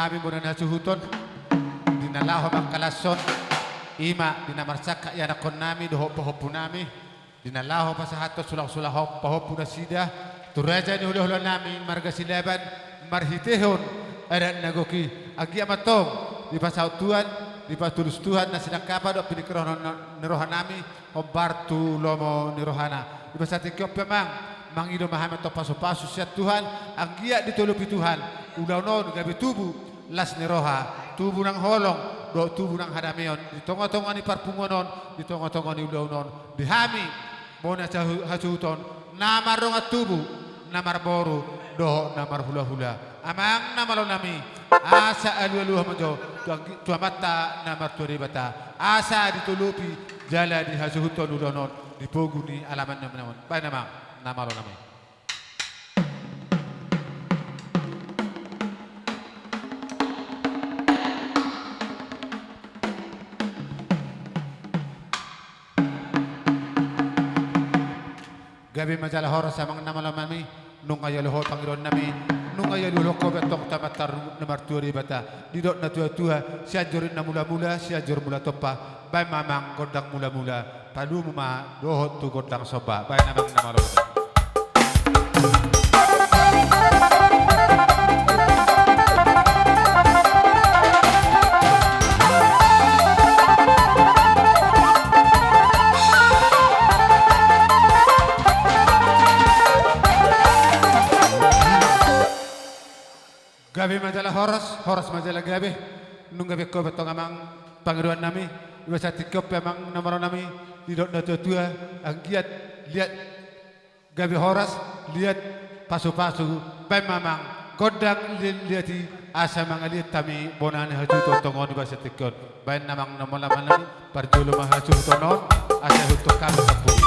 hami mo na nasuhuton, dinalaho magkalason, ima dinamarsaka yan akon nami, doho-pohopo nami, dinalaho pa sa hato sulang-sulaho, pahopo na sida, turaja ni hula-hula nami, marga silaban, marhitehon, adan nagoki, agi amatong, di pasautuan, di patulus Tuhan na sinakapan o pinikrohan nirohan nami, o bartu lomo nirohana, di pasatikyo pemang, mangido mahamat to paso-paso siya Tuhan, ang giya ditulupi Tuhan, ulaw non, gabi tubu, las niroha, tubu ng holong, do tubu ng hadameon, ditongo-tongo ni parpungonon, ditongo-tongo ni ulaw non, dihami, muna sa hasuton, namarong at tubu, namarboru, do namar hula-hula, amang namalo nami, asa alu-aluha mo do, tuamata namar tuaribata, asa ditulupi, jala di hasuton ulaw non, dipogu ni alaman naman, baik namang, namalo nami. Gabi majalah horas sa mga namalam nami, nung kayo luho Panginoon nami, nung kayo luho ko betong tamatar na marturi bata, didot na tua-tua, siya jorin na mula-mula, siya jor mula topa, bay mamang godang mula-mula, palu muma dohot tu godang soba, bay namang namalam nami. Gabi majalah horas majalah gabi, nung gabi ko betong amang Panginoon nami, iba sa tikop amang namaro nami, didot na tua ang giat lihat gabi horas, lihat pasu-pasu, bay mamang godang lihati asa mga lihat tami bonan hajuto tongon iba sa tikop, bay namang namalaman nami, parjulo mahajuto non, asa hutok kami sa puli.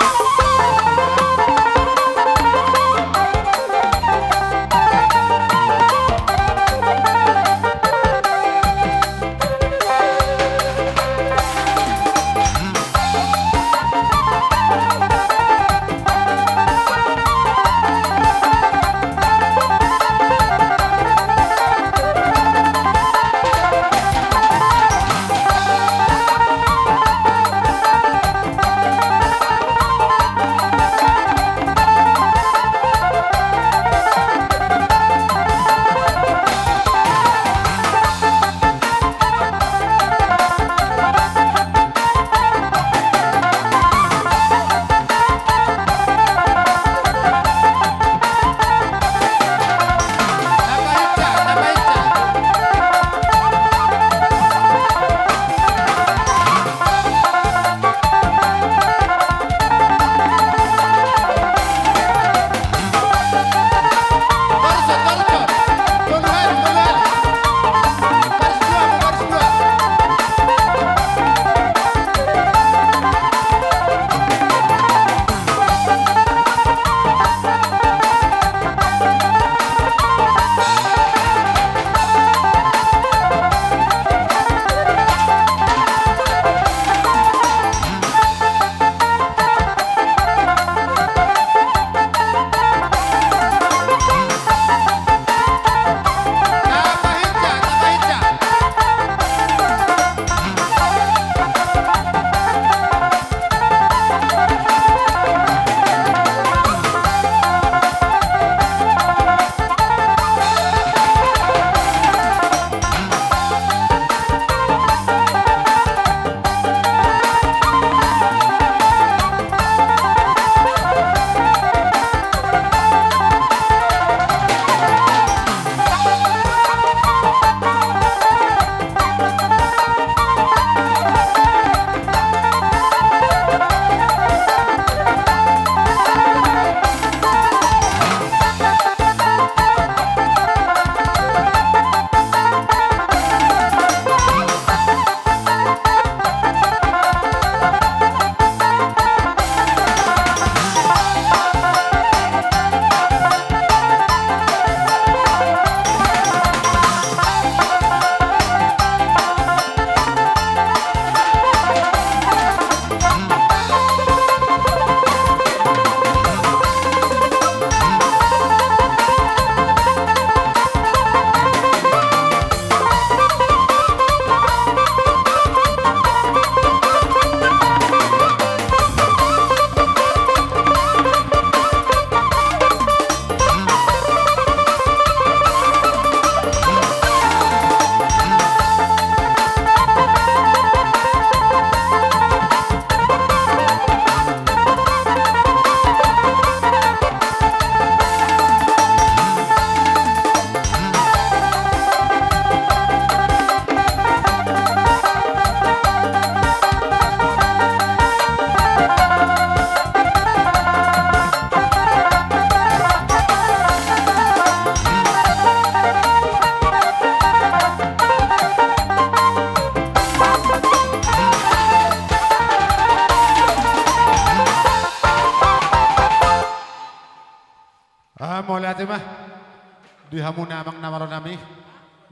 hamu namang namaro nami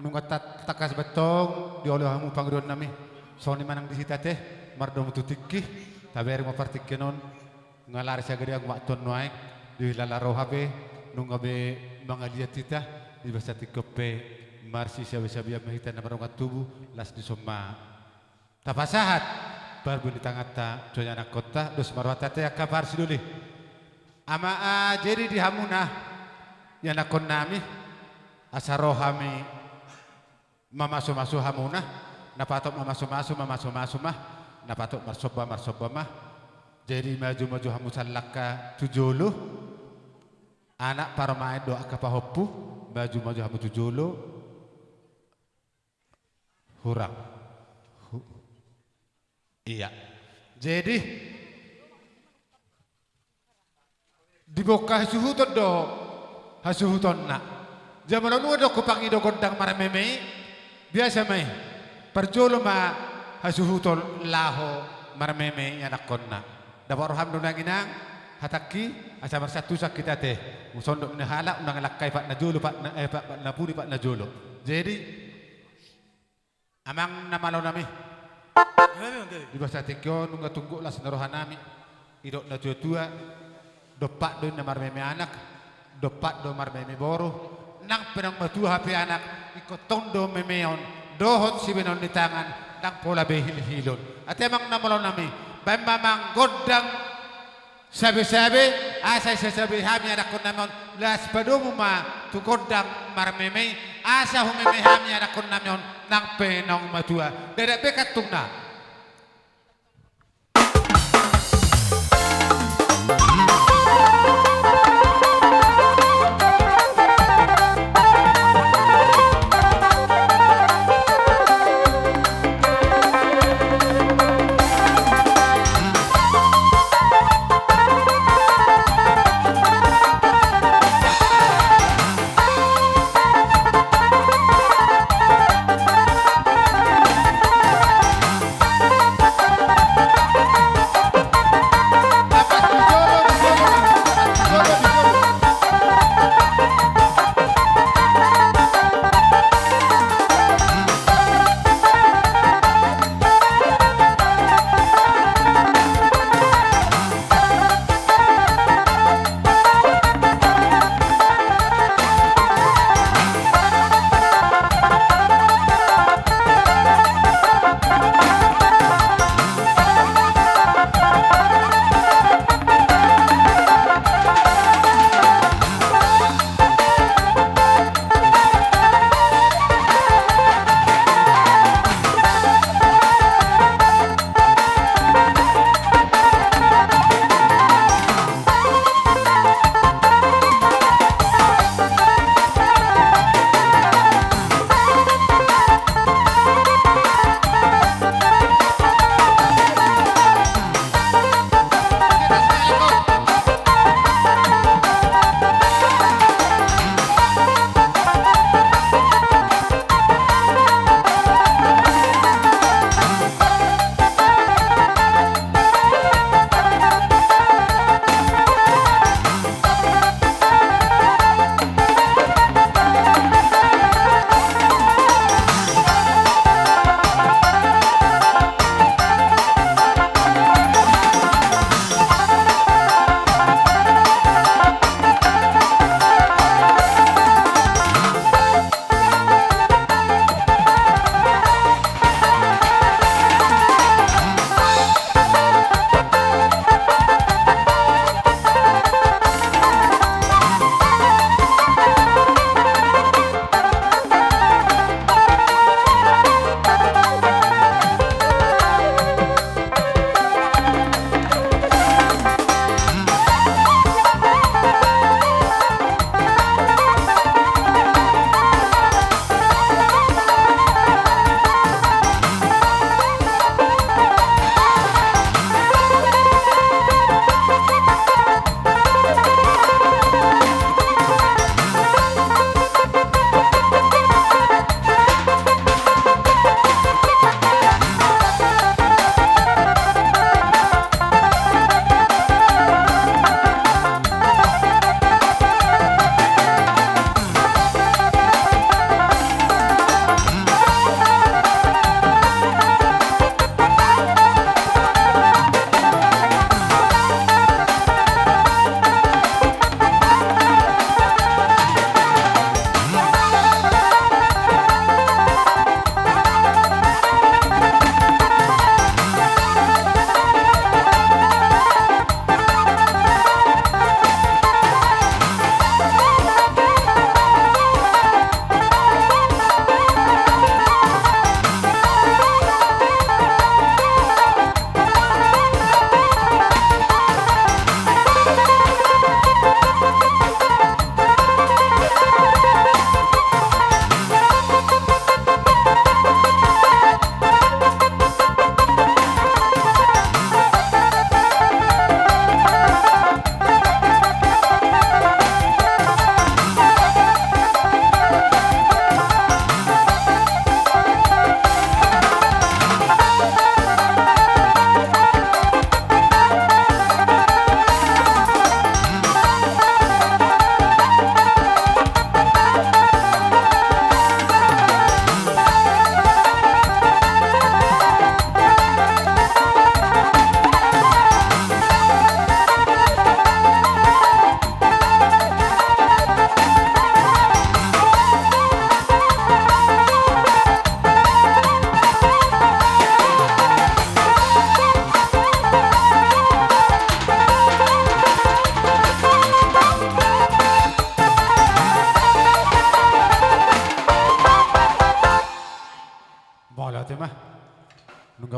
nungat takas betong di oleh hamu pangrion nami soni manang disita teh mardom tutikki taberi mo partikenon ngalar sagari ang wakton noaik di lalaro habe nungabe mangaliat tita di basati kope marsi sabi-sabi mahita na marungat tubuh las di somma tapasahat barbu di tangata conya anak kota dos marwata teh kabar siduli ama jadi di hamuna yang nakon nami asarohami mamasu-masu hamuna napatok mamasu-masu mah napatok marsoba mah jadi maju-maju hamu salaka tujulu anak para main doa kapahopu maju-maju hamu tujulu hurang iya jadi dibuka hasuhuton do hasuhuton nak zaman nu do kupangi do gondang marameme biasa mai perjolo ma hasuhuton laho marameme anak konna dapat roham do nanginang hataki asa bersatu sakit teh musondok ne halak undang lakai pak najolo pak napuri pak najolo jadi amang namalo nami di bahasa tekyo nungga tunggu las narohan nami idok na tua dopak do namar meme anak dopak do mar meme boro nang penang batu HP anak ikut tondo memeon dohot si benon di tangan nang pola behil hilon ate amang namalo nami bambamang godang sabi-sabi asa sabi hami anak kon namon las padomu ma tu godang mar meme asa humeme hami anak kon namon nang penong matua dadak bekat tungna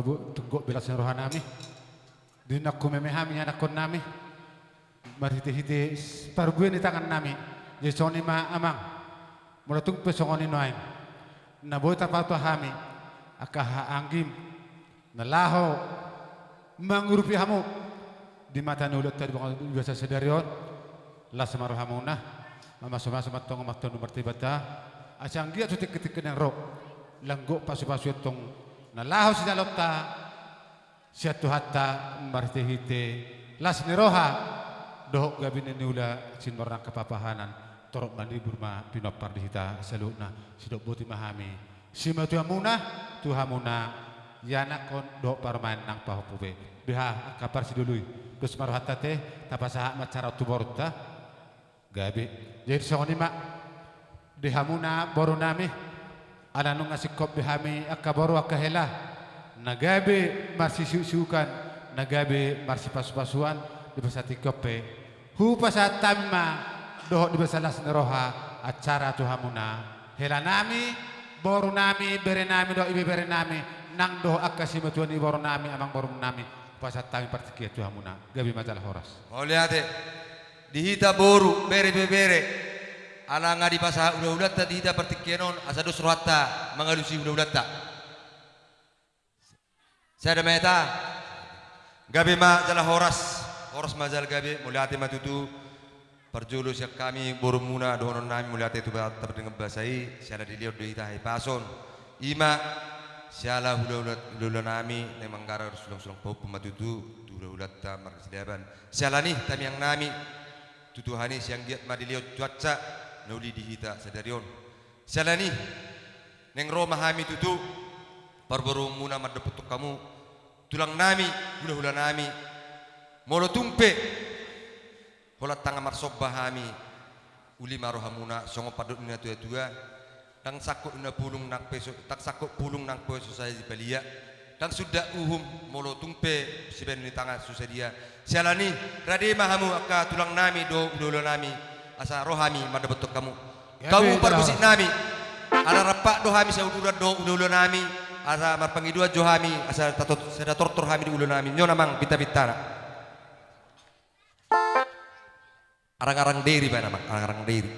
tunggok belas roha nami. Dina kumemehami anak kon nami. Marhite-hite parbuin di tangan nami. Jesoni ma amang. Mulatung pesongoni noain. Naboy tapatu hami. Akaha anggim. Nalaho. Mangurupi hamu. Di mata nulut tadi biasa sedarion. Las marohamuna. Mama sama-sama tong matonu bertibata. Asang dia sutik ketik yang rok. Langgo pasu-pasu tong nalaho si dalota. Siatu hatta martehite. Las niroha. Dohok gabin niula sinmarang kepapahanan. Torok mandi burma pinopar di hita saluna. Sidok boti mahami. Sima tuhamuna. Yana kon dohok parmain nang pahopube. Biha kapar si dului. Terus marohatta teh tapasaha macara tuborta. Gabi. Jadi songoni mak. Dihamuna boru nami. Ana nung asikop dihami akaboru akahela. Nagabe marsi sukan. Nagabe marsi pasu-pasuan. Di basati kope. Hu pasat tamma. Dohok di basalas neroha. Acara tuhamuna. Hela nami. Boru nami. Bere nami. Dohok ibe bere nami. Nang dohok akasima tuan i boru nami. Amang boru nami. Pasat tami partikia tuhamuna. Gabi majalah horas. Oh lihat dihita boru bere ana nga di pasa udah dihita pertikienon asado surata mengalusi udah saya ada meta gabe ma jala horas majal gabe muliate matutu perjulus yang kami boru muna donon nami muliate itu dengan bahasai saya ada dilihat dihita pason ima siala udah nami memang gara sulung pau pematutu udah ta markasidaban siala nih tami yang nami tutuhani siang giat madiliot cuaca nauli dihita sadarion salani neng roma hami tutu parbaru muna madaputuk kamu tulang nami hula nami molo tumpe holat tanga marsobah hami uli marohamuna songo padut ina tua tang sakut ina pulung nang peso tak sakut pulung nang peso saya di balia dan sudah molo tumpe siben di tangan susah dia sialani rade mahamu aka tulang nami dolo nami asa rohami mada betok kamu kamu parkusik nami ada rapak dohami saya udah dolo nami asa marpangidua johami asa tatot sada tortor hami di ulo nami nyo namang bita-bita arang-arang diri ba namang arang-arang diri.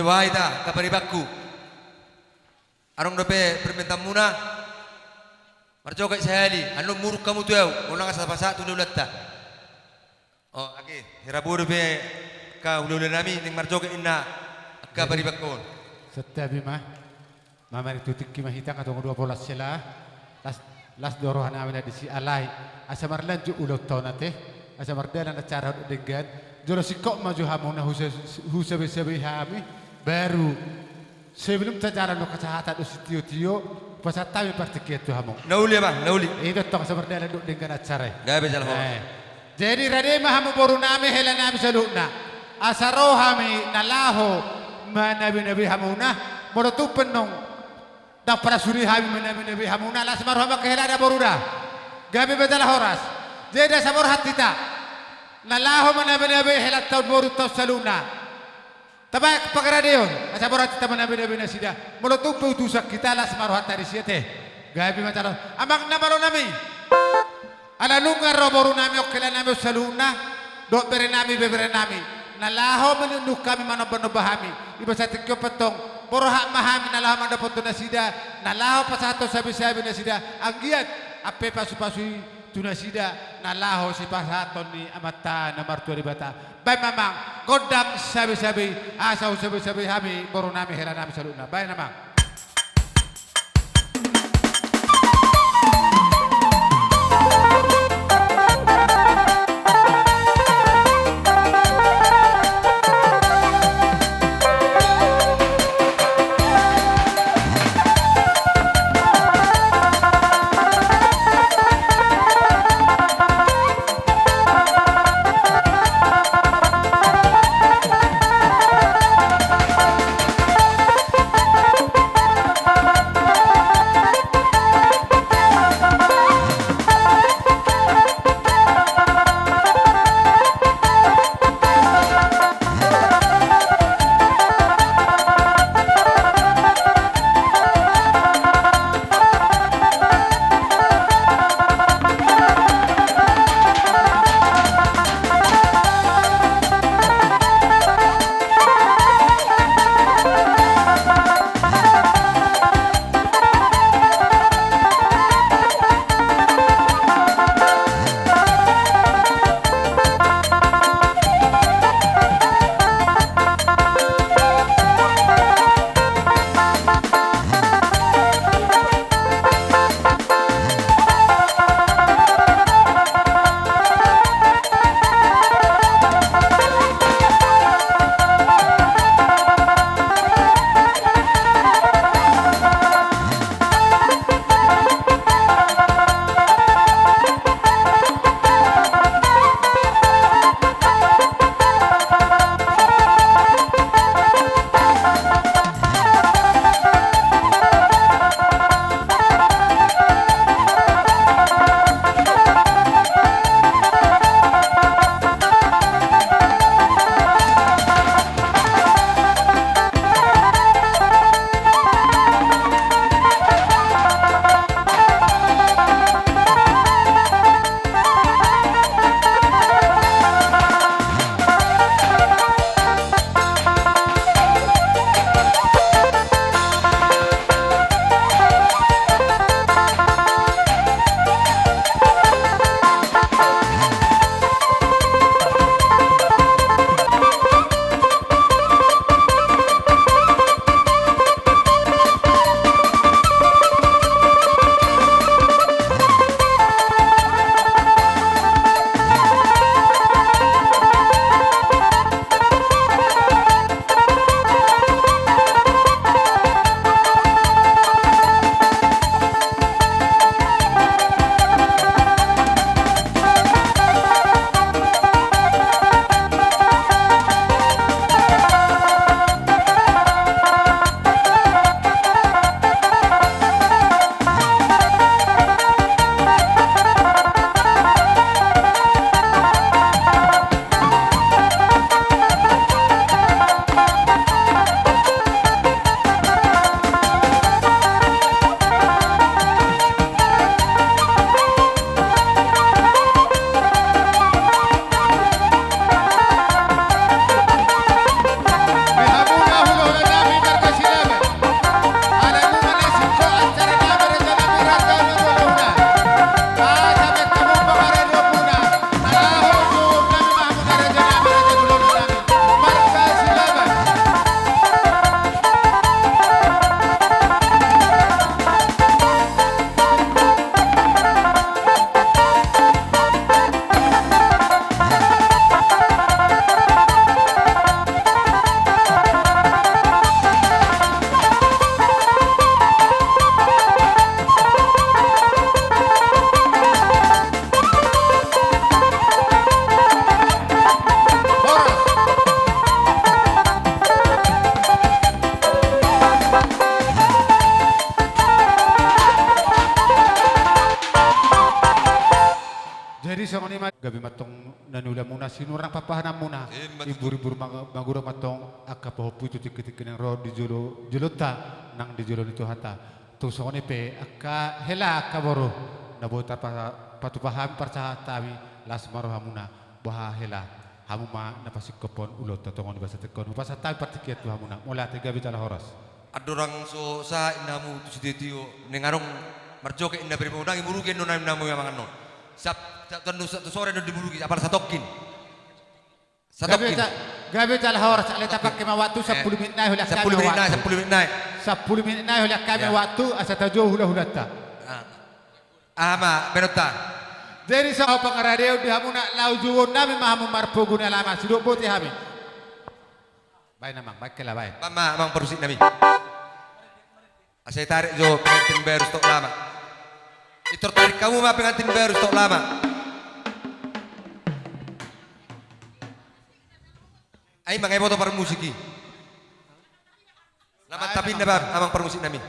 wahai ta kaparibakku. Arong dope permintaan muna. Marjo kay sahali, ano muruk kamu tu yau, ulang asa pasa tu ulat ta. Oh, okay. Hirabur be ka ulul nami ning marjo kay inna kaparibakku. Setiap bima, mama itu tikki mahita katong 12 sila, las dorohan amin di si alay, asa marlan ju ulot tonate, asa mardalan na cara dengan, jolo sikok maju hamuna husabe hami, baru sebelum tajaran lo kacahata do tio pasatami partiket tu hamu. Nauli ba, nauli. Itu tong asa mardalan do dengan acara. Gabe jalan ho. Jadi rade mahamu boru nami hela nami saluna, asaro hami nalaho. Nabi hamuna bodo tu penong dak para suri hami nabi hamuna las marhaba kehela ada boruda gabe bedala horas jeda sabor hatita nalaho nabi hela taud boru taud saluna tabak pagaradeon sabor hatita nabi nasida bodo tu putusak kita las marhata di siete gabe matalo amang namaro nami ala lungar boru nami okela nami saluna do bere nami bebere nami nalaho menunduk kami manoban bahami iba sa tikyo patong boroha mahami nalaho mandapot tunasida nalaho pasato sabi-sabi nasida anggiat ape pasu-pasui tunasida nalaho si pasaton ni amata na martua di bata bay mamang godang sabi-sabi asaw sabi-sabi hami boro nami hera nami saluna bay namang gabi matong nanula muna sinurang papahanam muna ibur-ibur maguro matong akka pahopu itu tik-tik nang ro di julota nang di julon itu hata tu sone pe akka hela akka boro nabota patupaham parcahatawi las maro hamuna baha hela hamuma napasik kopon ulot tatongon basa tekon pasatawi partikiat tu hamuna mulate gabi tala horas adorang so sa inamu tu sidetio nengarong marjoke inda beri undangi murugi nona inamu yang mangan non sap tu sore no diburugi apal satokin gabi tala horas aleta pakai waktu 10 menit naik hula 10 menit naik 10 menit naik 10 menit naik hula kami waktu asa tajo hula-hulata ama benota dari sa pangaradeo di hamuna lau juwon nami mahamu marpoguna lama sidok bote hami baik namang baik kela baik mama mang perusik nami saya tarik jo pengantin baru stok lama itu tarik kamu mah pengantin baru stok lama ay mangai foto par musiki lama tapi nabab amang par musik nami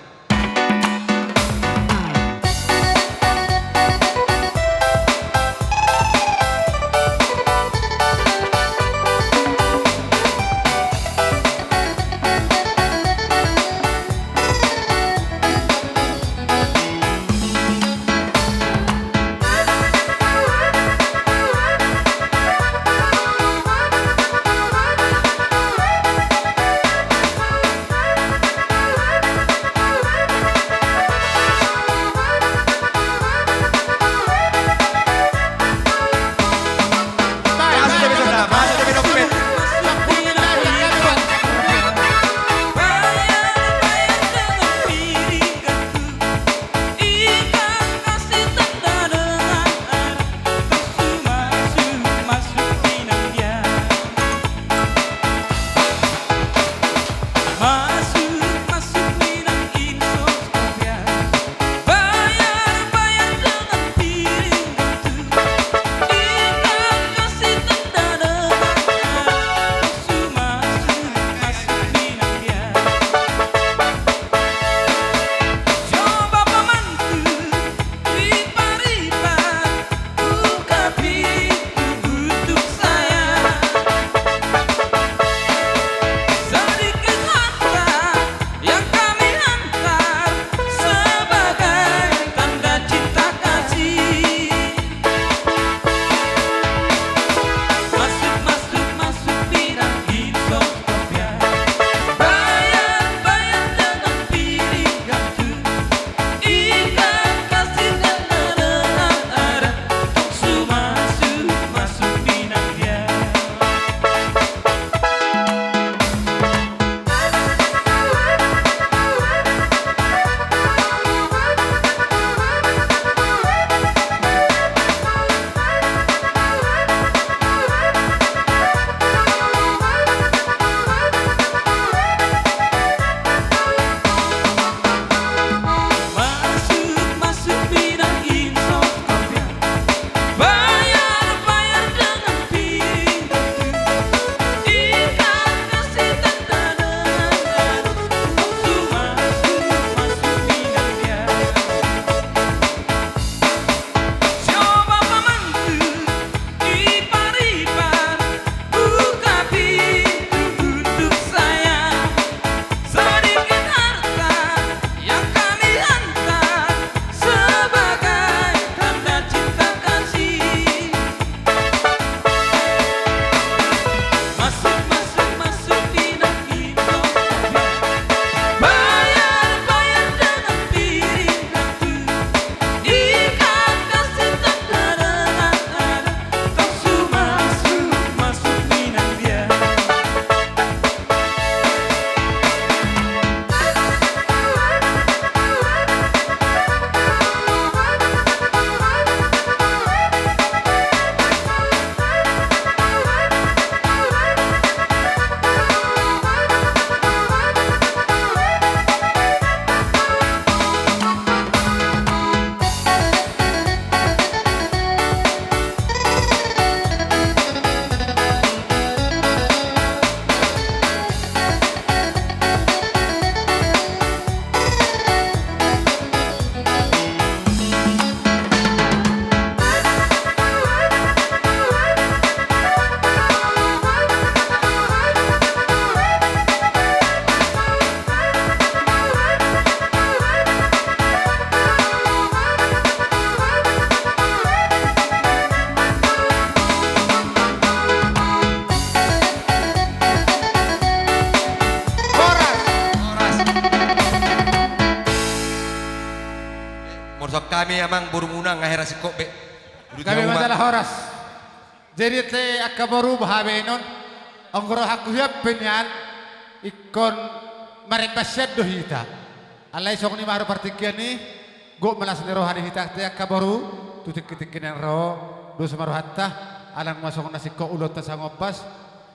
amang burmuna ngahera si kobe. Kami masalah horas. Jadi te akabaru bahabe non. Anggoro haku hiap penyan ikon marimpasyad do hita. Alay sok ni maru partikian ni go malas ni rohani hita te akabaru tutik-tikin ro do samaru hatta alang masok nasi ko ulot ta sangopas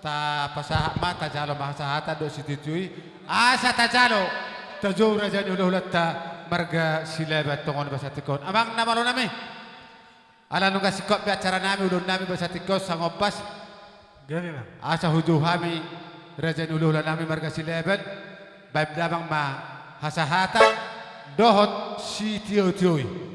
ta pasaha mata jalo bahasa hata do situtui asa ta jalo ta jo raja ulah ta marga silabat tongon bahasa tikon. Amang namalo nami. Ala nungga sikop bi acara nami ulun nami bahasa tikon sangopas. Gabi bang. Asa huju hami rajan uluh nami marga silaban baib dabang ma hasahata dohot si tioi.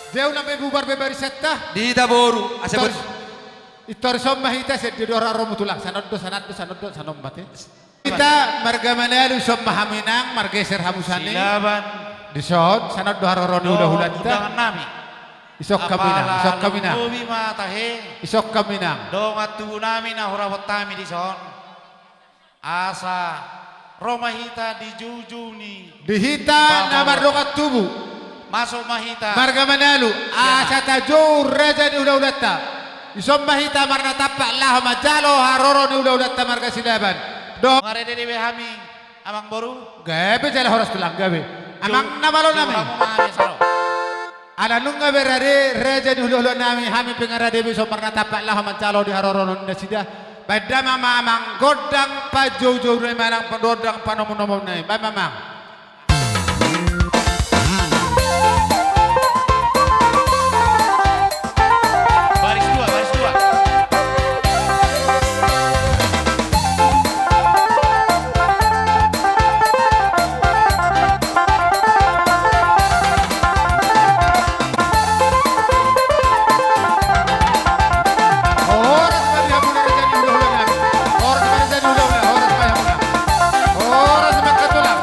Dia ulang bubar bebari setta. Di Taboru, asal Itor somma hita se di dora romu tulang sanoddo sanombate. Kita marga manalu somma haminang marga ser hamusani. Silaban. Disod sanoddo haroroni udah Undangan nami. Isok kaminang. Ubi matahe. Isok kaminang. Dong atu nami na hurawat tami di son. Asa Romahita di jujuni. Dihita na mardokat tubu. Masuk mahita. Marga manalu asa tajur raja ni udah Isomma hita marna tapak lah majalo haroro ni udah marga silaban. Do Ngarede dewe hami. Amang boru. gabe jala horas tulang gabe. Amang namalo nami. Nami saro. Ana nunga berare raja ni udah nami hami pengarade be marna tapak lah majalo di haroro ni sida. Pada mama amang godang pajojo ni manang pedodang panomo-nomo nai. Ba mamang. Baris dua. Horas bagi hamuna raja ni udah nami. Horas bagi raja ni udah. Horas bagi hamuna. Horas bagi katulang.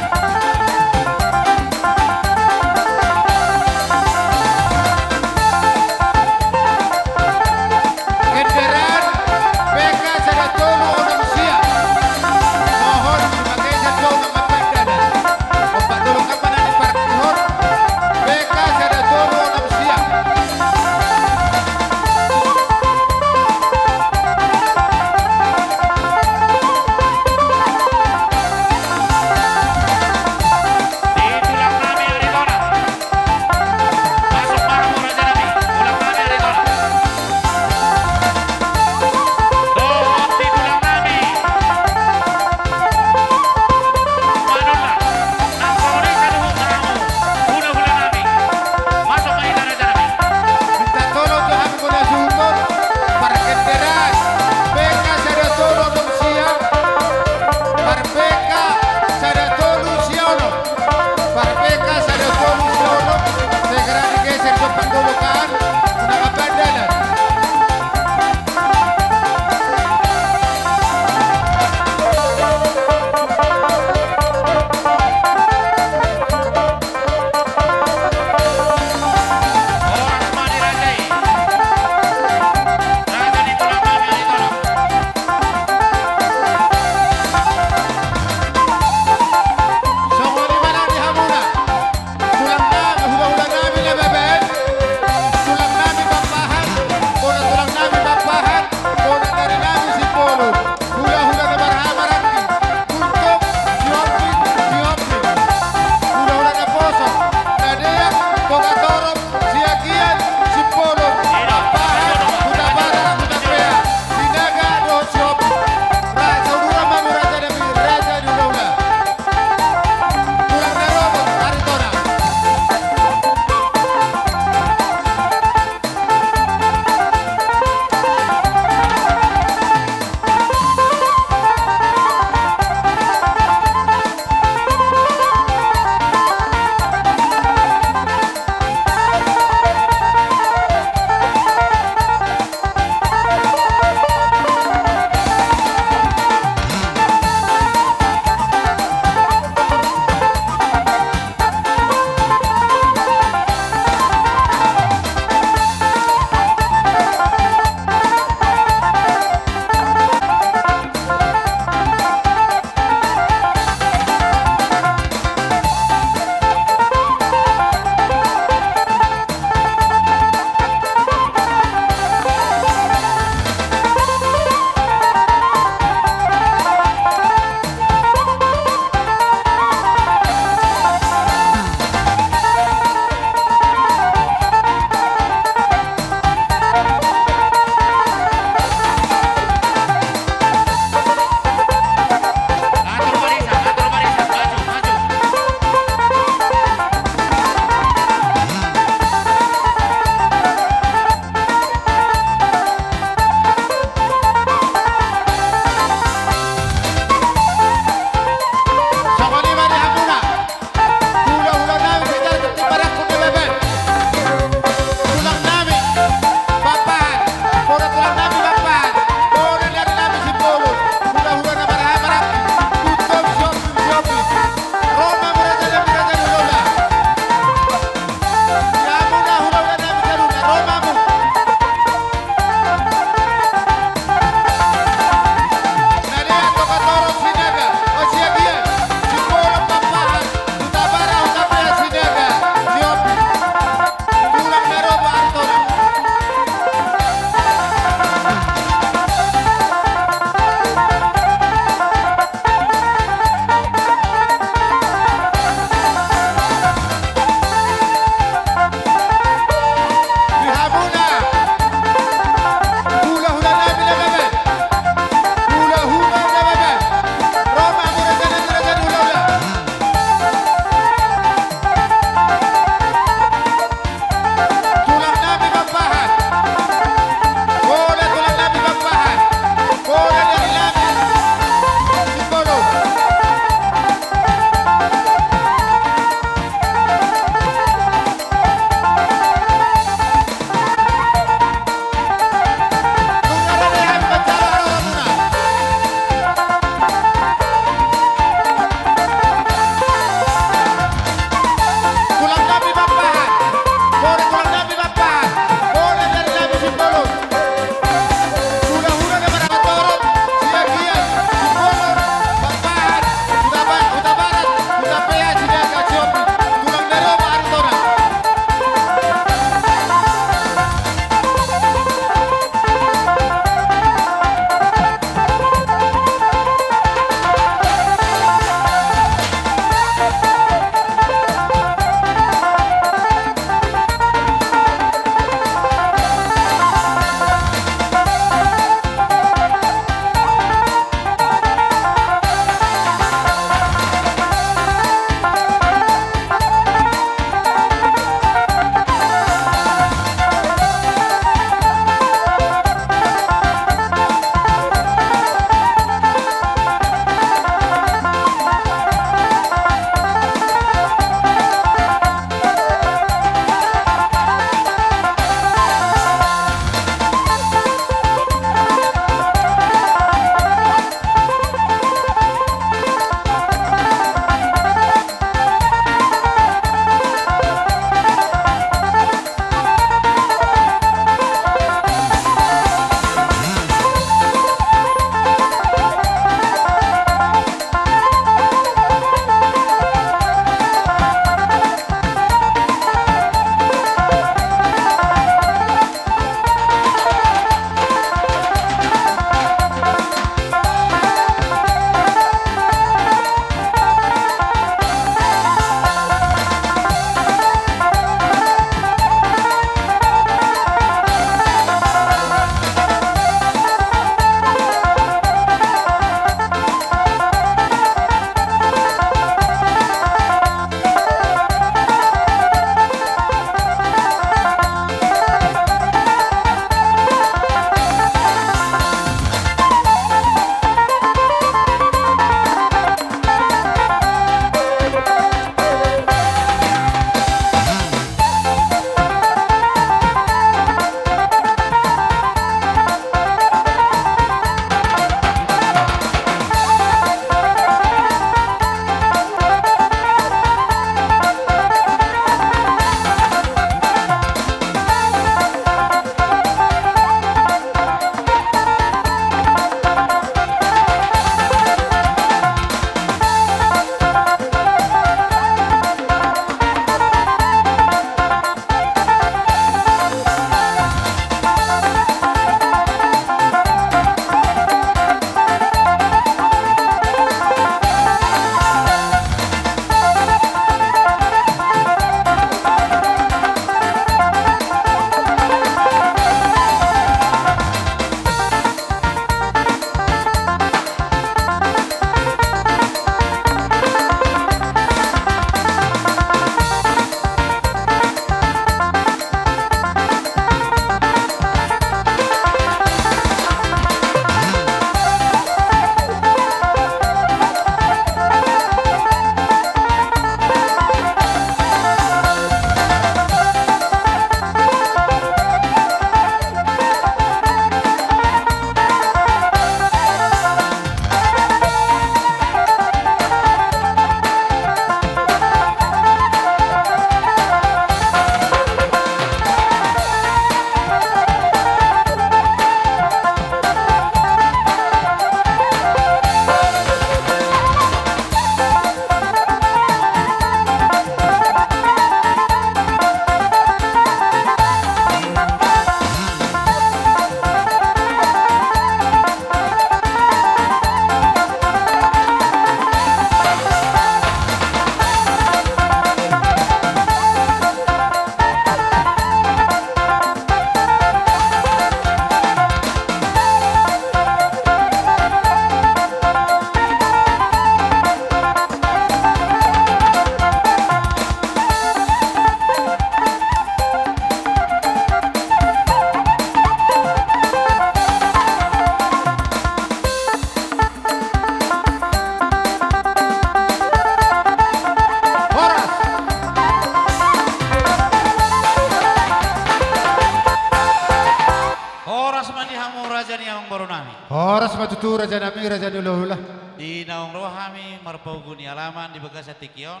horas matutu raja nami raja nulahula. Di naong rohami marpau guni alaman di bekas atikion.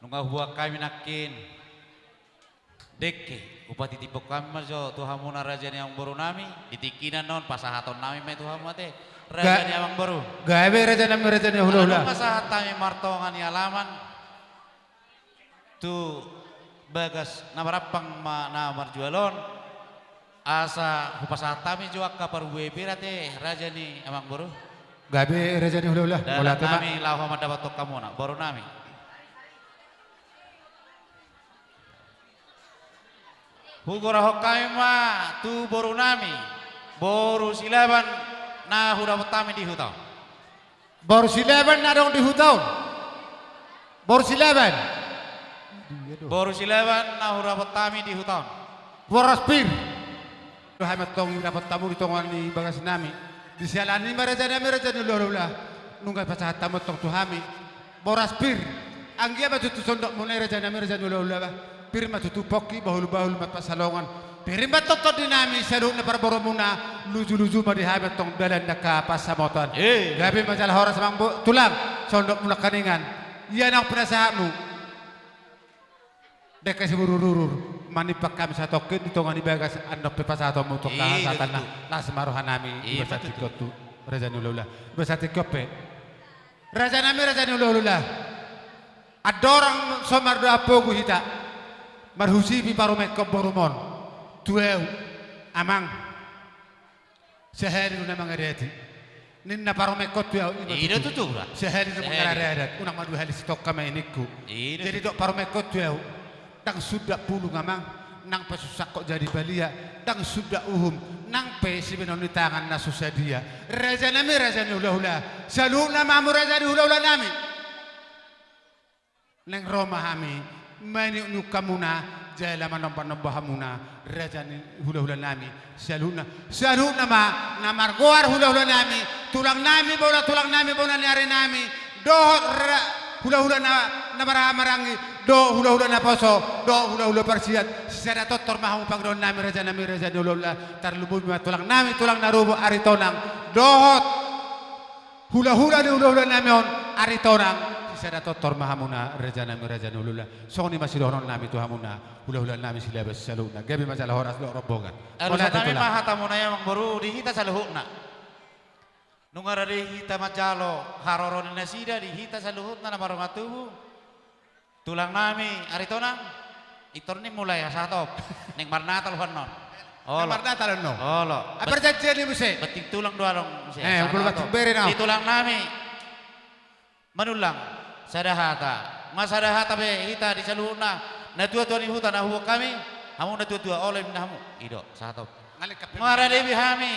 Nunga huak kami nakin. Deke upati tipok kami majo tuhamuna raja ni ang baru nami ditikinan non pasahaton nami me tuham mate raja ni ang baru. Gawe raja nami raja nulahula. Pasahat kami martongan ni alaman. Tu bagas namarapang na marjualon. Asa hupasahat kami juak kapar webi rate raja ni amang baru. Gawe raja nulahula. Dan kami lahu madapat kamu na baru nami. Hugura hokami ma tu boru nami boru silaban na huda petami di hutau. Baru silaban na dong di hutau. Baru silaban. Boru silaban na huda petami di hutau. Boras pir. Hamat tong dapat tamu di tongan ni bagas nami. Di sialan ni raja nulahula. Nunggai pasahat tamu tong tuhami. Boras pir. Anggia batu tu sondok munai raja nulahula ba. Pirma tutupoki bahul-bahul mat pasalongan. Pirma toto dinami seru na parboro muna luju-luju ma dihabet tong dalan naka pasamotan. Gabi majalah horas mang tulang sondok muna kaningan. Iya nang penasahatmu. Dek kasi burururur manipak kami sa token di tongan ibagas andok pe pasato mo to kahasatan na nasmaruhan nami bersati kotu raja nulahula. Bersati kope. Raja nulahula. Adorang somar do apogu hita. Marhusibi parumek borumon tueu amang sehari na mga reti ninna parumek tueu Ida tutura. sehari na mga reti unang madu halis tok kami iniku jadi dok parumek tueu dang sudah pulu ngamang nang pesusak kok jadi balia dang sudah nang pe si benoni tangan na susadia raja nulahula saluna mamu raja nulahula nami neng Roma hami mani nukamuna jala manompa hamuna raja ni hula-hula nami saluna ma namargoar hula-hula nami tulang nami bola nyari nami do hula-hula na marangi do hula-hula na poso do hula-hula persiat sada totor mahamu pagdon nami raja nulahula tarlubun ma tulang narubo aritonang dohot hula-hula ni hula-hula nami on aritonang sada totor mahamuna raja nulahula soni masidonon nami tu hamuna hula-hula nami silabas saluna gabi masalah horas do rombongan Alus nami mahatamu na yang baru dihita saluhutna. Nungara dihita majalo haroron na sida dihita saluhutna na marumatubu. Tulang nami aritonang itorni mulai asatop ning marnatal honnon. marnatal no Olo. perjanjian ni muse Beting tulang dua dong. belum batik beri na Di tulang nami manulang sadahata masadahata be hita di saluhutna na tua-tua ni hutan na huwag kami hamu na tua-tua oleh na hamu ido satop Marade bihami.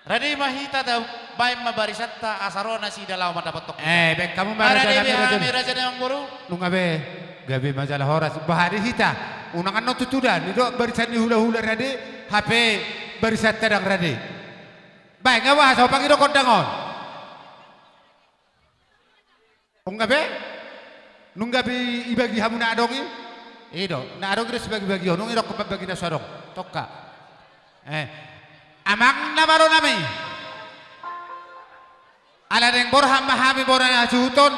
Radi mahita da baim mabarisatta asarona si dalau madapat tok. bek kamu Marade marana bihami raja yang baru. nunga be gabe majalah horas bahari hita unangan no tutudan itu barisan ni hula-hula rade HP barisat tadang rade baik ngawa sa pangido kondangon unga be nungga bi ibagi hamuna adongi ido na adongi des bagi-bagi onong iro bagi na sarong tokka amang namaro nami ala deng borham mahami borana juton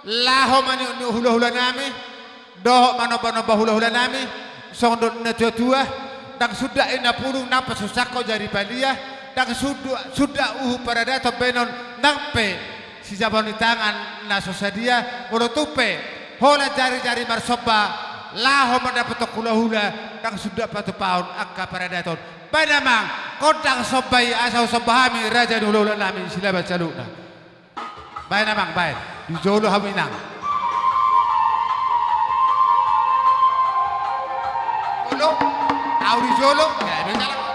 laho mani hula-hula nami doho manoba-noba hula-hula nami sondot na tua dang sudah ina pulung napa susako jari balia dang sudah para dato benon nampe si jabon di tangan na sosadia ulo tupe hola jari-jari marsoba laho mendapat hula-hula dang sudah patu paun akka para daton banamang kodang sobai asau sobahami raja hula-hula nami silabat saluna banamang bain di jolo haminang jolo auri jolo ya benjalan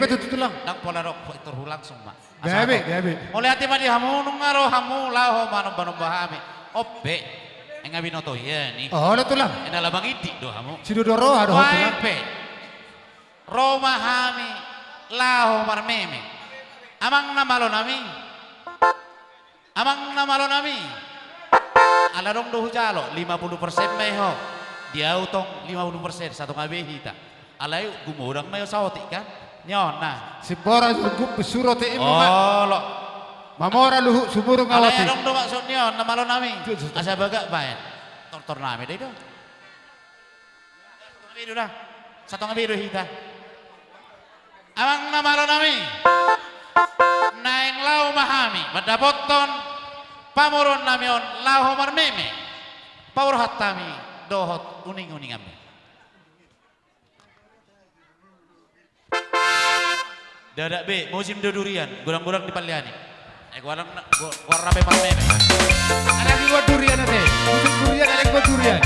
betul lang. Nang pola rok itu langsung mak. Gabi, gabi. Oleh hati madi hamu nungaro hamu laho mano banom bahami. Ope. Enga binoto ya ni. Oh, betul lang. Ena labang idik do hamu. Si Dodoro ada hotel lang. Waipe. Roma hami laho marmeme. Amang namalo nami. Amang namalo nami. Alarong do hujalo 50% meho. Dia utong 50% satu ngabe hita. Alay gumurang mayo sawti kan. Nyon nah. Si Bora gugup besuro te imo mak. Oh lo. Mamora luhu sumurong Alay awati. dong do maksud nyon namalo nami. Tuh. Asa baga bayan. Tor nami deh do. Satu ngabe dah. Satu ngabe hita. Amang namalo nami. Naing lau mahami. Madapoton pamuron namion lau marmeme. Paurhat tami dohot uning-uning kami. Dadak be musim durian, gurang-gurang di Paliani. Gua rabe marmeme. Ada gua durian ate. Musim durian ada gua durian.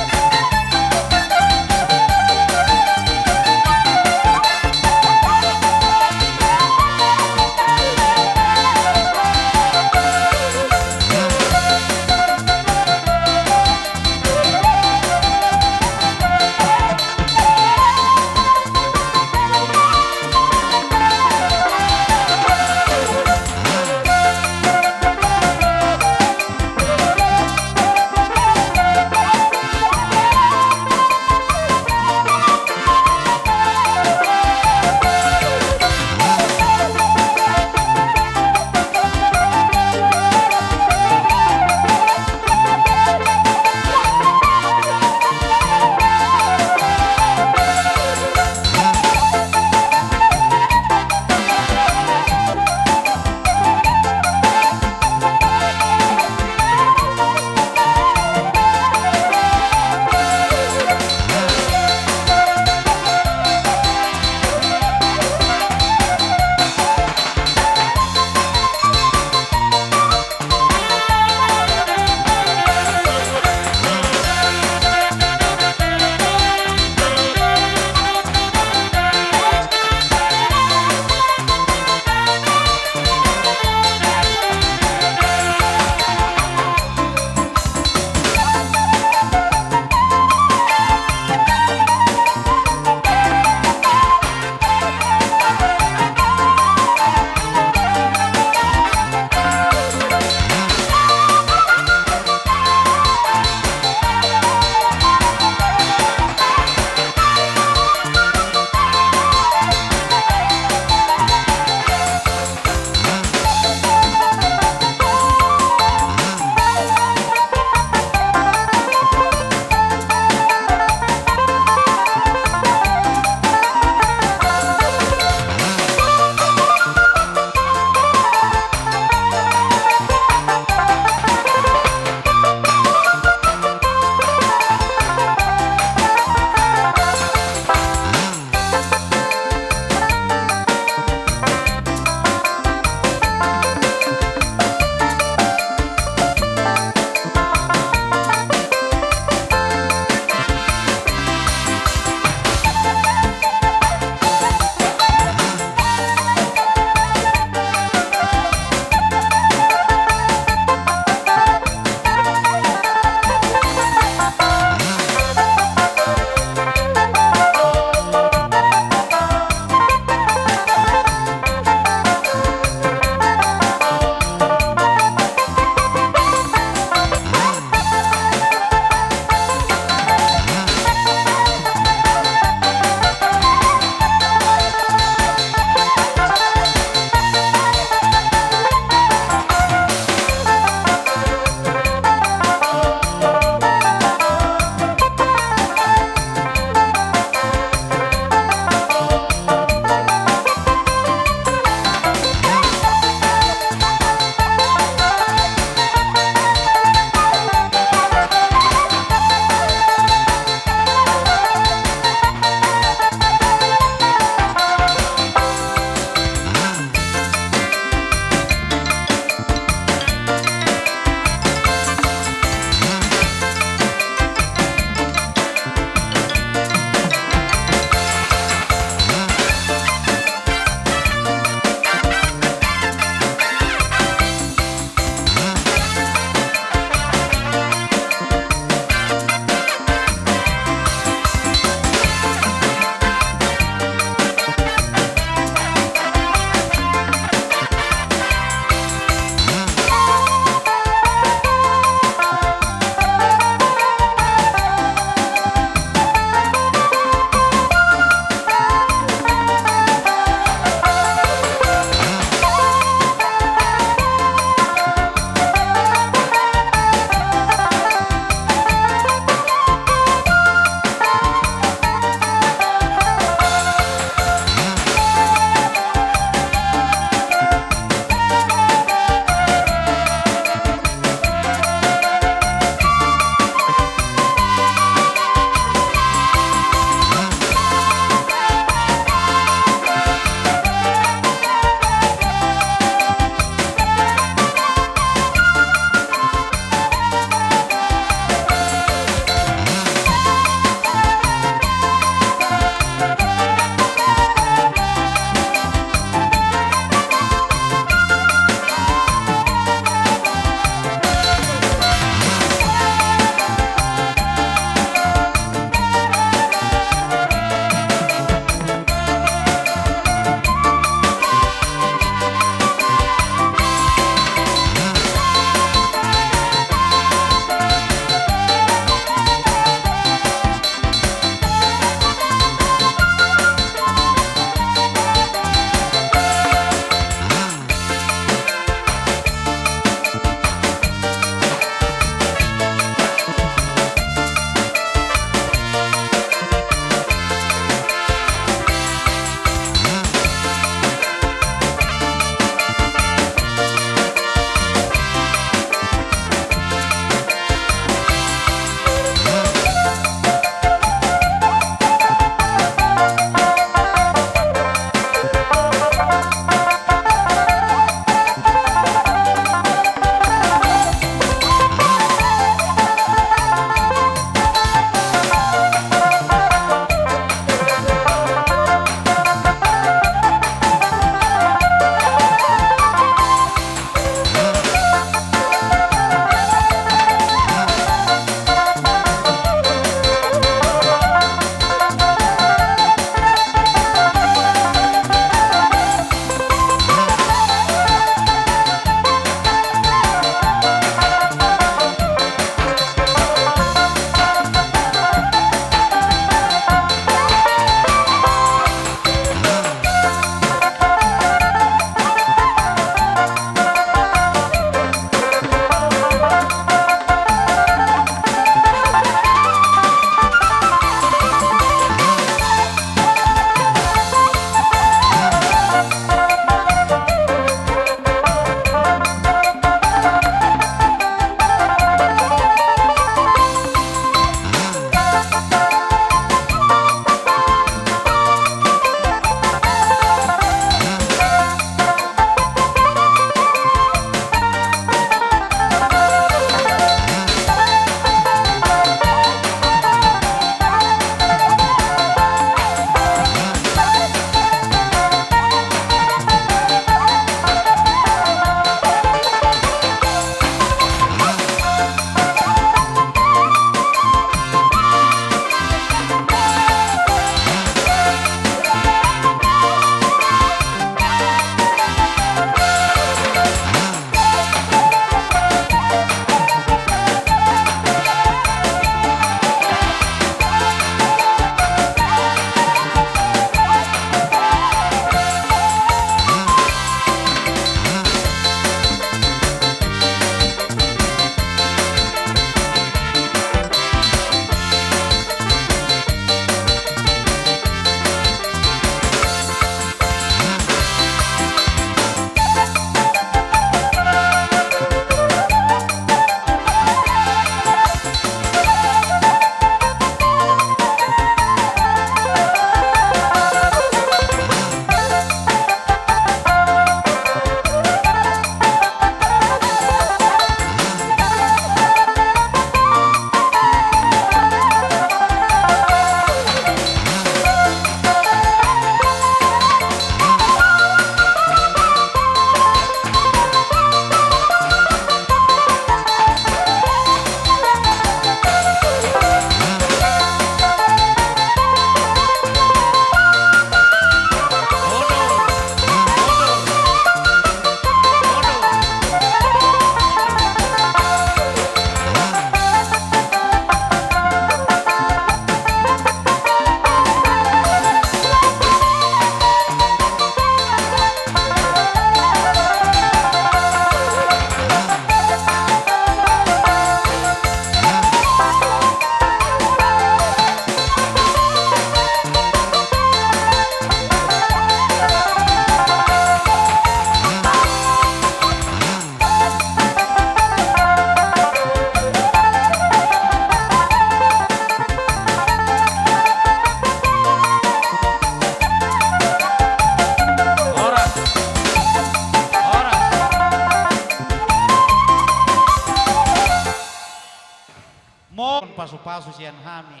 Mon pasu-pasu sian hami.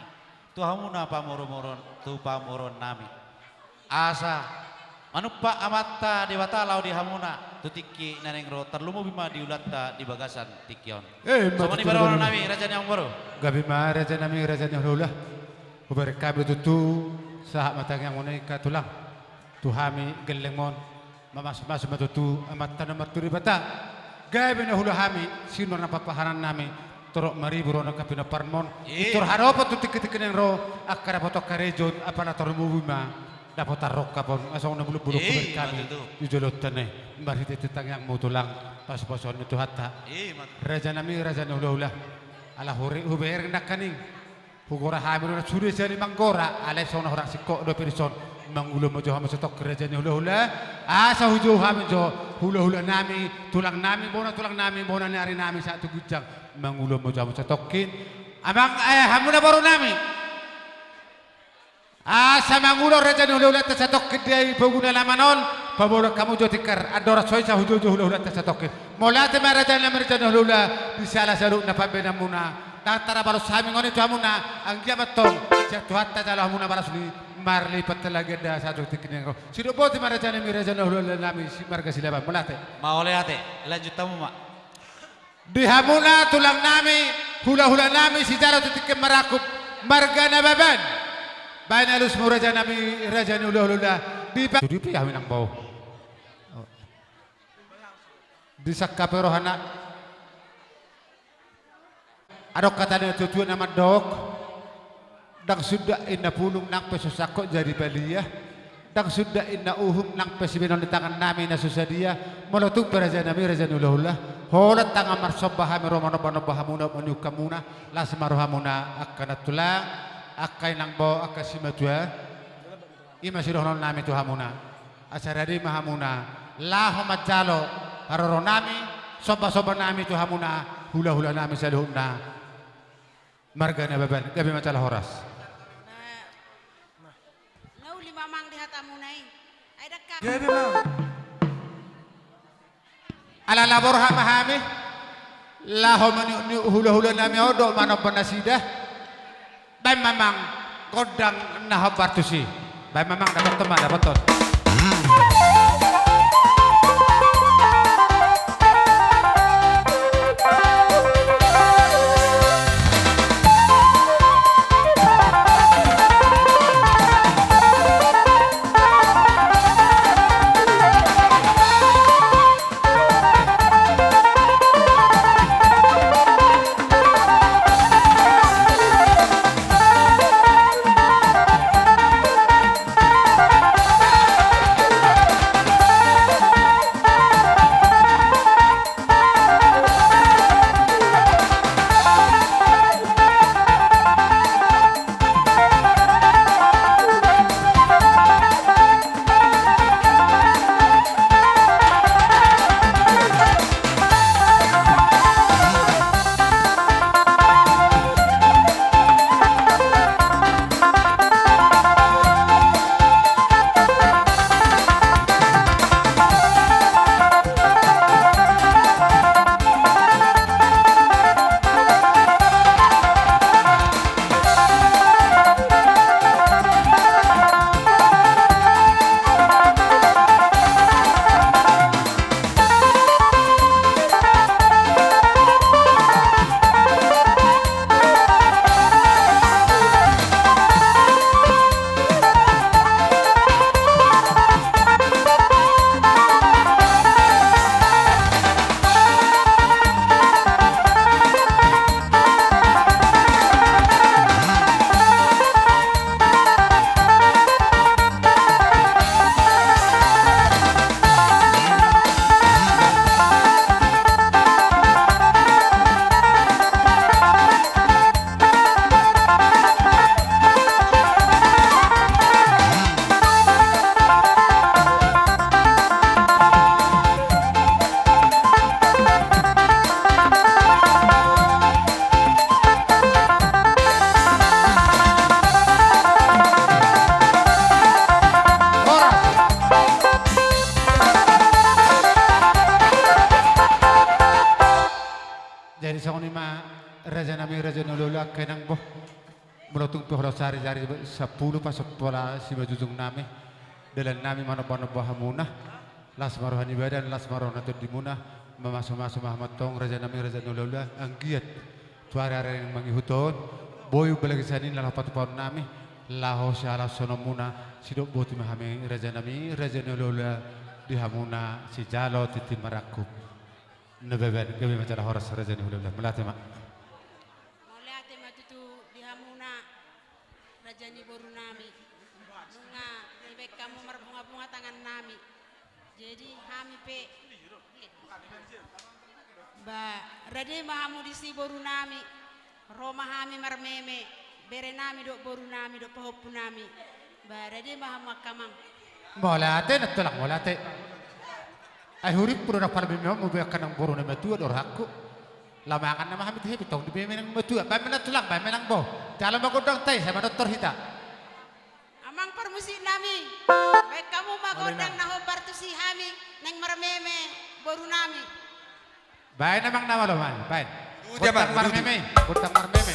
Tuhamuna pamoron-moron tu pamoron nami. Asa manupa amatta dewata lau di hamuna tutiki nanengro terlumu bima diulatta di bagasan tikion. Sama ni baru nami raja yang baru. Gabi ma raja nami raja yang hula. Uber kabel tutu sahak matang yang monika tulang. Tuhami gelemon mamas matutu amatta nomor turi bata. Gabi na hula hami sino na papahanan nami. Torok maribu rono kapina parmon. Itur haropa tutik-tik nengro akara potok karejon apa na terlumu bima. Dapat tarok kapon asal na bulu-bulu kuber kami jujolot tanah mari tetang yang mau tulang pas-pason itu hatta raja nami raja nula ala hore huber nak kaning hugora hamil na suri sari manggora ala sona horak sikok do person mangulo mo jo hamas tok raja nula asa hujo hamin jo hula nami tulang nami bona nari nami satu gujang mangulo mo jo hamas tokin amang hamuna baru nami asa mangulo raja hula tasatok kedai paguna lamanon pabolo kamu jo tikar adora soisa hujo hula tasatok molate maraja hula di salah salu na pambena muna tara baru sami ngone jamuna ang jabatong jatuh hatta jalah muna baras ni marli patalageda satu tiknengro sido boti maraja hula nami si marga silaba molate Maole ate lanjut tamu mak. di hamuna tulang nami hula nami si jaro titik merakup marga nababan Baina lus raja nami raja hula di sudi pi amin ang bau di sakka perohana adok katanya tujuan nama dok dang sudah inna pulung nang pesusako jadi baliyah dang sudah inna uhum nang pesibinon di tangan nami na susadia molotuk raja nami raja hula holat tangan marsobah romano bahamuna menyukamuna lasmarohamuna akan tulang akai nang bo akasi matua ima sirohnon nami tu hamuna asaradi mahamuna laho majalo haroro nami soba nami tu hamuna hula nami saluhna margana baban gabi macala horas Nau lima mang di hatamunai ai dakka Gabi ma. ala labor hamahami laho mani hula nami odo mano panasidah Bay mamang godang nahabartusi. Bay mamang dapat teman dapat ton. lola kenang boh. Melotung pohon sari-sari 10 pas sepola si bajujung nami. Dalam nami mana-mana bahamuna. Las marohani badan, las marohana tu dimuna. Masuk-masuk Muhammad tong raja nami raja lola anggiat. Tuara yang mengikuton. Boyu belagi sanin lalah patu pohon nami. Laho syala sonomuna. Sidok boti mahami raja nami raja lola dihamuna si jalo titi marakup. Nebeben kami macam horas raja lola melatih mak. Mulate matutu dihamuna rajani boru nami. Nunga lebek kamu merbunga-bunga tangan nami. Jadi hami pe ba rade mahamu di si boru nami. Roma hami marmeme. Bere nami dok boru nami dok pahopu nami. Ba rade mahamu kamang. Molate natulak molate. Ay hurip puro na palbi mo mubiyakan ng buro na matua dor hakku. Lamakan na mahamit hebi tong di ng matua. Ba menatulak ba menang bo. Dalam magudang tay sa doktor hita. Amang permusi nami. Baik kamu magodang na hobar tu si hami nang marmeme boru nami. Baik namang nama lo man. Baik. Udah, Bang, Butang marmeme. Butang marmeme.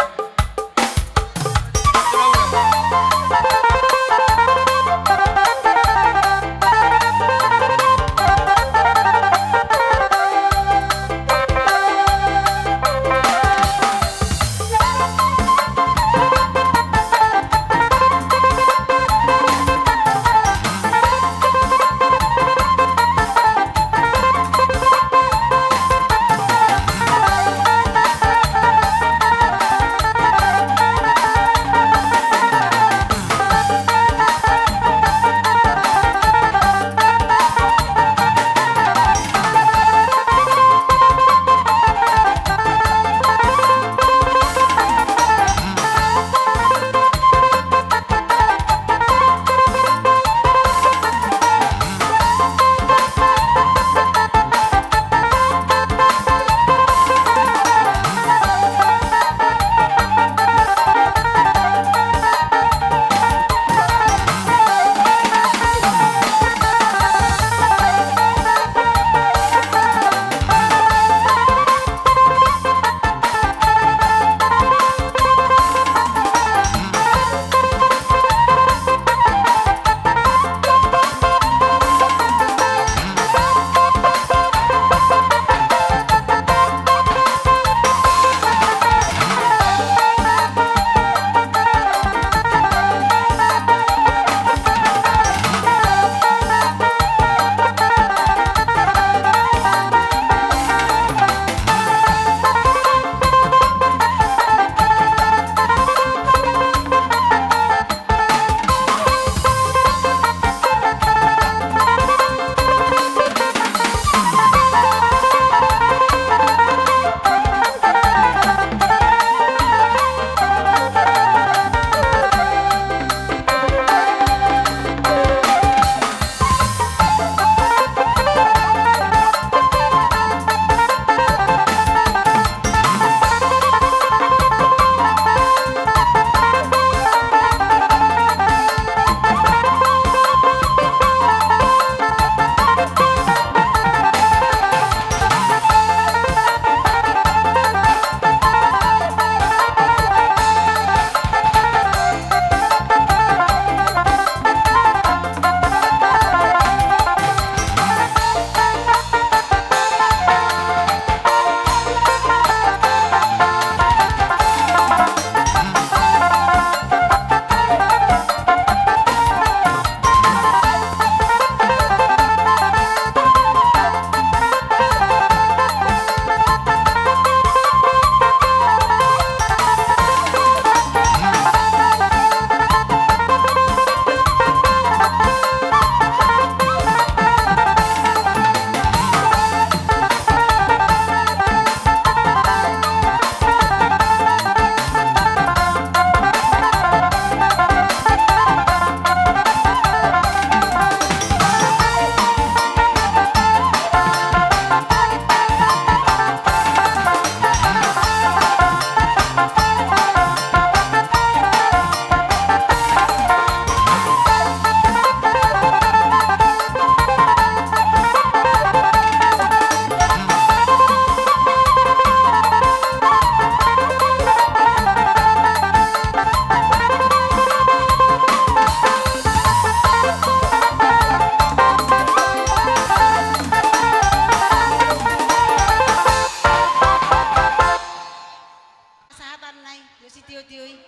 pasahatan nai, yo si tio-tioi.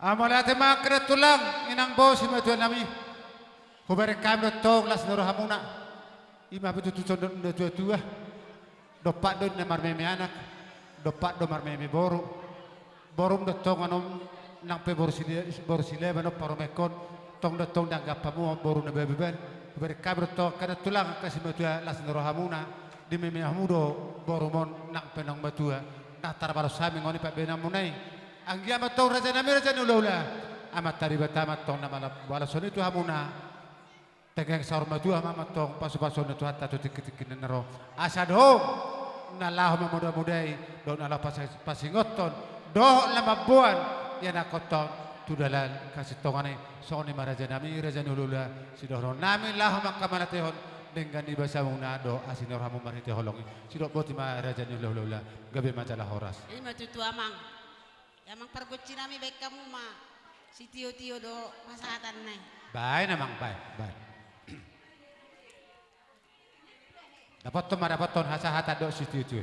Amalate makre tulang inang bos ima tuan nami. Hubare kami tong las noro hamuna. Ima betu tu condon do tua. Dopak do na marmeme anak. Dopak do marmeme boru. Borum do tong anom nang pe boru sile bano paromekon tong do tong dang gapamu boru na bebeben. Hubare kami tong kada tulang kasih matua las noro hamuna. Di meme hamudo borumon nang penang matua. Nah tarabaro sami ngoni pak benamunai. Anggia matong raja nami raja nulaula amat tari batama tong nama wala soni tu hamuna tegang saur madu ama tong pasu-pasu tu hatta tu tik-tik nero asado nalah memuda-mudai do nalah pasingoton do lama buan ya nakoton tu dalan kasih tongane soni maraja nami raja nulaula sidoro nami lah makamanatehon dengan di bahasa muna do asinor hamu marite holongi sidok boti ma raja nulaula gabe majalah horas Ini mah tutu amang. Amang perguci nami baik kamu mah si tio-tio do pasahatan nai. baik namang baik. Dapat ton dapat ton hasa hata do situ itu.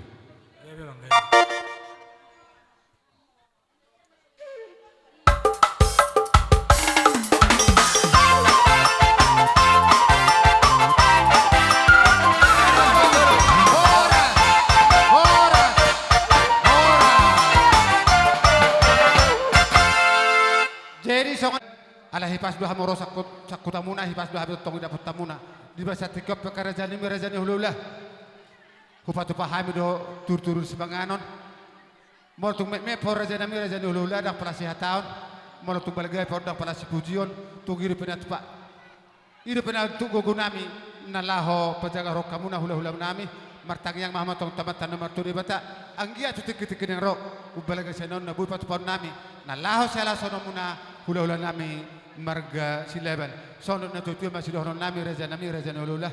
Jadi songan ala hipas dua hamoro sakut tamuna hipas dua habis tongi dapat tamuna di bahasa tikop perkara jani merajani hululah hupatu pahami do tur-turun sebanganon molotung me por rajani merajani hululah dak pelasi hataun molotung balgai por dak pelasi pujion tugiri penat pak ide penat tugo gunami nalaho penjaga rokamuna hula-hula nami martang yang mahamatong tamatan nomor turi bata anggia tutik-tik yang rok ubalaga senon na bupat por nami nalaho sala sonomuna hula-hula nami marga sileban sono na tutu masih dohon nami raja hula-hula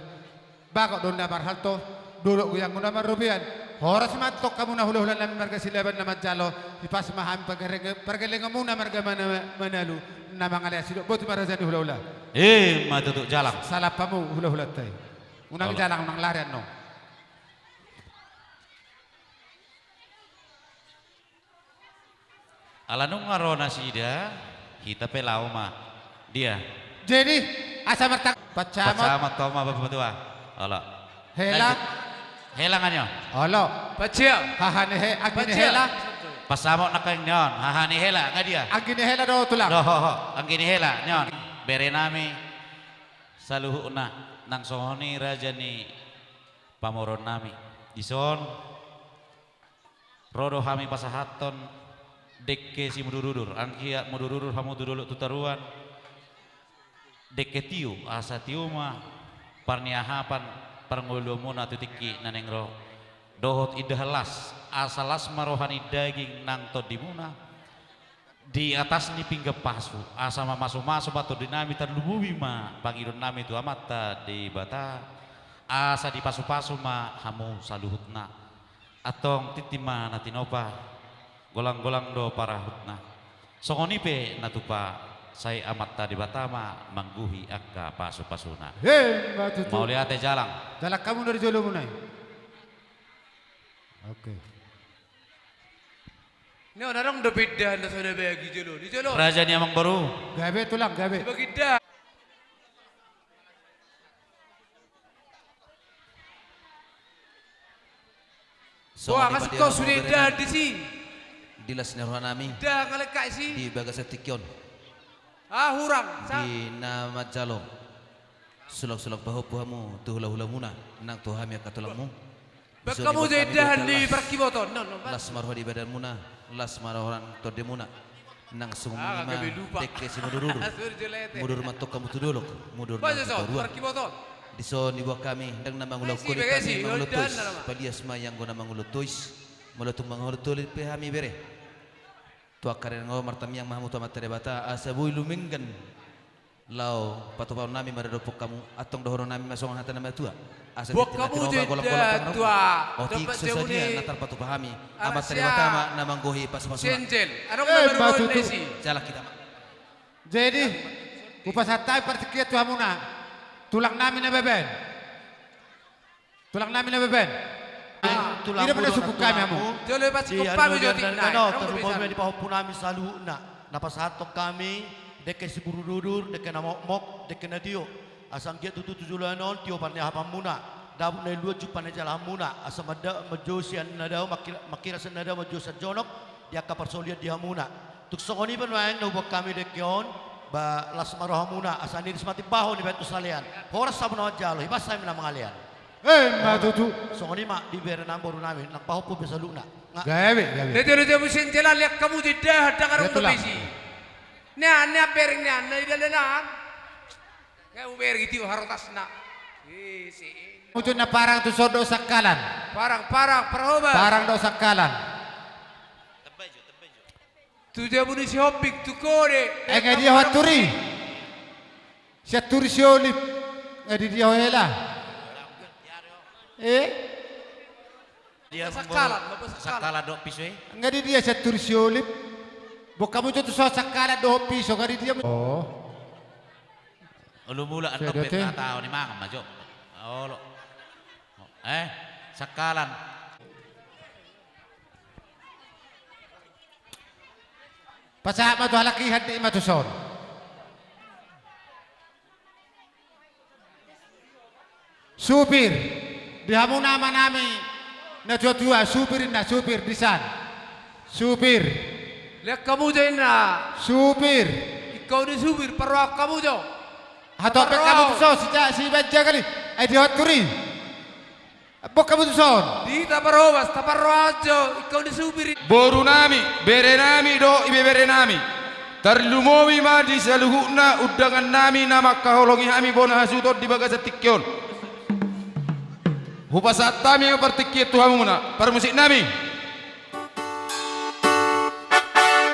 bakok donda marhalto dulu yang muna marubian horas matok kamu na hula-hula nami marga sileban nama jalo hipas maham pergeleng muna marga manalu nama ngalaya sidok boti maraja hula-hula Matutuk jalang. salah pamu hula-hula tay unang Allah. jalang nang larian no Alanung ngarona sida kita pelau mah dia. jadi asa martak pacamat Pacamat toma bapak Allah. helang Helangannya. olo Pacel. hahane he agine Pacel. hela Pasamok na kang nyon. Hahani hela nga dia. agine hela do tulang Doho ang ginihela nyon. Bere nami saluhu na nang sohoni raja ni pamoron nami. Dison rodo hami pasahaton dekke si mudurudur angkia mudurudur hamu dudulu tutaruan dekke tiu asa tiu mah parniahapan parngulumuna tutiki nanengro dohot idahalas asalas marohani daging nang todimuna di atas ni pinggir pasu asa masuk batu dinami terlubuwi ma pangidon nami tu amata di bata asa di pasu-pasu ma hamu saluhutna atong titima natinopa golang-golang do para hutna songoni pe natupa saya amat tadi batama mangguhi akka pasu-pasuna he matutu mau lihat jalang jalak kamu dari jolo munai oke Ni orang dah beda dah sana bagi jelo. Di jelo. raja ni amang baru gabe tulang gabe Bagi dah. Wah, kasih kau sudah dah di sini. Dilas nerohan nami Dah ngalekai sih. di Bagasatikyon Hurang. di nama Jalo sulak-sulak bahu-bahamu tu hula-hula muna nang tu hami katulangmu Kamu dah di perkiboton. No. las marwa di badan muna las marwa torde muna nang sungu Ah, mima kagabi lupa. tekke si mudururu mudur matok kamu tudulok mudur Baca nang so, ruang perkiboton. di so ni buah kami dang namang ulau Besi, kulit besi, kami mangulut udan tois na naman. palias ma yang go namang ulut tois mulutung mangulut tulit pe hami bere tua karen ngo martam yang mahamu tua materi bata asabui luminggan lau patupaw nami maradopok kamu atong dohoro nami masong hata nama tua asa Bok titina kamu tinoba jadi golak-golak tua. oh tik Dapat susahnya jauh natar patupahami Arasya. amat tadi batama namang gohi pas-pasuna Senjel. Anong Eh, number Matutu. 1 Nesi? jalak kita mak jadi upas hatai pertikiat tu hamuna tulang nami na beben tulang nami na beben tulang Ini benar suku kami kamu. Dia lepas cukup pami jo tinggal. Terus di pahopu nami selalu na. Napas hatok kami deke si buru dudur deke na mok deke na tio. Asam kia tutu tujulanon tio parne hapam muna. Dabu na lua jupan na jalan muna. Asam ada majosian na daw makira sa na daw majosian jonok dia kapar soliat dia muna. Tuk songoni ban main no bok kami dekeon ba las maroha muna asani dismati baho ni betu salian. Horas sabun jalo hibas saya mina mangalian. Matutu. Songoni mak di bere nambor nami nak pahopu besaluna. Gawe. Dia musim jalan lihat kamu tidak ada karung Itulah. besi. Nih bering nih dia nak. Kamu bering itu harus nak. Si. Muncul na parang tu sodo sakalan. Parang perhoba. Parang do sakalan. Tu dia bunyi si hopik tu kore. Nga dia haturi. Siya turi si olip. Nga di dia hela. Dia Sakalan dok piswe. Nga di dia siya turi si olip. Buka mo tu sa sakalan do piso. Nga di dia. Oh. Lumula ang Pwede, topet te. na tao ni Mang Majo. Olo. Sakalan. Pasama tu halakihan di matuson. Supir. Di hamu nama nami. Na tua supir di san. Supir. Lihat kamu jo na. Supir. Ikaw ni supir perwak kamu jo. Hato pe kamu tu so si banja kali. Ay di haturi. Bok kamu tu son. Di taparobas taparwajo. Ikaw ni supir. Boru nami, bere nami do ibe bere nami. Tarlumowi ma di saluhuna udangan nami nama kaholongi hami bona hasutot di bagas tikyon. Hupasat tami pertikit tuhamuna permusik nami.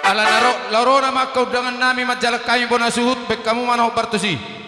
Ala naro larona maka udangan nami majalak kami bona suhut bek kamu mana partusi.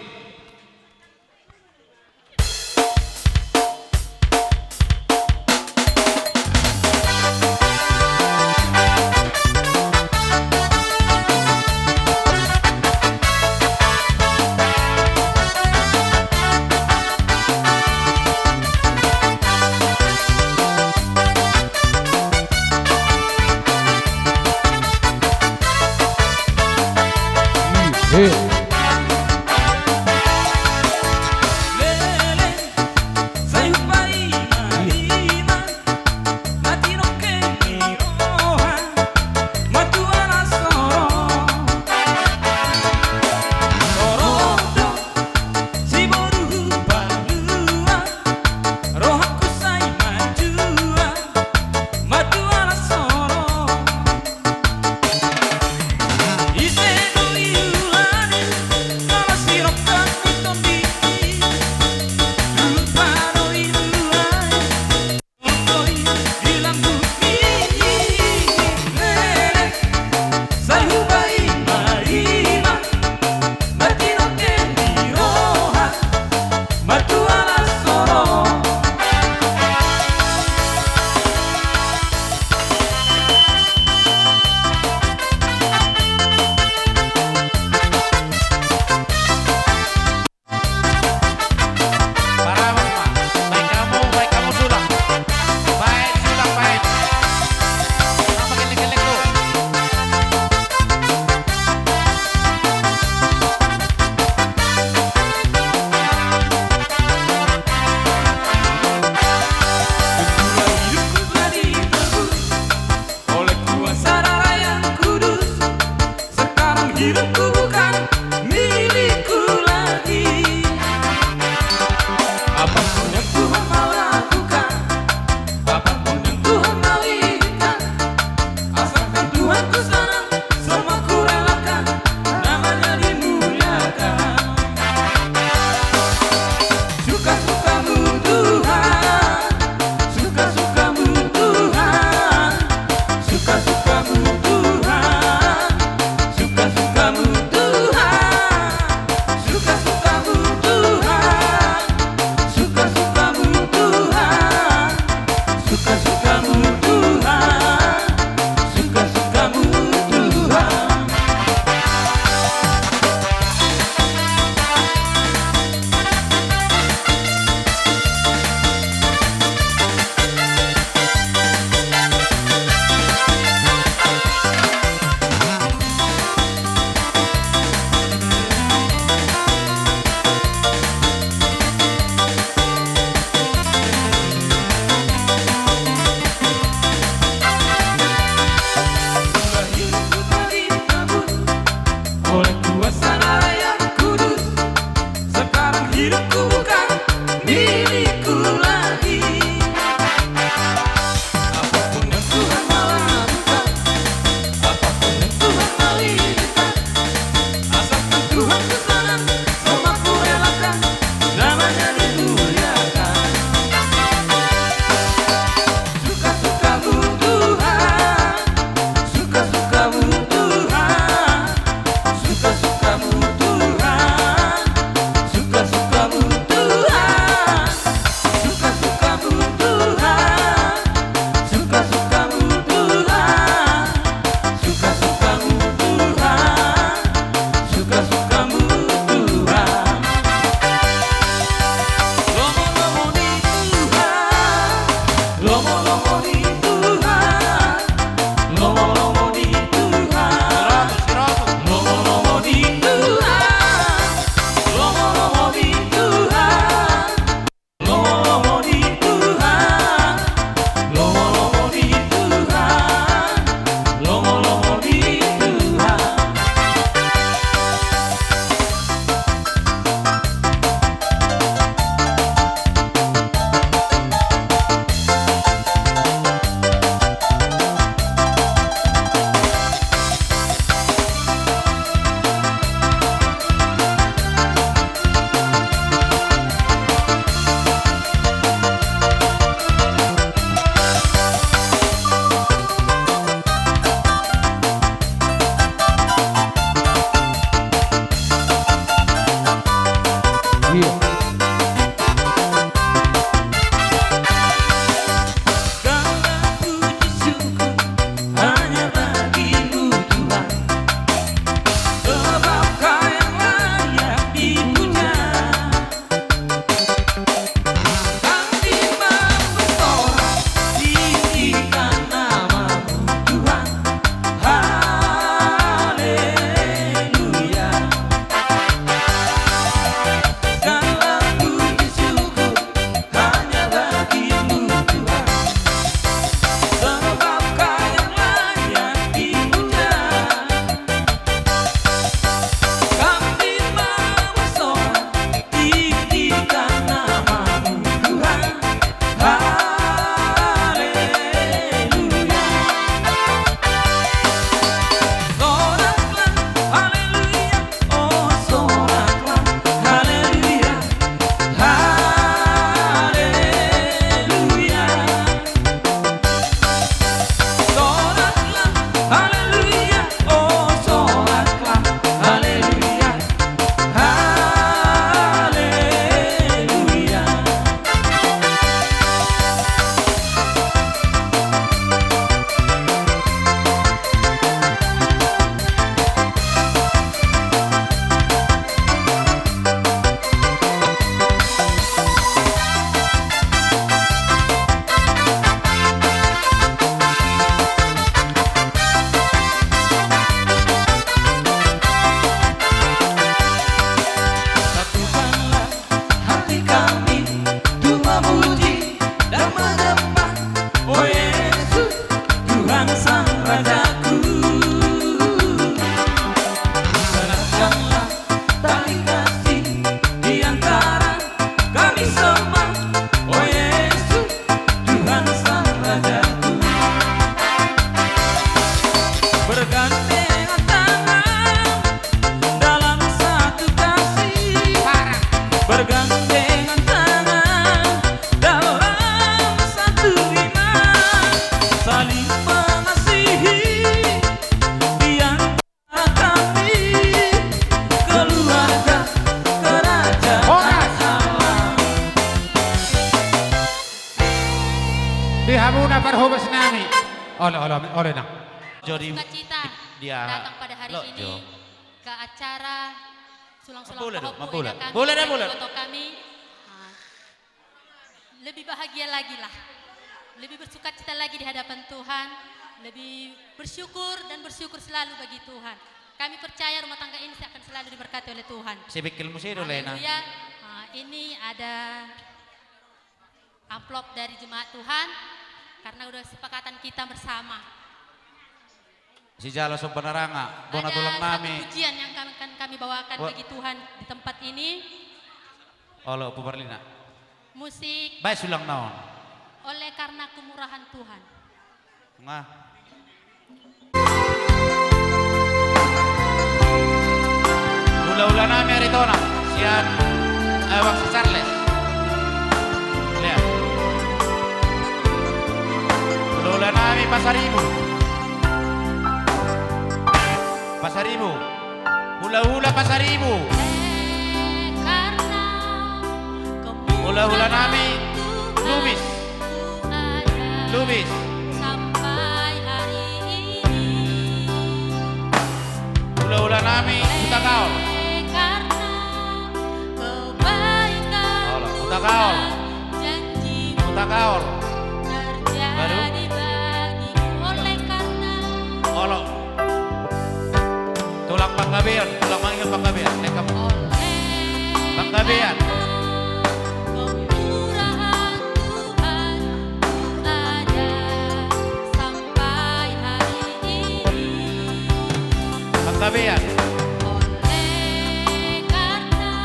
bergandengan tangan dalam satu kasih, bergandengan tangan dalam satu iman, saling mengasihi di antara kami, keluarga kerajaan Allah. Dihamuna parhubas nami. Oleh nang. Jadi Sukacita dia datang pada hari Loh, ini Jo. ke acara sulang-sulang Boleh dong, Pohopu boleh. Ida kami, Boleh dah, dan boleh. foto kami. Ah, lebih bahagia lagi lah, lebih bersukacita lagi di hadapan Tuhan, lebih bersyukur dan bersyukur selalu bagi Tuhan. Kami percaya rumah tangga ini akan selalu diberkati oleh Tuhan. si bikil musedo Lena. Haleluya. Ini ada amplop dari jemaat Tuhan karena udah kesepakatan kita bersama. Si jalo so peneranga, bona Ada tulang satu nami. pujian yang akan kami bawakan Wah. bagi Tuhan di tempat ini. Olo pubarlina. Musik Baik sulang naon. oleh karena kemurahan Tuhan. Nga. Ula-ula nami aritona. Sian awak si Charles. Lihat. Ula-ula nami Pasaribu. Pasaribu. Hula-hula Pasaribu. Karena Hula-hula nami Tuhan Lubis. ada Lubis. sampai hari ini. Hula-hula nami Utakaol. Karena kebaikan Olo, Utakaol. janjimu Utakaol. terjadi bagimu oleh karena Olo. Tulang panggabean, tulang manggil panggabean. Nekam. oleh Panggabean. kemurahan Tuhan ada sampai hari ini. Panggabean. Oleh karena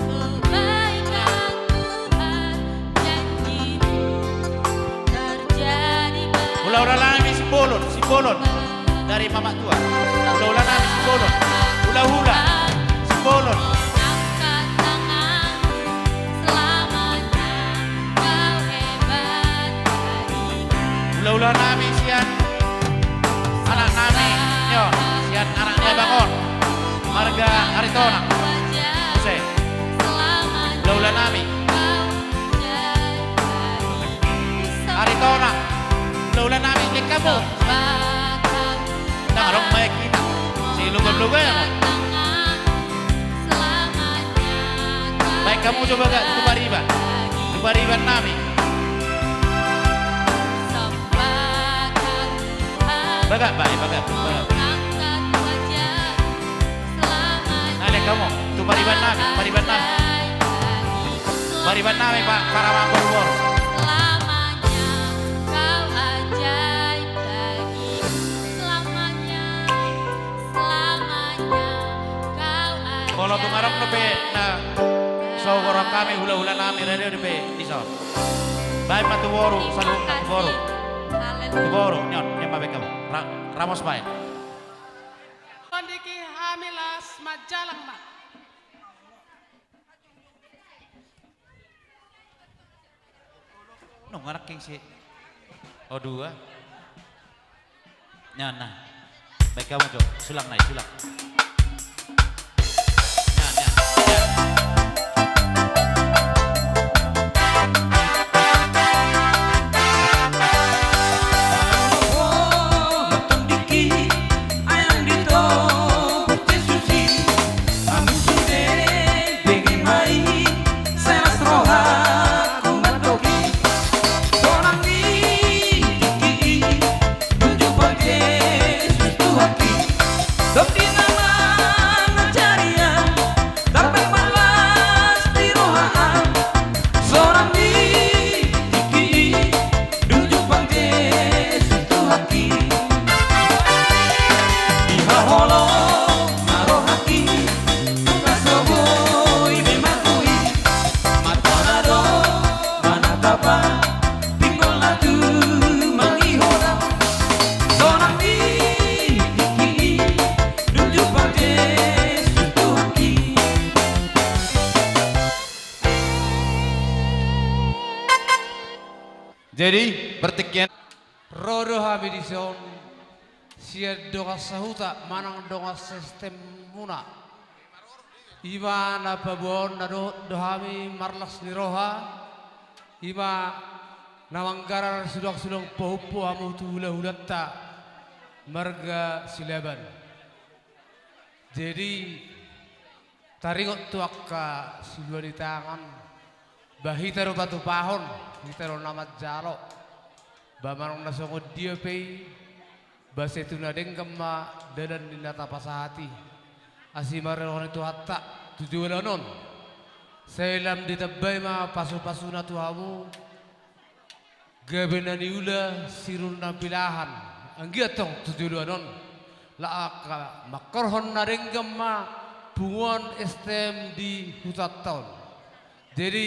kebaikan Tuhan janjimu terjadi Hula-hula nami Simbolon dari Mama Tua. Hula-hula nami Simbolon. Hula-hula Simbolon. Angkat tangan selamanya kau hebat bagiku. Hula-hula nami sian anak nami nyo sian anaknya bangun. Marga Aritona. Use. Hula-hula nami Aritona. Hula-hula nami di kamu. Nang rong may kita. Si lugar-lugar ya. Baik kamu coba gak Tubariban. Tubariban nami. Baga baik baga. Nale kamu Tubariban nami. Bariban nami. Bariban nami Pak para mambor. Selamanya kau ajaib bagiku. Selamanya kau ajaib. Kalau tungarap nepe na sogorang kami hula-hula nami radio nepe iso. Baik matu boru salung na boru. Haleluya. Boru nyon mabe kamu. Ramos baik. Kondiki hamilas majalang mak. No ngarak king si. Oh dua. Nah. Baik kamu jo sulang naik sulang. Jadi pertikaian Rodo habidison sia donga sahuta manang donga sistem muna. Ima na babon na dohami marlas ni roha. Ima na manggarar sudang pohupo amu tu hula-hulatta marga silaban. Jadi taringot tuaka silua di tangan. Bahitaro batu pahon, hitaro nama jalo. Bamanong nasongod dia pay. Basa itu nadeng kema dadan dinata pasahati. Asimarelon itu hatta tujuan non. Selam ditabay ma pasu-pasu na tuhamu. Gabenan iula sirun na pilahan. Ang giatong tujuan non. Laaka makorhon na rin kema bungon estem di hutat taon. Jadi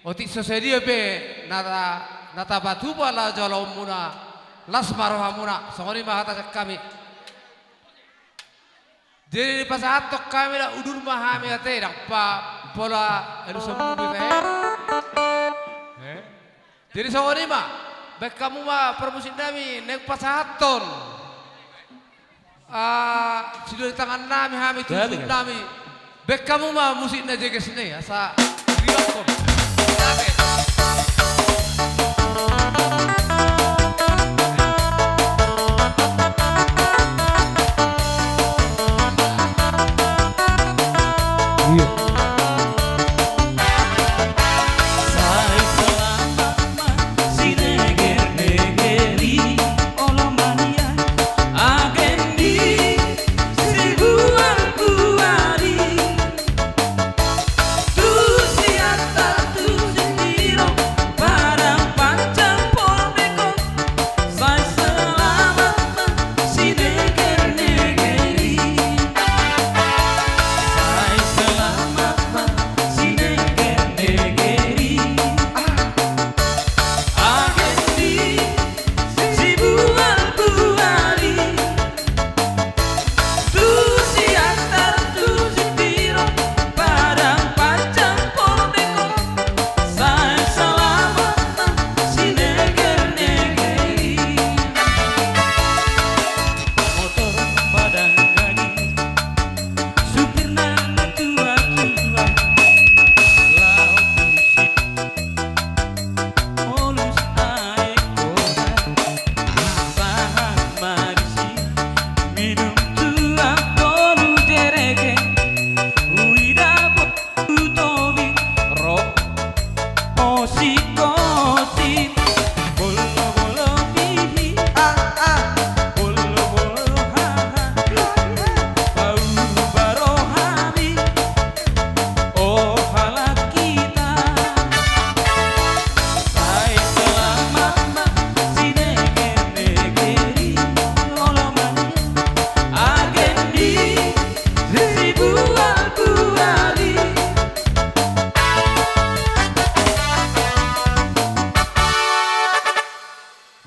otik sosedia pe nata batu pala jalom muna. Las marohamuna, songoni mahata kami. Jadi pas atok kami lah udur mahami ate dak pa pola elu semua bete. Jadi songoni mah, baik kamu mah permusim kami nek pas aton. Sudah di tangan nami hami tujuh nami. Baik kamu mah musik naja ke sini asa riakon.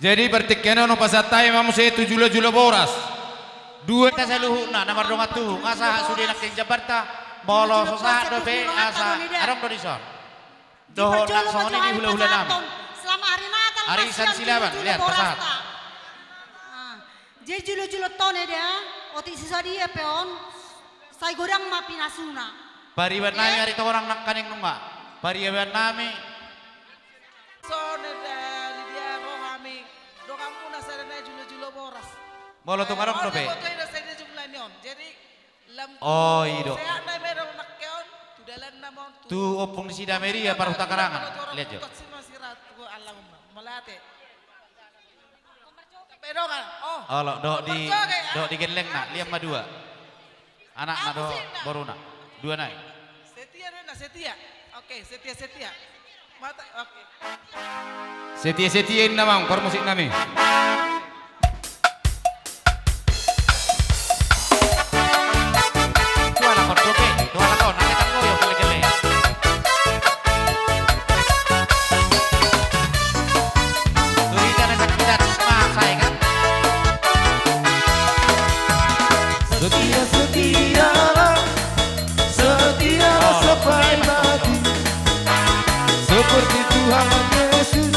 Jadi pertikaian no pasatay mamu saya tujuh boras. Dua kita seluhuna nomor dongat tuh ngasa sudah nak Jakarta bolo sosa dope asa arong dodison. Dohon nak songoni di hula-hula nam. Selama hari Natal Arisan silaban lihat pasat. Jadi julo-julo tone dia, otik sisa dia peon, saya godang mapi nasuna. Pariban nami hari tu orang nak kaning nunga. Pariban nami. Sone dia rohami, doang pun asal julo boras. Bolo tu ngarong dope. Jadi Oh ido. saya ada merong nakkeon, tu dalam namon Tu opung di sida meri ya paruh takarangan. Lihat jo. Melate. Pedongan. Oh lo dok di geleng nak liam madua. Anak nak do baru nak. Dua naik. Setia. Oke, setia. Mata oke. Setia-setiain namang permusik nami. Tuala kon dope, tuala kon nak kita koyo gele-gele. Tulisan sakit masa ya kan. Setia sampai mati seperti Tuhan Yesus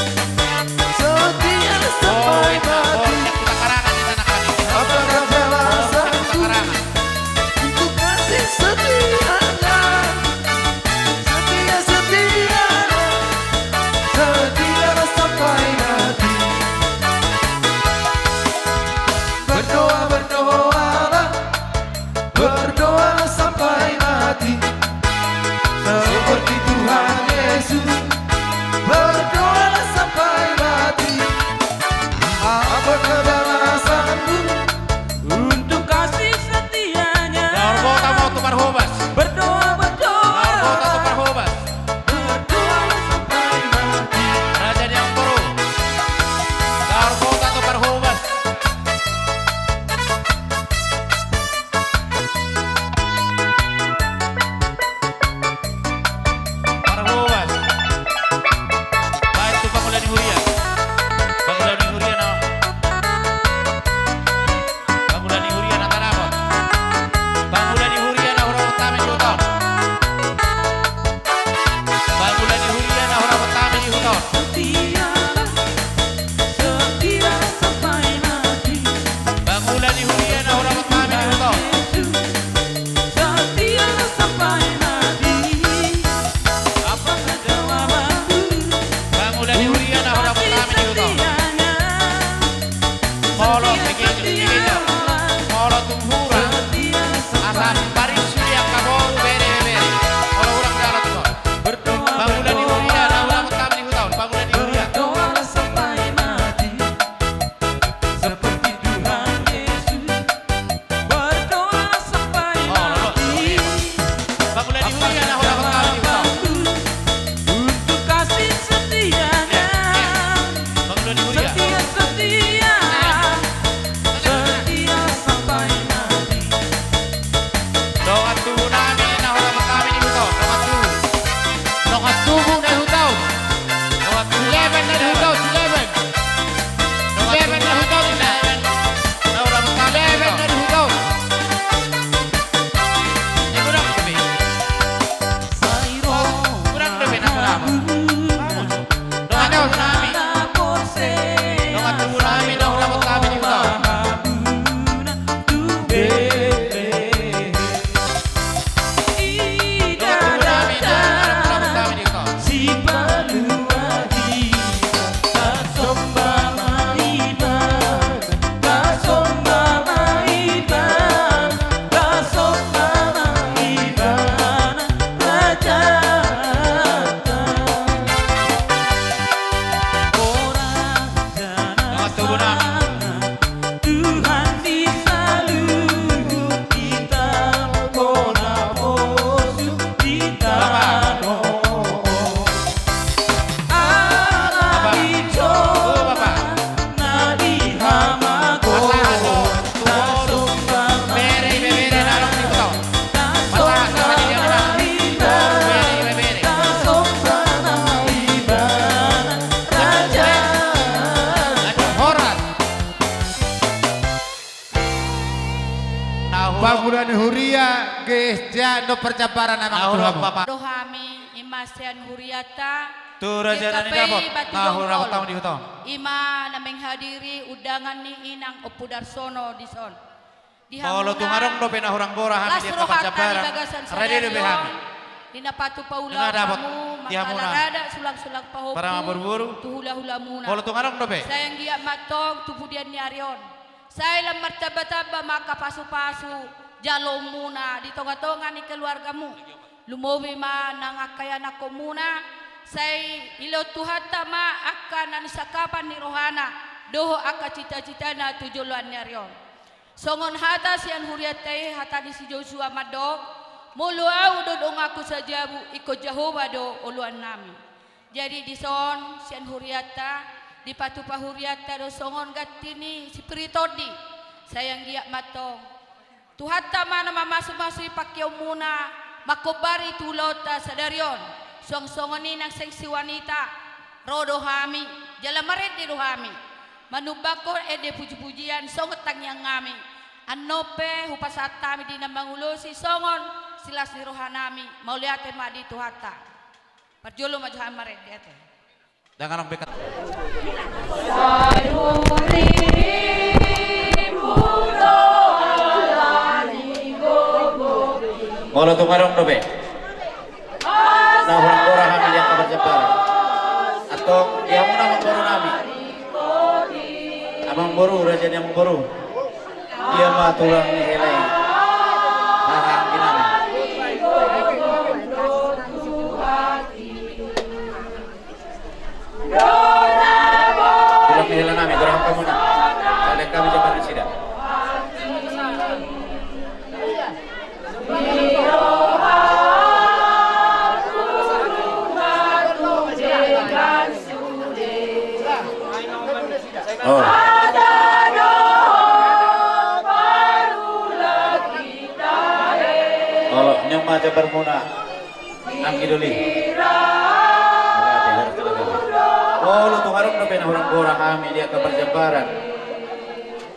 Pamulan huria geja no percabaran amang Nahurang Tuhan. papa. Dohami imasian huriata Tu raja nani Dikapai dapot. batu Nahurang dongkol. utang di hutang. Ima na menghadiri undangan ni Inang Opudarsono di son. Di Kalau tu ngarong do penahurang gora hami dia Lasro kapan hata di cabaran. bagasan Ready do behami. Dinapatu paula Dengar dapat. kamu Dia muna. makalarada sulang-sulang pahopu. Para berburu. Tu hula-hula muna. Kalau tu ngarong do be. Sayang dia matong tubudian ni Arion. Saya lam martaba-taba maka pasu-pasu jalo muna di tonga-tonga ni keluargamu. Lumowi ma nangakayan ako muna. Say ilo tuhata ma akan nanisakapan ni rohana. Doho aka cita-cita na tujuluan ni Arion. Songon hata sian huriatay hata di si Joshua madok. Muluaw dodong ako sa jabu iko Jehovah do uluan nami. Jadi di son sian huriata di patupa huriata do songon gatini si Pritodi sayang dia matong. Tuhata mana mamasuk-masuk pakyaw muna makobari tulota sa daryon. Song-songonin ang seksi wanita rodo hami jalamaret di rohami. Manubako ede puji-pujian songot tangyang ngami. Anope hupasatami di namangulusi songon silas di rohanami mauliate ma di tuhata. Parjolo majuhan maret di ate. Jangan orang bekat. Kalau tu ngarong do be. Nahurang gora hami dia kapan cabaran. Atau dia muna mangboru nami. Amang boru raja yang boru. Dia mah tulang ni helai. Hahang kinami. Tulang ni helai nami gerang kamu na. Saleh kami jabaran sida. Oh. Kalau nyama jabar muna ang idoli. Oh, lu tuh harap nabe na orang gora kami dia kabar jabaran.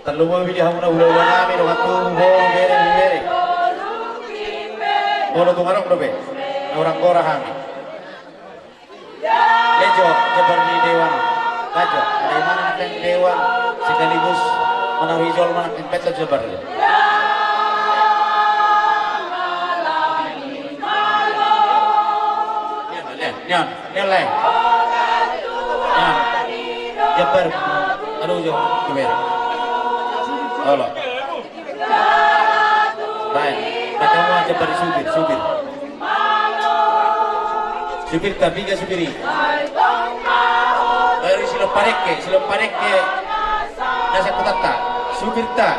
Terluwa dia hamuna ulah kami do hatu bere. Oh, lu tuh harap nabe na orang gora kami. Lejo jabar di dewan. Kajo, dari mana nak dewan sekaligus menawi jol mana peta jabar dia. Nyan, nilai. Nyan, jabar. Aduh jo, keber. Allah. Baik, macam mana jabar subir. Subir tapi gak subiri. Baru silo pareke nasa kutata subirta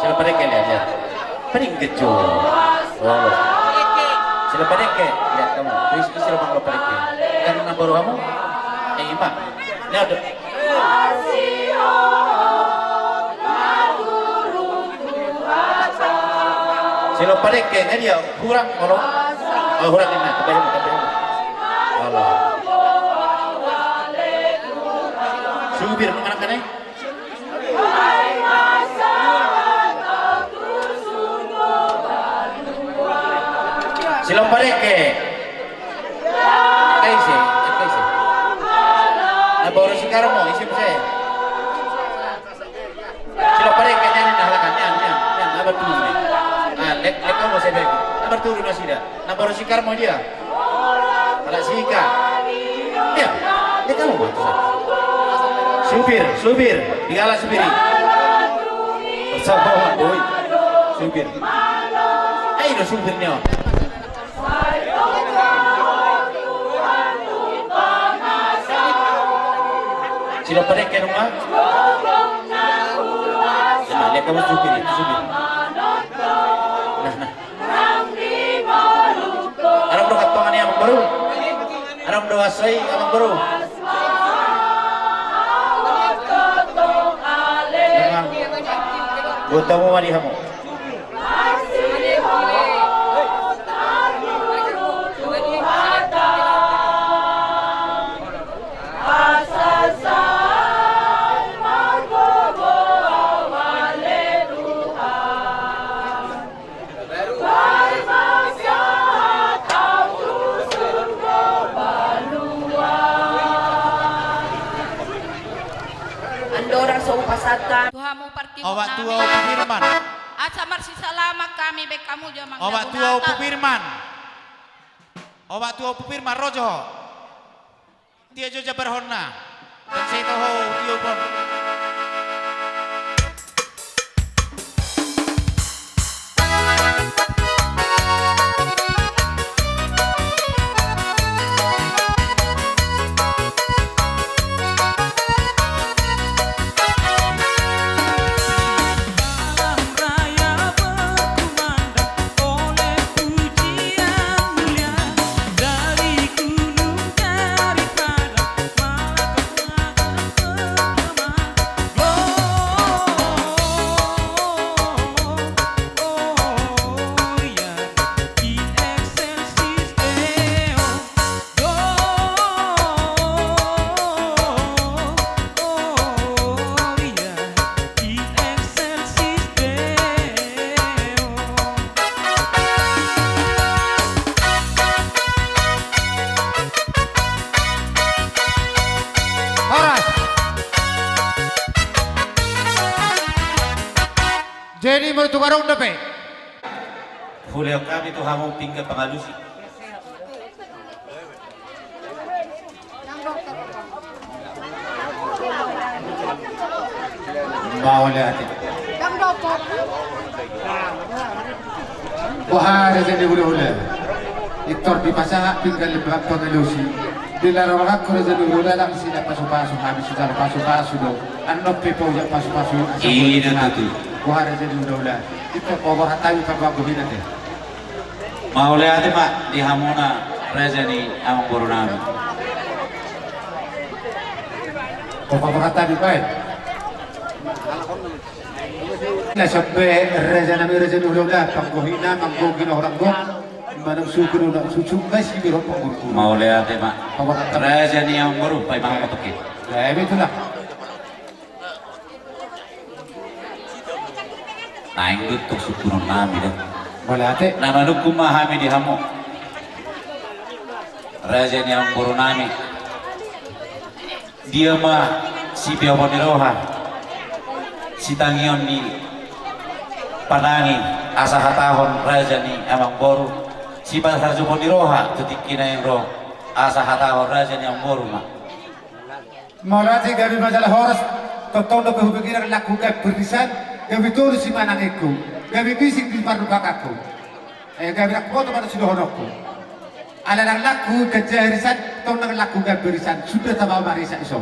silo pareke lihat paling kejo silo pareke lihat kamu tulis silo banglo pareke kan nabaru kamu ima lihat silo pareke dia kurang kalau kurang ini kebayang Allah subir mengenai silo pareke kaisi na baru si karmo isi saya silo pareke nyan halakan nyan abad tu ni lek kamu saya bagi nomor turun masih dah nomor si karmo dia ala sika ya lek kamu buat subir digala subiri bersama boy subir ayo subirnya sila pareke rumah nah lek kamu subir Arang do katongan ni amang baru. Arang do asay amang baru. Buta mo mali hamo. Tuhamu parkimo Awak nami. tua upu firman. Asa marsi salama kami be kamu jamang Awak tua upu firman. Awak tua upu firman rojo. Dia jo jabar honna. Dan saya tahu dia pun. Jadi bertukar udah pe. Fuleo kami tu hamu tinggal pengalusi. Mau lihat. Wah, jadi hula-hula. Itor di pasar tinggal lebih pengalusi. Di larang aku jadi hula lang sila pasu-pasu habis sudah pasu-pasu do. Ano pepo ya pasu-pasu. Iya tu. Wah, jadi hula-hula. Itu power hatawi pagbaguhin natin. Mau lihat Pak di hamuna rezeni amang baru nami. Power hatawi pa eh. Na sampai rezeni hula-hula pagguhin na manggugin orang go. Manang suku na susu kasi biro pagurku. Mau lihat Pak Power hatawi. rezeni amang baru pa mga kapakit. Itu lah. Nainggut tok sukuron nami dah. Boleh ate. Namanuk kumahami di hamu. Rezeni amang baru nami. Dia mah si biawan di roha. Si tangion ni panangi asa hatahon rezeni amang baru. Si pasar jumbo di roha tutikina yang roh asa hatahon rezeni amang baru mah. Malati gabi majalah horas totono kehubikiran lakukan berisan gabi tolu si manangiku gabi bising di pardu kakakku gabi nak foto pada sudah honokku ala nang laku kejahirisan tong nang laku gabi berisan sudah tambah marisa iso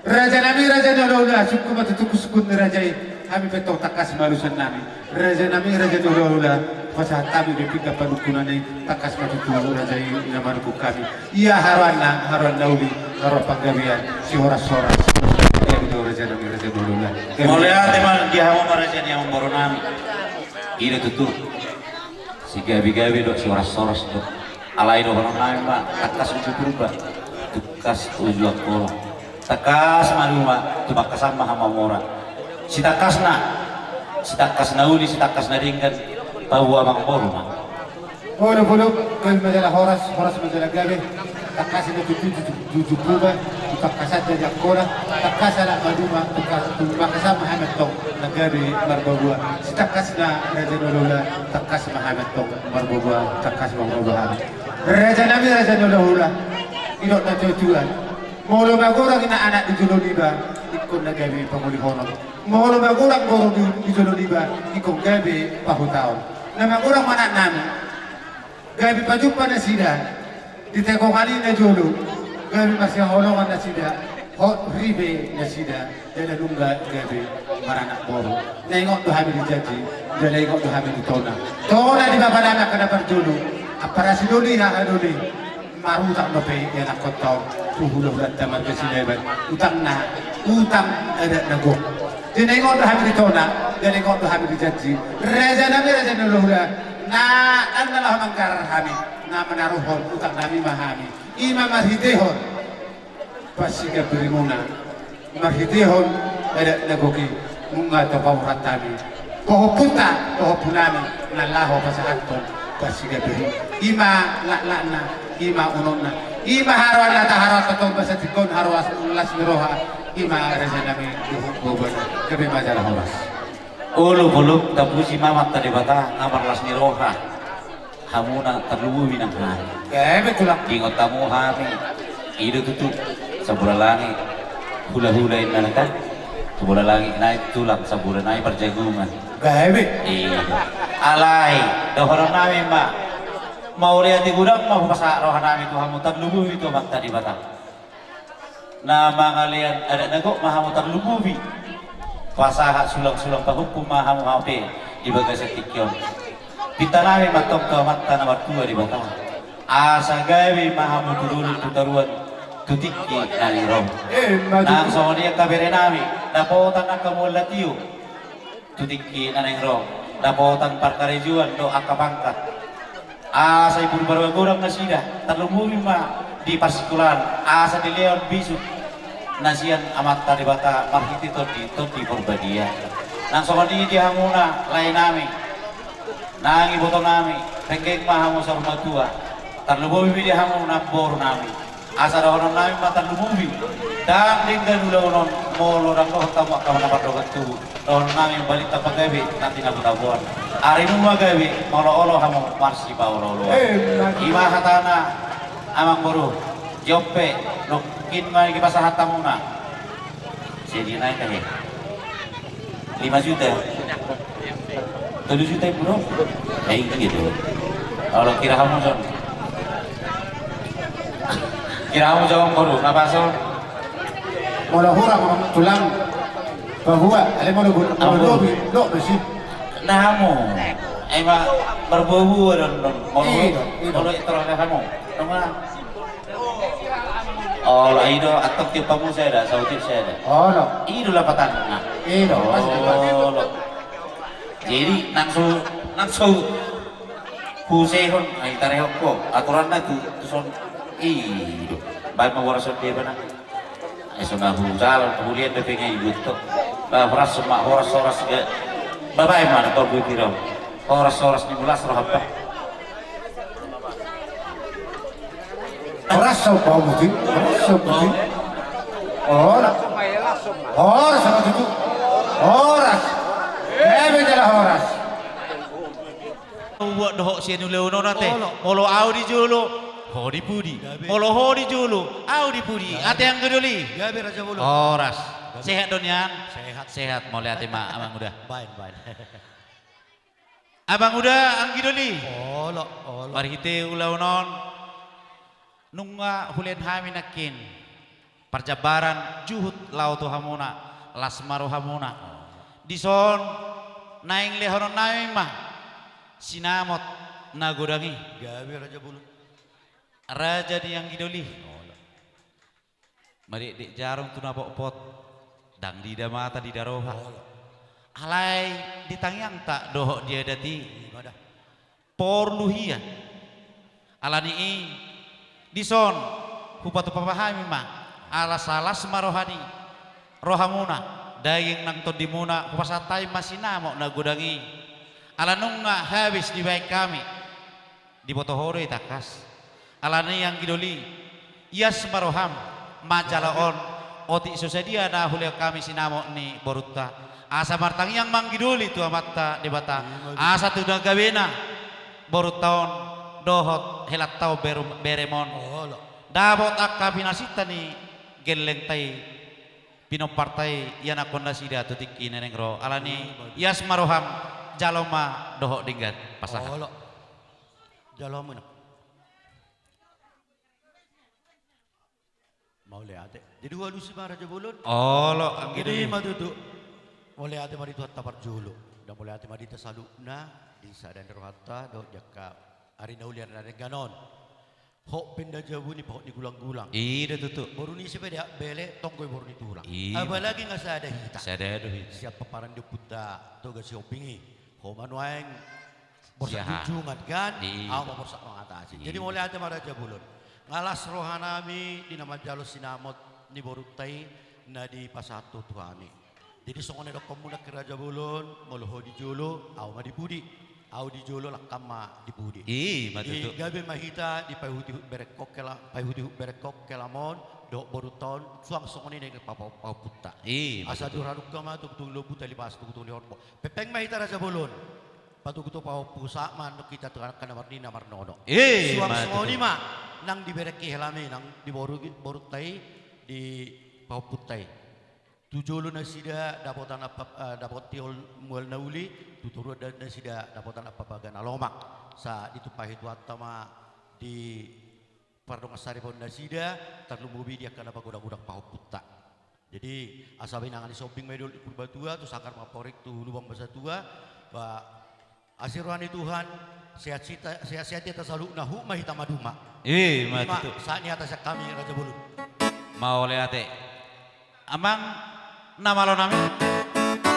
raja nami raja nolola suku matu tuku sukun rajai kami betong takas malusan nami raja nami raja nolola pasal kami bepika padukunane takas matu tuku rajai namanuku kami iya harwana nauli haro panggawian si horas-horas ya betul raja nami raja nolola Mau lihat emang dia hamu rezeni amang baru nami. Ini tutup. Si gabi-gabi dok si horas-horas dok. Alai dok orang nami mak takas uju berubah. Tukas uju akoro. Takas malu mak tu makasan mah hama mora. Si takas nauli si takas naringkan tahu amang baru mak. Bolo kan majalah horas majalah gabi takas itu tujuh berubah takas saja jakora takas ala maduma takas makasan Muhammad tong nagabi marbabua si takas na raja nolola takas Muhammad tong marbabua takas marbabua raja nami raja nolola idok na tujuan molo magurang ina anak di Juloniba ikon nagabi pamulihono molo magurang goro di Juloniba ikon gabi pahutaon na magurang manak nami gabi pajumpa na sila di tekokali na jolo gabi masih holongan na sila hot ribe na sila dala nungga gabi maranak boro naingok do hami di jaji dala ingok do hami di tona di babalana kada berjolo apara sidoli ha adoli marutang no pe yan akotaw tuhulo dan taman kasileban utang ada nago dinaingok do hami di tona dala ingok do hami di jaji reza nolola na ang nalah mangkarar hami na manaruhon utang nami mahami ima marhidehon pasiga berimuna marhidehon ada nagoki munga to pawrat tami pohopunami nalaho pasahanton pasiga beri ima lakna ima unonna ima harwan la taharat tong basatikon harwas ulas miroha Ima raja nami duhuk gabi majalah horas. Ulu buluk tapusi mamat tadi bata ngamarlas ni roha. Hamuna terlubu binang hari. Gabi tulang. Ingot tamu kami. Ido tutup sabura langit. Hula-hulain na kan. Sabura langit naik tulang sabura naik perjagungan. Gabi. Iya. Alay, dohoran namin ma. Mau lihat di gudang mau pasak rohan namin tu hamu terlubu itu mak tadi bata. Nama ngalian ada nagok mahamu terlubu bi. Pasaha sulang-sulang pahukum mahamu hape di bagasi tikyon. Kita namin matok ke mata nomor 2 di bata. Asa gawe mahamu turun tutaruan tutiki nali rom. Nang sonia kabere nami dapotan akamulatiyo. Tutiki nali rom. Dapotan parkarejuan do akabangkat. Asa ibu bergorang nasida terlumuri ma di pasikulan asa di leon bisu nasian amat tadi bata marhiti todi berbadia nang somadi di hamuna lain nami nangi botong nami penggeng mahamu sa rumah tua terlumuri di hamuna bor nami asa orang nami ma terlumuri dan linggan ulah molo orang kau tamu kawan apa dogat tu orang nami balik tapagabi nanti nabudabuan hari nu magabi molo-olo hamu marsi paolo ima hatana amang boru jope lukin mai ki pasah hatamuna jadi naik teh 5 juta 7 juta bro kayak gitu kalau kira kamu son kira kamu jawab boru apa son Mula hura mga tulang. Bahwa alam mo lo besi. Namu, ema berbau dan molo itu ada kamu, nama. Oh, itu atau tipamu saya ada, sautif saya ada. Oh, no. Itu lapatan. Nah, Itu. oh, jadi nangsu husehon, ay tarehok ko. Aturan na tu son. Itu, baik mawarason dia mana? Esona husal, kemudian bepengnya ibu tu. Horas semak horas ke. Bapak mana kau berkira? Horas ni mulas roh apa? Horas so bau buti. Horas. Horas sama itu. Horas. Jalan horas. Buat dohok sianu leuno nate. Molo au di julu. Hodi pudi. Molo hodi julu. Au di pudi. Ate yang gedoli. Gabe Raja Bulu. Horas. Sehat donian. Sehat. Mau lihat ma abang udah. Bain. Abang udah anggi doli. Olo. Mari kita ulaunon. Nunga hulen hami nakin. Perjabaran juhut lau tu hamuna. Lasmaru hamuna. Dison naing lehonon naing mah. Sinamot nagodangi. Gabe Raja Bulu. Raja di yang gidoli. Mari dik jarung tu napok pot. Dang di mata di daroha. Alai di tangyang tak dohok dia dati. Por luhia. Alani i dison hupatu papahami mah. Alas marohani. Rohamuna daging nang todimuna kupasatai masih namok nagodangi. Alanung nga habis di baik kami. Di botohore takas. Alani yang gidoli yas maroham majalaon oti sosedia na hulio kami sinamo ni boruta asa martang yang manggidoli tu amata di bata asa tu gawena borutaon dohot helat tau beremon dabot akka pinasita ni geleng tai pinopartai yana kondasida tutik ineneng ro alani yas maroham jaloma dohok dinggat pasah Jaloma mau lihat jadi walu si Raja Bulun lo jadi madudu mau lihat mari tuat tapar julu dan mau lihat mari tasalukna disa dan rohata do jaka hari naulian dan ganon hok pindah jauh ni pokok ni gulang-gulang ida tutu baru ni sepeda bele tonggoy baru ni tulang Iya. apalagi nggak ada hita sadado siap paparan di puta toga siopingi ho manuang borsa Siap. junjungan kan Iya. mau borsa mengatasi jadi mau lihat Raja Bulun ngalas rohanami di nama jalur sinamot ni borutai na di pasatu tuhani jadi songone dok pemuda ke Raja Bulun moloho di julu au ma di budi au di jolo lah kama di budi. Matutu. Gabe mahita di pahuti berekok kelamon dok boruton suang songoni dengan papa puta. Asa duraruk kama tu kutung lobu tali pas tu kutung liorbo. Pepeng mahita raja bolon. Patu kutu pau pusa man kita tuan kana marnina marnono. Suang songoni ma nang di bereki helame nang di borut tai di pau putai. Tujolo na sida dapotan apa dapot tiol mual nauli tuturu dan sida dapotan apa bagan alomak sa ditupahi tuatama di pardongasari pon na sida tarlumubi dia kana pagodak-godak pahuputa. Jadi asabi nangani shopping medul di Purbatua tu sakar maporik tu lubang basa tua ba asirwani Tuhan sehat-sehat kita selalu nahu mahita maduma. Matutu. Saatnya atas kami Raja Bulu. Mau leate. Amang nama lo nami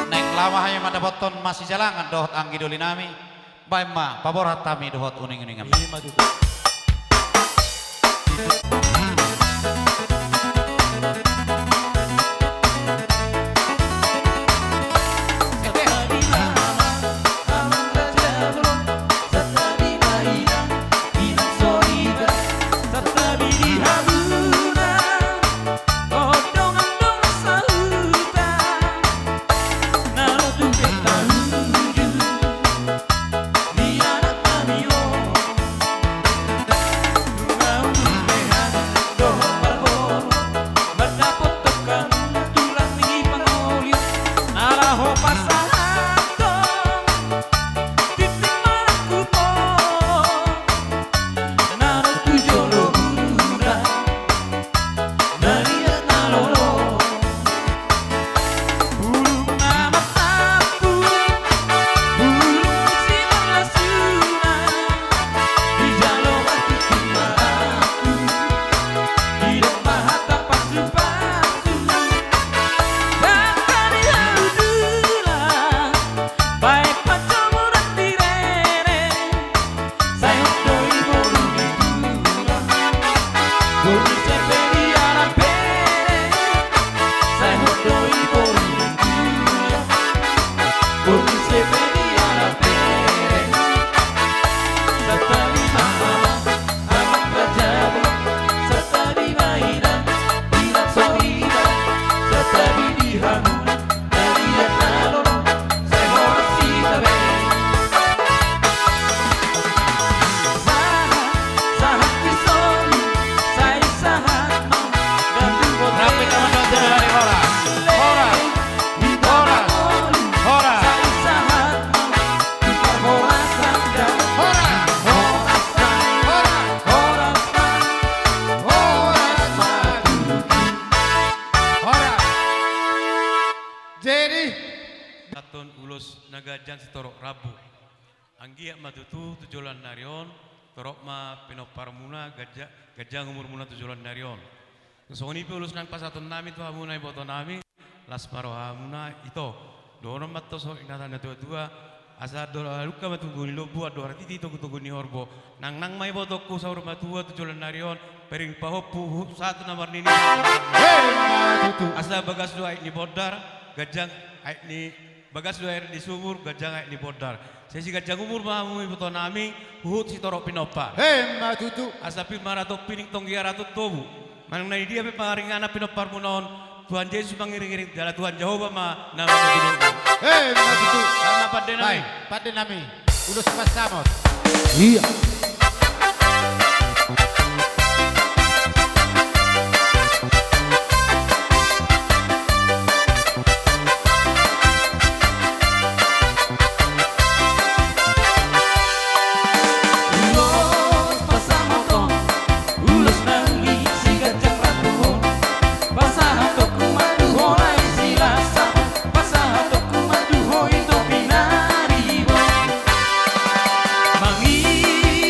nek lama hanya madapoton masih jalangan dohot anggi doli nami baik ma paborat kami dohot uning-uning kami. nagajang si torok rabu. Anggia matutu tujulan narion, torok ma pinoparmuna gajang umur muna tujulan narion. Soni ulus nang pasatun nami tu hamuna iboto nami las paro hamuna ito. Dono matto so inatan na tua asa dola luka matuguni lobu ado arti to kutuguni horbo. Nang mai boto ku saur matua tujulan narion pering pahopu satu nomor nini. Asa bagas dua ini bodar gajang ini bagas dua di sumur gajang ini bodar. Sesi gajang umur mahamu iboto nami hut si torok pinopa. Matutu Asa pilmara to pining tonggiara to tobu. Manang nai dia peparingan pinopar munon. Tuhan Yesus mengiring-iring dalam Tuhan Jehovah ma nama gunung. matutu Sama pada nami. Pada nami ulus pasamot. Iya. Mangi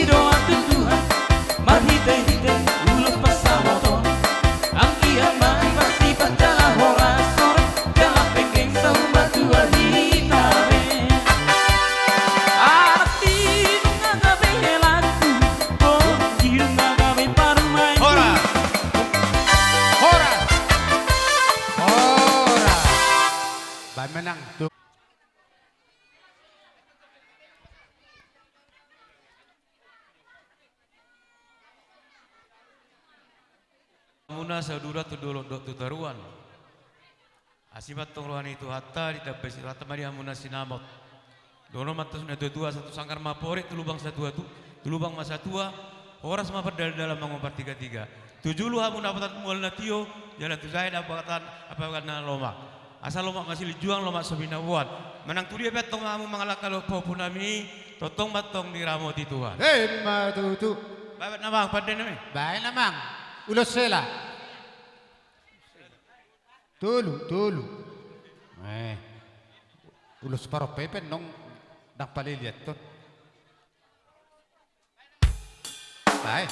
hamuna sadura tu dolo dok tu taruan. Asibat tong rohani tu hatta di tabesi hatta mari hamuna sinamot. Dono matus na dua satu sangkar mapore tu lubang satu tu lubang masa tua horas ma dalam mangopar tiga. Tujulu hamuna patan mual natio jalan tu saya dapatan apa kana loma. Asal loma masih juang loma sobinawan. Menang tu dia betong hamu mangalaka lo punami totong batong di ramoti Tuhan. Hei matutu. Babat namang paden nami. Baik namang. Ulos sela. Tulu. Ulos paro pepe nong nak paliliat tu. Baik.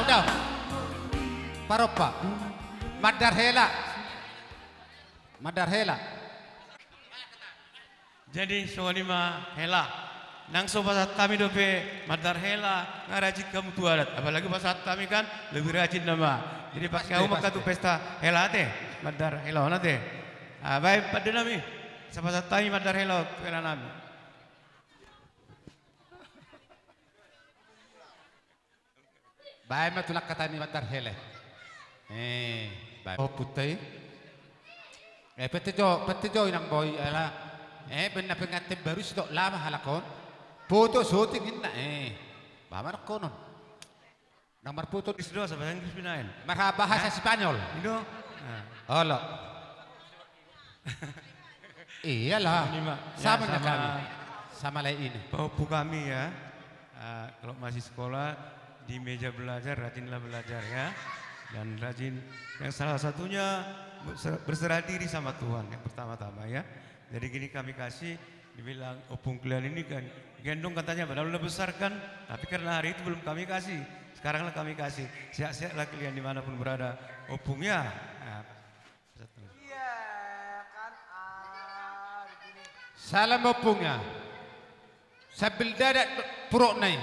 Daw. Paropa. Madarhela. Jadi soalima hela. Nang so pasat kami dope madarhela ngarajit kamu tuadat. Apalagi pasat kami kan lebih rajin nama. Jadi pas kamu maka tu pesta hela teh madarhela ona teh. Baik pada nami. Sapasat kami madarhela hela nami. Baik matulak kata ni madarhela. Baik. Oh putih. Petijo inang boy ala. Benar pengantin baru sudah lama halakon. Foto syuting inna Bamar konon. Nomor foto di sudah bahasa Inggris pinain. Bahasa Spanyol. Indo. Allah. Iyalah. Sama ya, kami. Sama lain ini. Pahupu kami ya. Kalau masih sekolah di meja belajar rajinlah belajar ya. Dan rajin yang salah satunya berserah diri sama Tuhan yang pertama-tama ya. Jadi gini kami kasih dibilang opung kalian ini kan gendong katanya padahal udah besar kan, tapi karena hari itu belum kami kasih, sekaranglah kami kasih. Sehat-sehatlah kalian dimanapun berada opungnya. Iya kan salam opungnya sambil dadak puruk nai.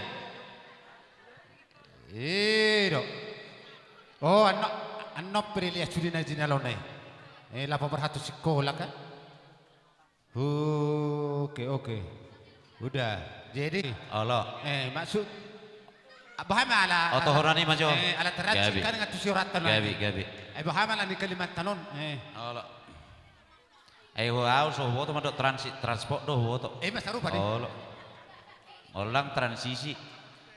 Dok. Oh anak perilia sudi najin alonai. Lapa berhatu sekolah kan? Oke. Udah. Jadi Allah. Maksud bahama ala otohorani majo. Ala terajin kan ngatu suratan. Gabi. Bahama ala ni kalimat tanon. Allah. Wow, so woto madok transport do woto. Mas arupa deh. Allah. Orang transisi.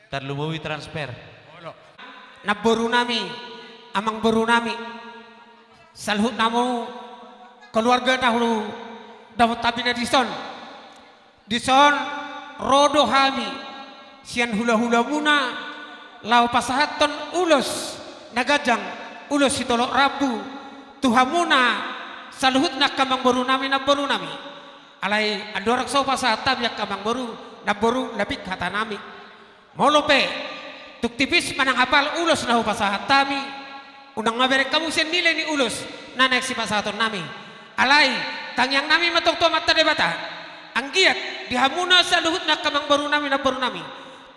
Terlumui transfer. Naboru nami, amang boru nami. Salhut namu keluarga dahulu dapat tabina dison rodo hami sian hula muna lau pasahaton ulos nagajang ulos sitolok rabu tuhamuna salhut nak kamang boru nami alai adorak so pasahatam yak kamang boru labik kata nami molope tuk tipis manang hafal ulos nahu pasahatami unang ngaberek kamu sen nilai ni ulos nanek si pasahaton nami alai tangyang nami matok to mata debata anggiat dihamuna saluhut na kamang baru nami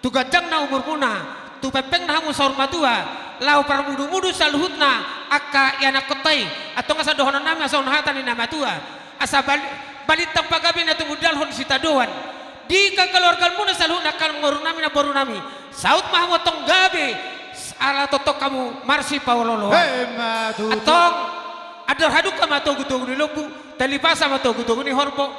tugajang na umur muna tu pepeng na hamu saur matua lau para mudu saluhut na akka yana kotai atau ngasa dohonan nami asa unahatan ni nama tua asa balitang pagabi na tumudalhon sita doan di keluarga muna saluhut na kamang baru nami saut mahamotong gabi ala totok kamu marsi paulolo. Matutu. Atong ador haduk ka matugutugo ni lubu, talipasa matugutugo ni horbo.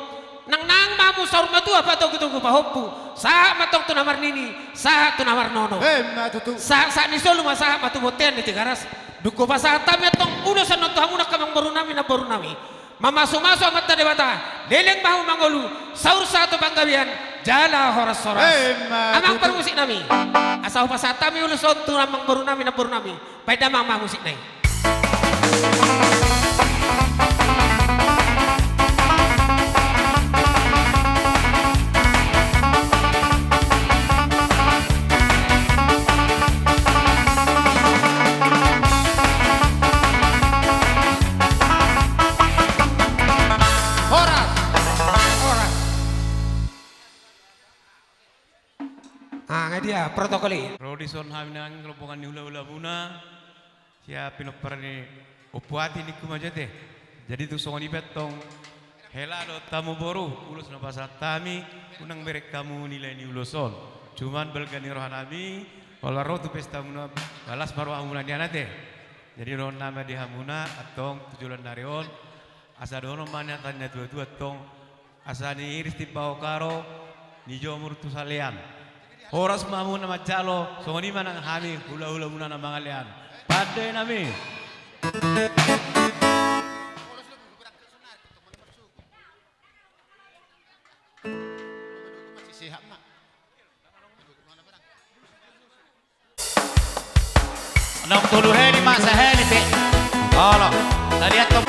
Nang mamu saur matu apa tugutugo pa hoppu. Sa matong tunamar nini, sa tunamar nono. Matutu. Sa ni solo masa matuboten ni tigaras. Duko pa sa tami atong uno sa nonto hamuna kamang barunami na barunami. Mamaso-maso amat na debata. Leleng bahu mangolu. Saur satu panggawian. Jala horas horas. Amang permusik nami. Asal pasatami uluson tu amang barunami na barunami. Pada amang musik nai. Dia protokoli. Rodison haminang kelompok ni ula-ula muna. Siya pinopar ni upuati ni kumajate. Jadi tu songoni betong helado tamu boru ulus na pasatami unang berek kamu nilai ni uluson. Cuman belgani rohanami olah roh tu pesta muna balas baru amunan dia nate. Jadi roh nama di hamuna atong tujuan narion asa dono mana tanya dua-dua tong asa ni iris tipau karo ni jomur tu salian. Horas mamu nama jalo, songoni mana hami hula-hula muna nama ngalian. Pade nami. Nong tulu heli masa heli pe. Kalau tadi atau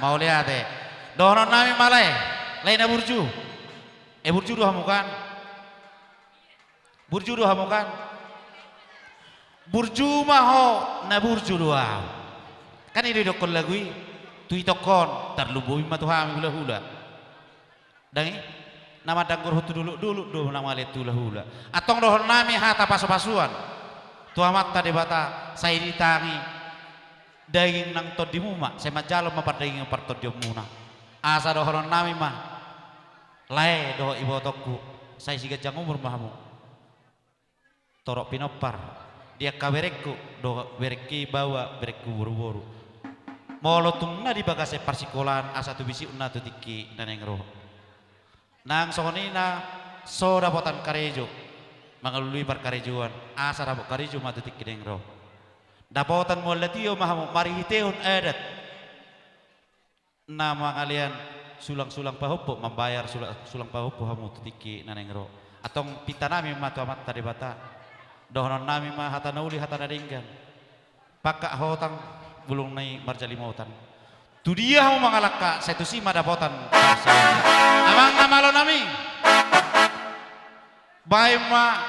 mau lihat deh. Donon nami malai, lain burju. Burju dua hamukan. Burju dua hamukan. Burju maho na burju dua. Kan ini dokon lagui, tui tokon terlubui matuhami hula hula. Dangi nama danggur hutu dulu nama lihat hula hula. Atong dohon nami hata pasu-pasuan. Tuamat tadi bata saya ditangi. Daging nang to di muma, saya majalo mapadaging ang parto di muna. Asa dohoron nami mah, lae doho ibu tokku, saya siga jang umur mahamu. Torok pinopar, dia kawerekku, doho bereki bawa berekku buru-buru. Molo tungna di bagase parsikolan, asa tu bisi unna tu tiki naneng roh. Nang songonina, so dapotan karejo, mangalului par karejuan, asa dabok karejo matu tiki neng roh. Dapotan mo latiyo mahamu marihitehon adat. Nama kalian sulang-sulang pahupo membayar sulang pahupo hamu tutiki naneng ro. Atong pita nami matu amat tadi bata. Dohonon nami mah hata nauli hata nadinggan. Pakak hotang bulung nai marjali mautan. Tu dia hamu mangalaka setu sima dapotan. Amang namalo nami. Bae ma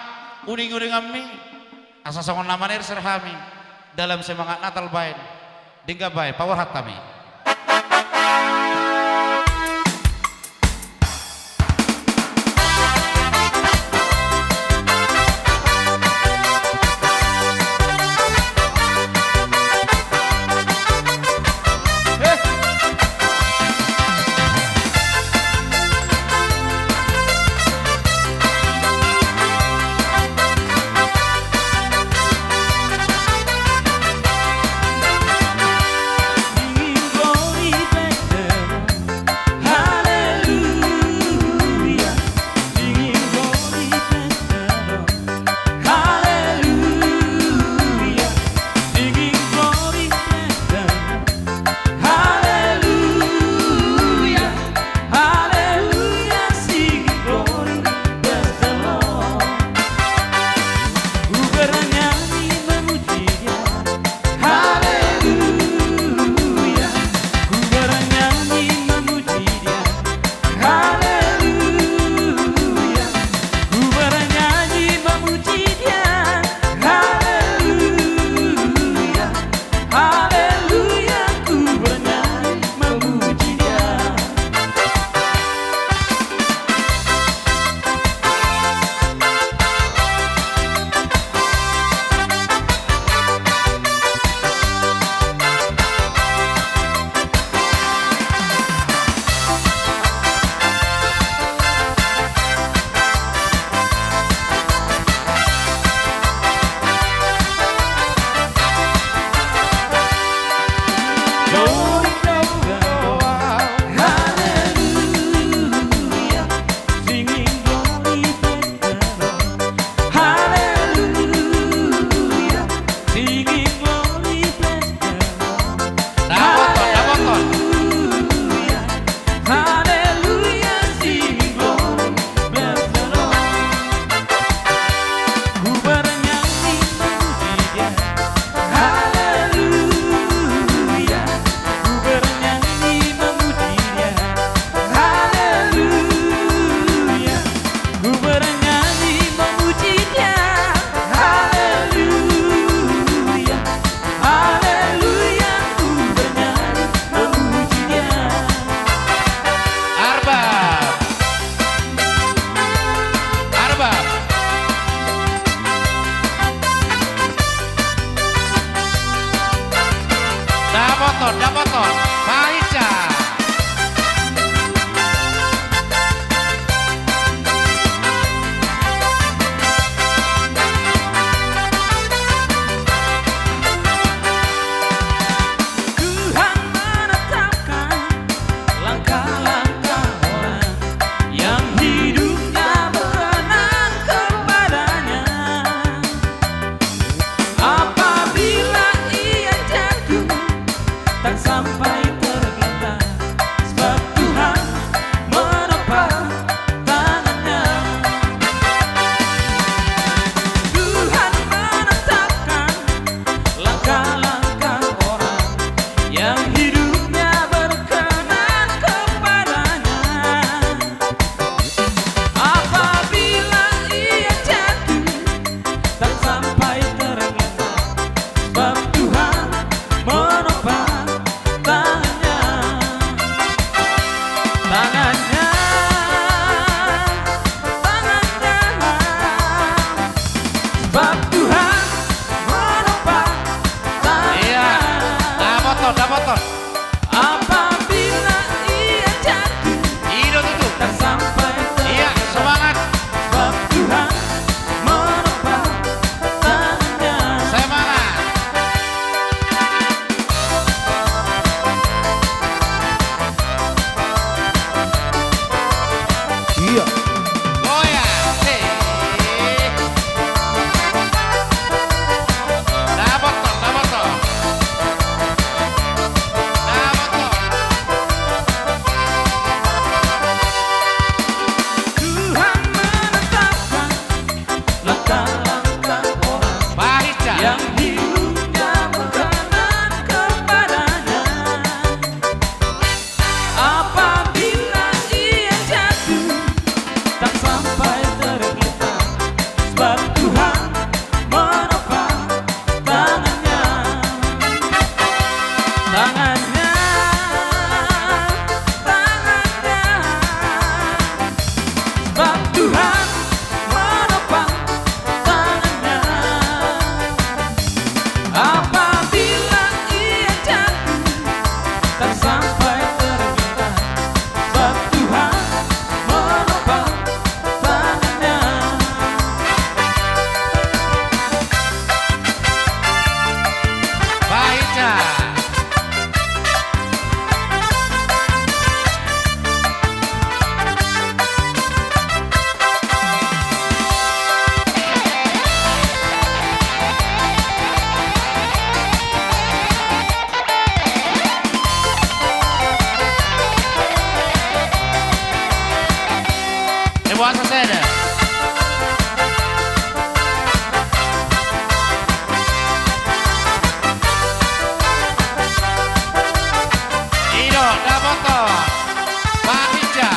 uning-uning ami. Asa songon namaner serhami. Dalam semangat Natal baik, dingga baik, power hatami. berpuasa saja. Ido, dapat toh. Pak Hija.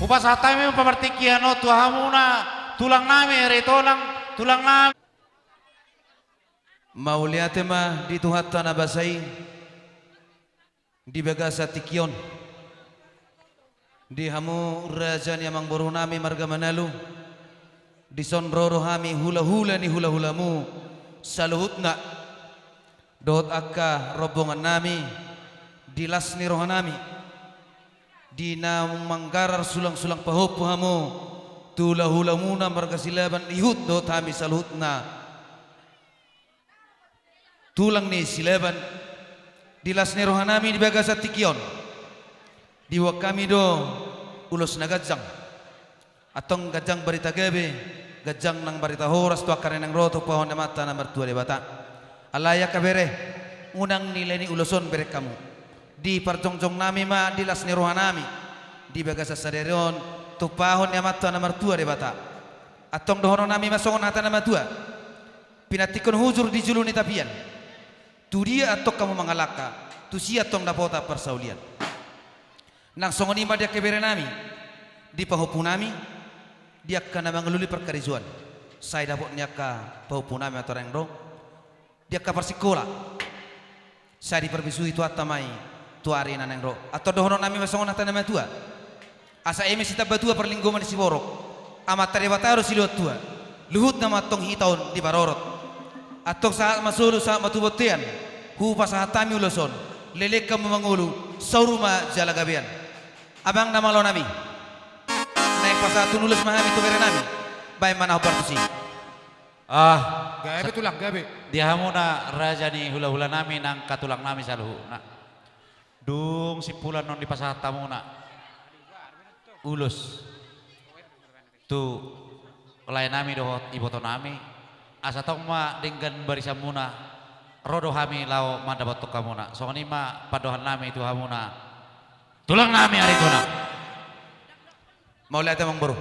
Upasatay mo pamartikiano tuhamuna tulang nami ere tulang nami. Mauliate ma di tuhat tanah basai di bagasa tikion di hamu raja ni amang boru nami marga manalu di sonroro hami hula-hula ni hula-hulamu saluhutna dot akka robongan nami di las ni rohanami di namung manggarar sulang-sulang pahopu hamu tula hulamuna marga silaban ihut dot hami saluhutna tulang ni silaban dilas ni rohanami di bagasa tikion di wakami do ulos na gajang atong gajang barita gabe gajang nang barita horas tu akare nang roto pohon na mata na mertua de bata alaya kabere unang nilai ni uloson bere kamu di parjongjong nami ma dilas ni rohanami di bagasa saderion tu pohon na mata na mertua de bata atong dohono nami masongon hata na matua pinatikon hujur di julu ni tapian tu dia atau kamu mengalaka tu sia tong dapota persaulian nang songoni ma dia kebere nami di pahopu nami dia kana mangeluli perkarizuan saya dapot nyaka pahopu nami atau rengro dia ka persikola saya diperbisui tu atamai tu ari nanengro atau dohono nami masongon hata nama tua asa eme sita batua perlinggoman si borok amat tarebataru si tua luhut nama tong hitaun di barorot atau saat masulu saat matubotian hu pasahatami uloson lelek kamu mangulu sauruma jalagabian abang nama lo nami naik pasatun ulus mahami tu bere nami bay mana opertusi gabe tulang gabe dia hamuna raja ni hula-hula nami nang katulang nami saluhu na dung simpulan non di pasahatamu na ulus tu lain nami dohot iboto nami asa tong ma dengan barisamuna rodo hami lao mandabat to kamuna songani ma padohan nami itu hamuna tulang nami ari tuna mau lihat emang baru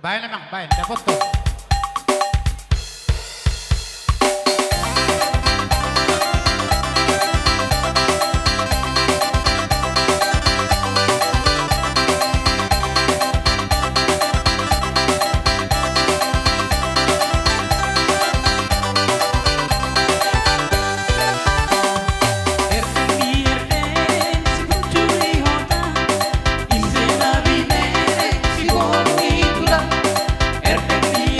bayan emang bayan dapat tuh Erten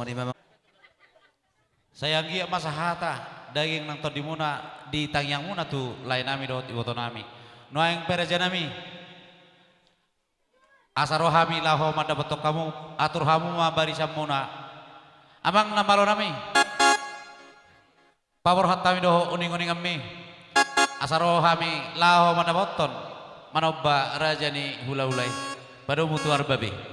ni memang Saya gia masa hata daging nang di muna di tangyang muna tu lain nami dot iwoto nami. Noeng pereja nami. Asaro hami laho mada betok kamu atur hamu ma barisam muna. Amang namalo nami. Pawor hatami doho uning-uning ami. Asaro hami laho mada boton. Manoba raja ni hula-hulai. Pada mutuar babi.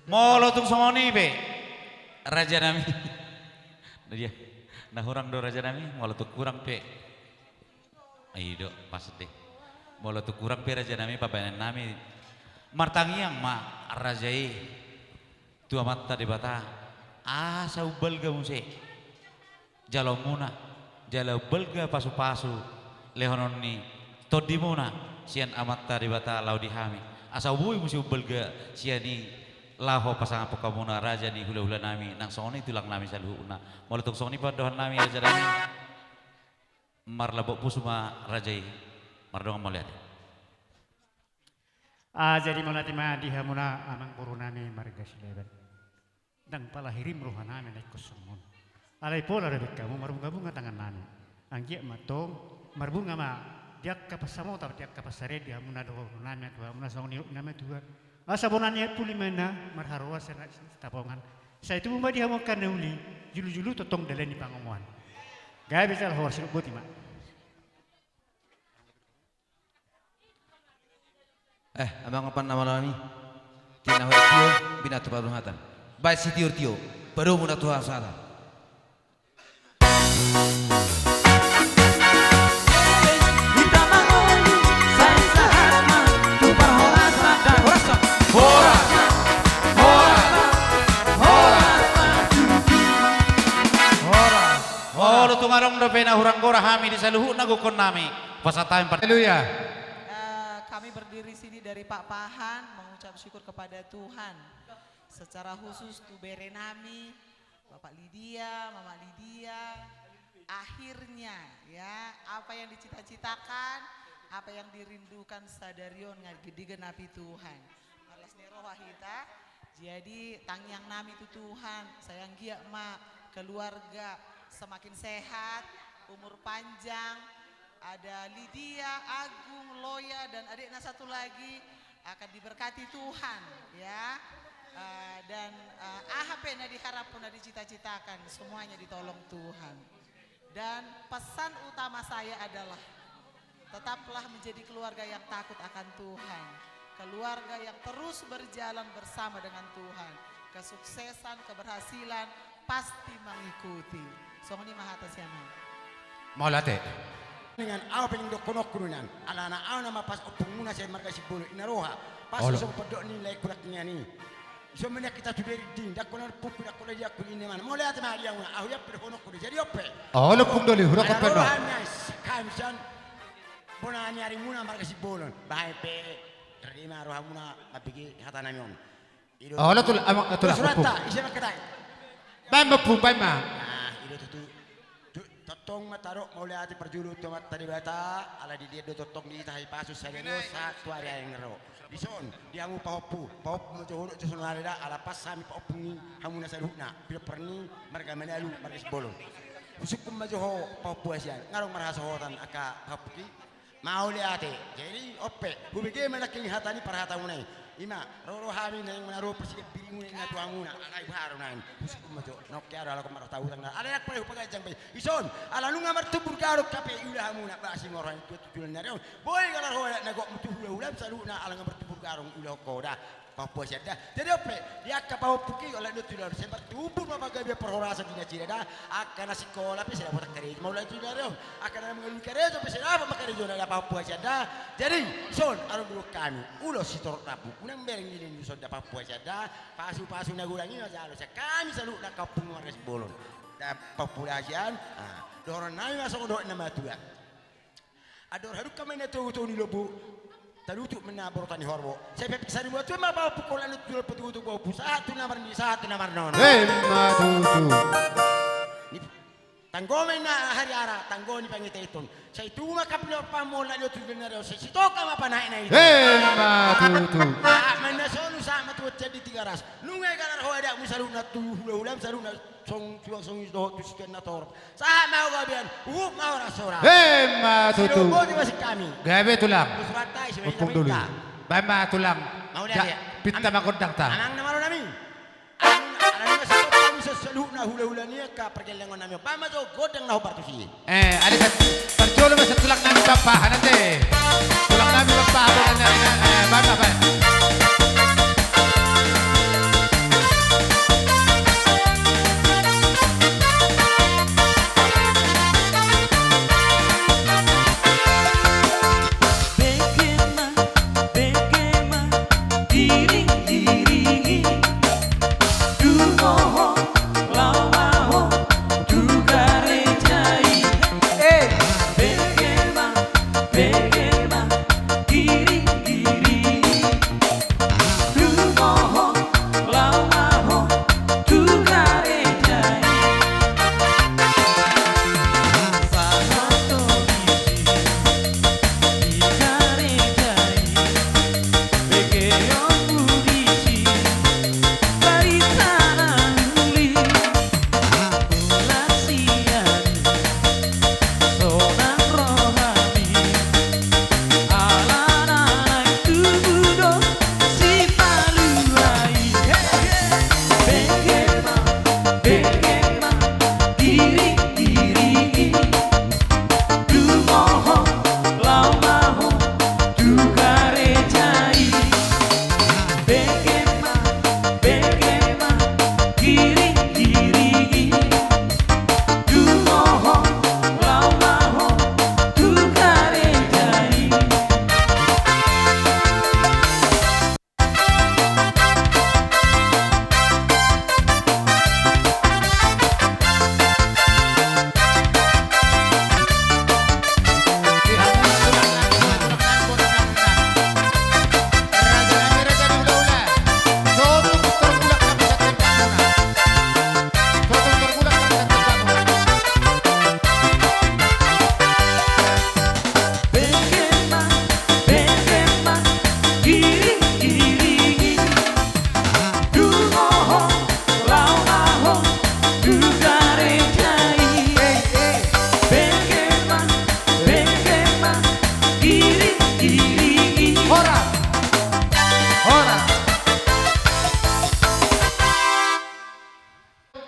Molo tung songoni be raja nami. Dia nah orang do raja nami molo tu kurang pe. Aido pas deh. Molo tu kurang pe raja nami papanan nami. Martangiang ma rajai tu amat tadi bata. Asa ubelga muse. Jalo muna. Jalo belga pasu-pasu lehonon ni todimuna sian amat tadi bata laudi hami. Asa ubui musi ubelga siani laho pasangan pokamuna raja ni hula-hula nami nang songoni tulang nami saluhuna molutuk songoni padohan nami raja nami marlabok pusuma rajai mardong moliat jadi molati ma dihamuna amang purunami marga sileban dang palahirim rohanami naik kusumun alai pola rebek kamu marbunga-bunga tangan nami anggia matong marbunga ma diak kapasamo tar diak kapasare dihamuna do nami tua muna songoni nami tua asa bonannya puli mana marharwa sana tapongan. Saya itu mumba dia mau karena uli julu-julu totong daleni pangomuan. Gaya bisa lah horsin buat ima. Abang apa nama nami? Tina tio binatu baru hatan. Baik si tio baru muna tuha sana. Tungarong do pena hurang gora hami di saluhu nagukon nami pasatayam Haleluya. Kami berdiri sini dari Pak Pahan mengucap syukur kepada Tuhan secara khusus tu bere nami Bapak Lydia, Mama Lydia, akhirnya ya apa yang dicita-citakan apa yang dirindukan sadarion digenapi Tuhan. Malas nero wahita. Jadi tangyang nami itu Tuhan, sayang gia mak, keluarga semakin sehat, umur panjang. Ada Lydia, Agung, Loya dan adiknya satu lagi akan diberkati Tuhan ya. Dan apa yang diharapkan dan dicita-citakan semuanya ditolong Tuhan. Dan pesan utama saya adalah tetaplah menjadi keluarga yang takut akan Tuhan. Keluarga yang terus berjalan bersama dengan Tuhan. Kesuksesan, keberhasilan pasti mengikuti. Songni mahatasyana. Mau latih. Dengan apa yang dokonok kurunan. Ala-ala aw nama pas opunguna saya marga sibolo inaroha. Pas Olo. so podok nilai kuraknya ni. So mena kita tu dari din dak konar puku dak konar dia kuline mana. Mo lihat ma dia una. Aw ya perkonok kuru jadi ope. Oh, lo pun doli hura ko peno. Kamsan. Bona nyari muna marga sibolo. Bahai pe. Terima roha muna apiki hata namion. Oh, lo tul amang tul aku. Surata isi makedai. Bam pun bam ma. Nah, itu tu totong mataro mau lihat perjulu tomat tadi bata ala di dia do totong di tahi pasus saya do satu hari yang ngero dison dia mu pahopu mo johoro joson ada ala pas sami pahopungi hamuna saruna bila perni mereka menalu mereka sebolo usukum majoho pahopu asian ngarong marasa hotan aka pahopuki mau lihat jadi ope hubige malaki hatani parhata munai ima roro hami nang menaro persi birimu nang tuanguna akai baru nang usukum majo nokya ala ko marata utang ala yak pare hupaga jang bay ison ala nu ngamar tubur karo kape ulah hamuna basi ngoran tutulan nare boy galar ho na go mutu ulah saluna ala ngamar tubur karo ulah ko da Papua sada jadi ope dia ka pahopuki ala nu tular sempat tubur mabaga dia perhorasa dina cireda akan sekolah pe sila botak kare mau lagi nare akan mengalun kare so pe sila makare jona da Papua sada jadi son aro dulu kami ulo sitor rabu nang bereng ni son da Papua sada pasu-pasu nagulangi na jalo sa kami salu na kapung warga Sibolon da populasian doron nai masuk do na matua ador haru kami na to ni lobu talutu menabor tani horbo saya sari buat ma bawa pukulan itu petu bawa satu namar non matutu tanggome na hari ara tanggoni pangite iton saya itu makap na pamola yo tu denaro saya sitoka mapa naik na itu matutu mana sonu sama tu jadi 300 nungai galar ho ada misaluna tu ulam saruna song do tu sekian na tor sa mau gabian mau rasora matutu masih kami gabe tulang Musratai pun doli bama tulang mau dia pinta magondang ta anang namaro nami anang sa kami sa saluna hula-hula niya ka pergelangan nami pama jo godang na ho partusi ada perjolo mas tulang nami bapahan ante tulang nami bapahan bama ba Begema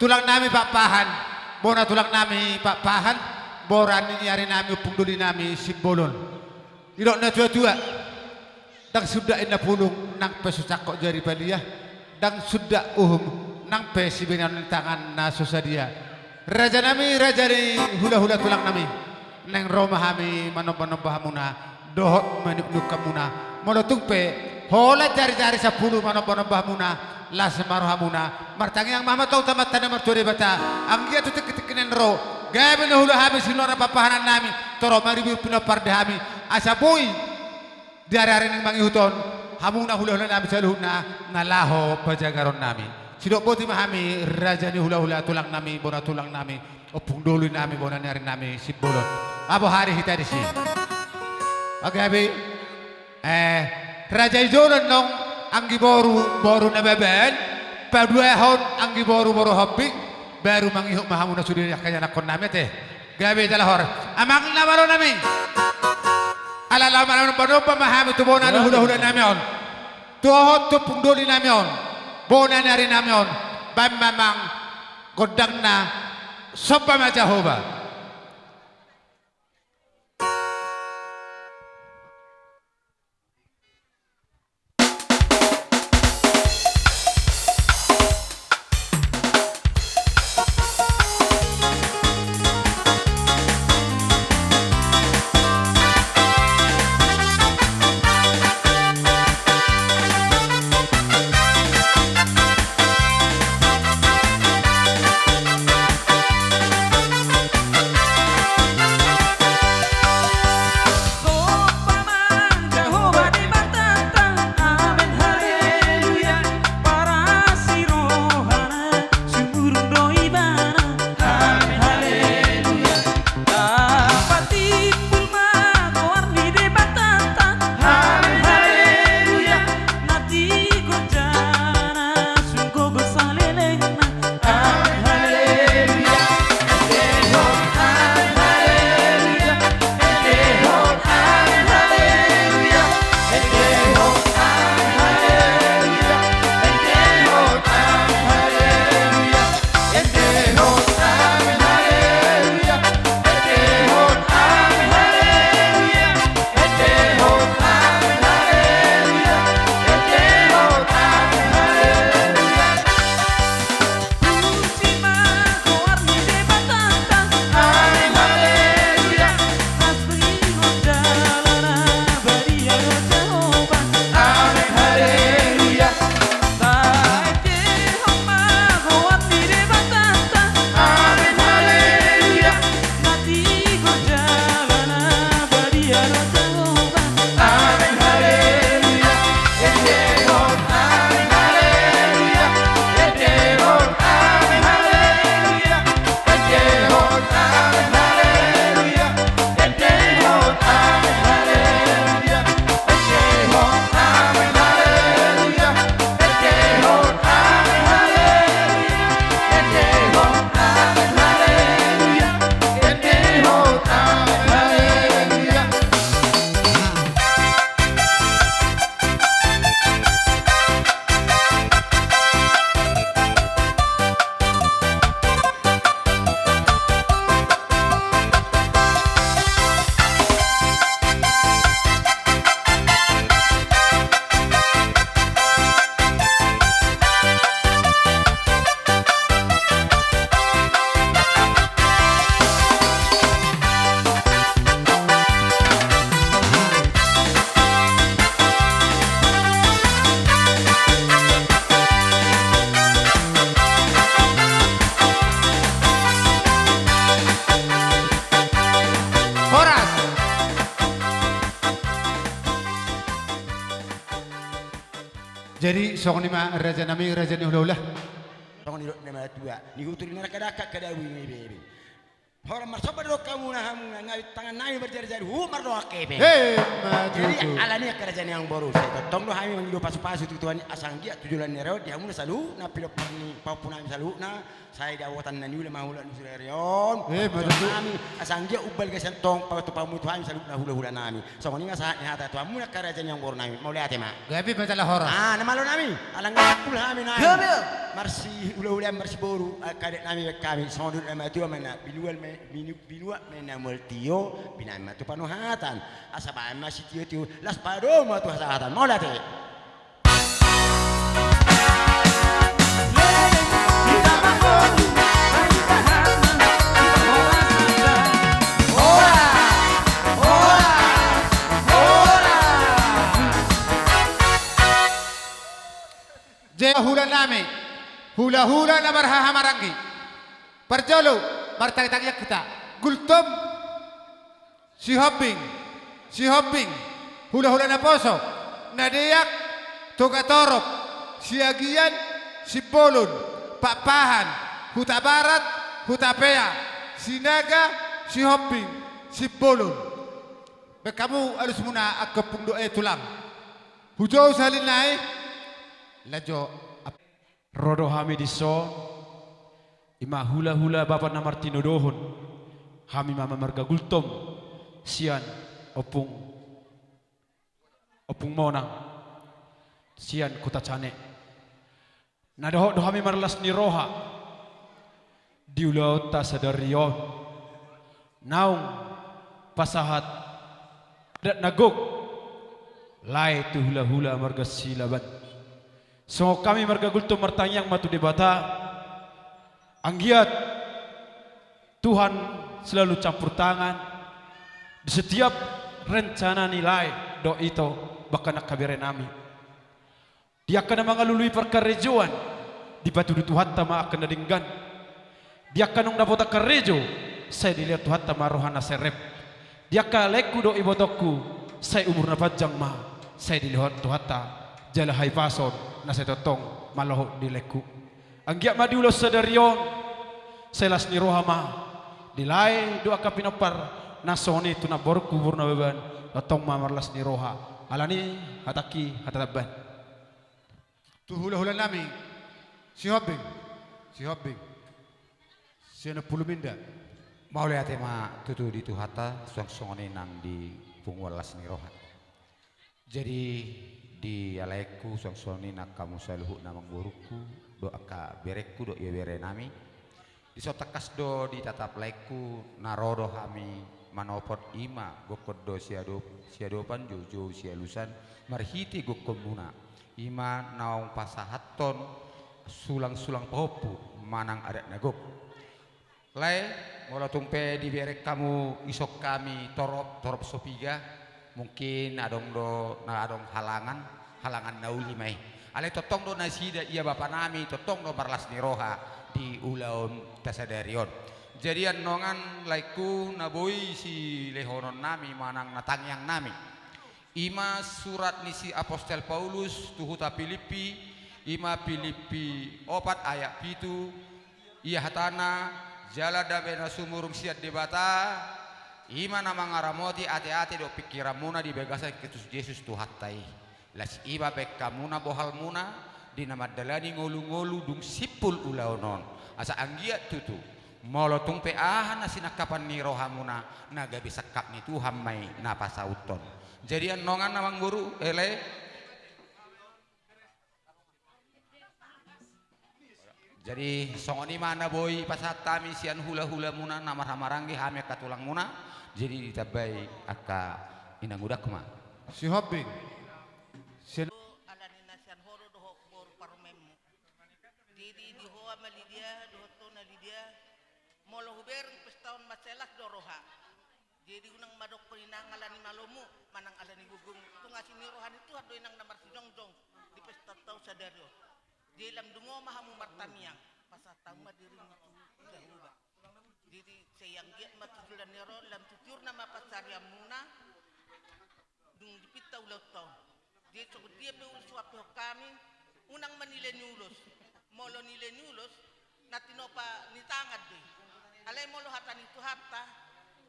tulang nami Pak Pahan, bona tulang nami Pak Pahan, boran ini hari nami upung duli nami simbolon. Idok na tua-tua, dang sudah ina pulung nang pesucak kok jari baliyah, dang sudah nang pesi benan tangan na susadia. Raja nami raja ni hula-hula tulang nami, neng Roma kami manomba-nomba hamuna, dohot menuk-nuk kamuna, molotung pe, hola jari-jari 10 manomba-nomba hamuna. Las maruh hamuna martangi yang mama tahu tamat tanah marturi bata anggia tu tik-tikinan ro gabe no hula hami sinora papahanan nami toro maribu pina parde hami asa boy diare-are ning mangi huton hamuna hula-hula nami saluhna nalaho pajagaron nami sidok boti mahami raja ni hula-hula tulang nami bona tulang nami opung dulu nami bona nyari nami sibolon abo hari hita di sini oke abi raja ijolan nong anggi boru na beben padua hon anggi boru hopi baru mangihuk mahamuna sudah kaya nakon nami teh gabe jalahor amang namaro nami ala lamaran bono pamahami tu bona hula-hula nami on tuhot tu pungdoli nami on bona nari nami on bam mamang godang na sopa ma Jehovah. Jadi song ni ma raja nami raja ni hula-hula. Song ni nama tua. Ni huturi na kadaka kadawi ni bebe. Orang marsoba do kamu na hamu ngai tangan nami berjari-jari humar do akebe. Jadi alani kerajaan yang baru. Saya totong do kami mengido pasu-pasu tuan asanggia tujuan nero dia mun salu na pilo parni papuna salu na saya dawatan na niule mahulan surerion. Kami asanggia ubal gasan tong patu pamu tuan salu na hula-hula nami. So ni ngasa hata tuan mun kerajaan yang baru nami mau lihat ma. Gabi betul horas. Ah nama lo nami alangga kul kami nami. Marsi hula-hula marsi baru kadek kami sondut nama tu mana bilual binua menamul tio binama tu panuhatan asaba masih tio las padoma tu hasatan mau lihat hula na barha marangi perjolo martang-tangnya kita gultom si hopping hula na poso nadiyak togatorop si agian si polun papahan huta barat huta pea si naga si hopping si polun kamu harus muna aku pundo tulang hujau salin naik lajo rodo hami diso ima hula-hula bapak na Martino dohon hami mama marga gultom sian opung monang sian kota cane na doho hami marlas ni roha diulau ta sadario naung pasahat dat nagok lai tu hula-hula marga silaban so kami marga gultom martanyang matu debata anggiat Tuhan selalu campur tangan di setiap rencana nilai do itu bahkan nakabere nami dia akan mengalului perkarejoan di batu di Tuhan tama akan nadinggan dia akan dapat karejo saya dilihat Tuhan tama rohana serep dia kaleku do ibotokku saya umur napajang ma saya dilihat Tuhan ta jala hai pason na saya totong maloh dileku anggiat madiulos sadarion selas ni rohama dilai doa kapinopar nasoni tuna borku burna beban totong mamarlas ni roha alani hataki hatataban tu hula-hula nami si hopping si na puluminda mau lihat ma tutu di tuhata suang-suangone nang di pungwalas ni roha jadi di alaiku suang-suangone nak kamu saluhu namang boruku doa ka bereku do iya bere nami di sotakas do di tatap laiku narodo hami manopot ima gokod do siadopan jojo sialusan marhiti gokomuna ima naung pasahaton sulang-sulang popu manang adat nagok lai mola tumpe di berek kamu isok kami torop sopiga mungkin adong halangan nauli mai ale totong do nasida iya bapak nami totong do marlas ni roha di ulaun tasadarion jadi nongan laiku naboi si lehonon nami manang natangyang nami ima surat nisi apostol Paulus tuhuta Filipi ima Filipi 4 ayat 7 iya hatana jala dabena sumurung siat debata ima nama ngaramoti ati-ati do pikiramuna di begasa Kristus Yesus tuhatai las iba bekamuna bohal muna di nama dalani ngolu-ngolu dung sipul ulaonon asa anggiat tutu molo tungpe ahan nasinakapan ni rohamuna naga bisa kap ni Tuhan mai napasauton jadi nongan namang guru ele jadi songoni mana boy pasat kami sian hula-hula muna nama hamarangi hame katulang muna jadi ditabai aka inang udak ma si hopping molo huber pestaun macelas doroha jadi unang madok peninang alani malomu manang alani gugung tungasih ni rohan itu ado inang namar sidong-dong di pesta tau sadario di lam dungo mahamu martamiang pasatang madiring itu gahuba jadi sayang giat matujulan nero lam tutur nama pasariam muna dung dipita ulau tahun dia coba dia be suap kami unang manile nyulus molo nile nyulus natinopa nitangat deh Alay mo lo hatan itu hatta.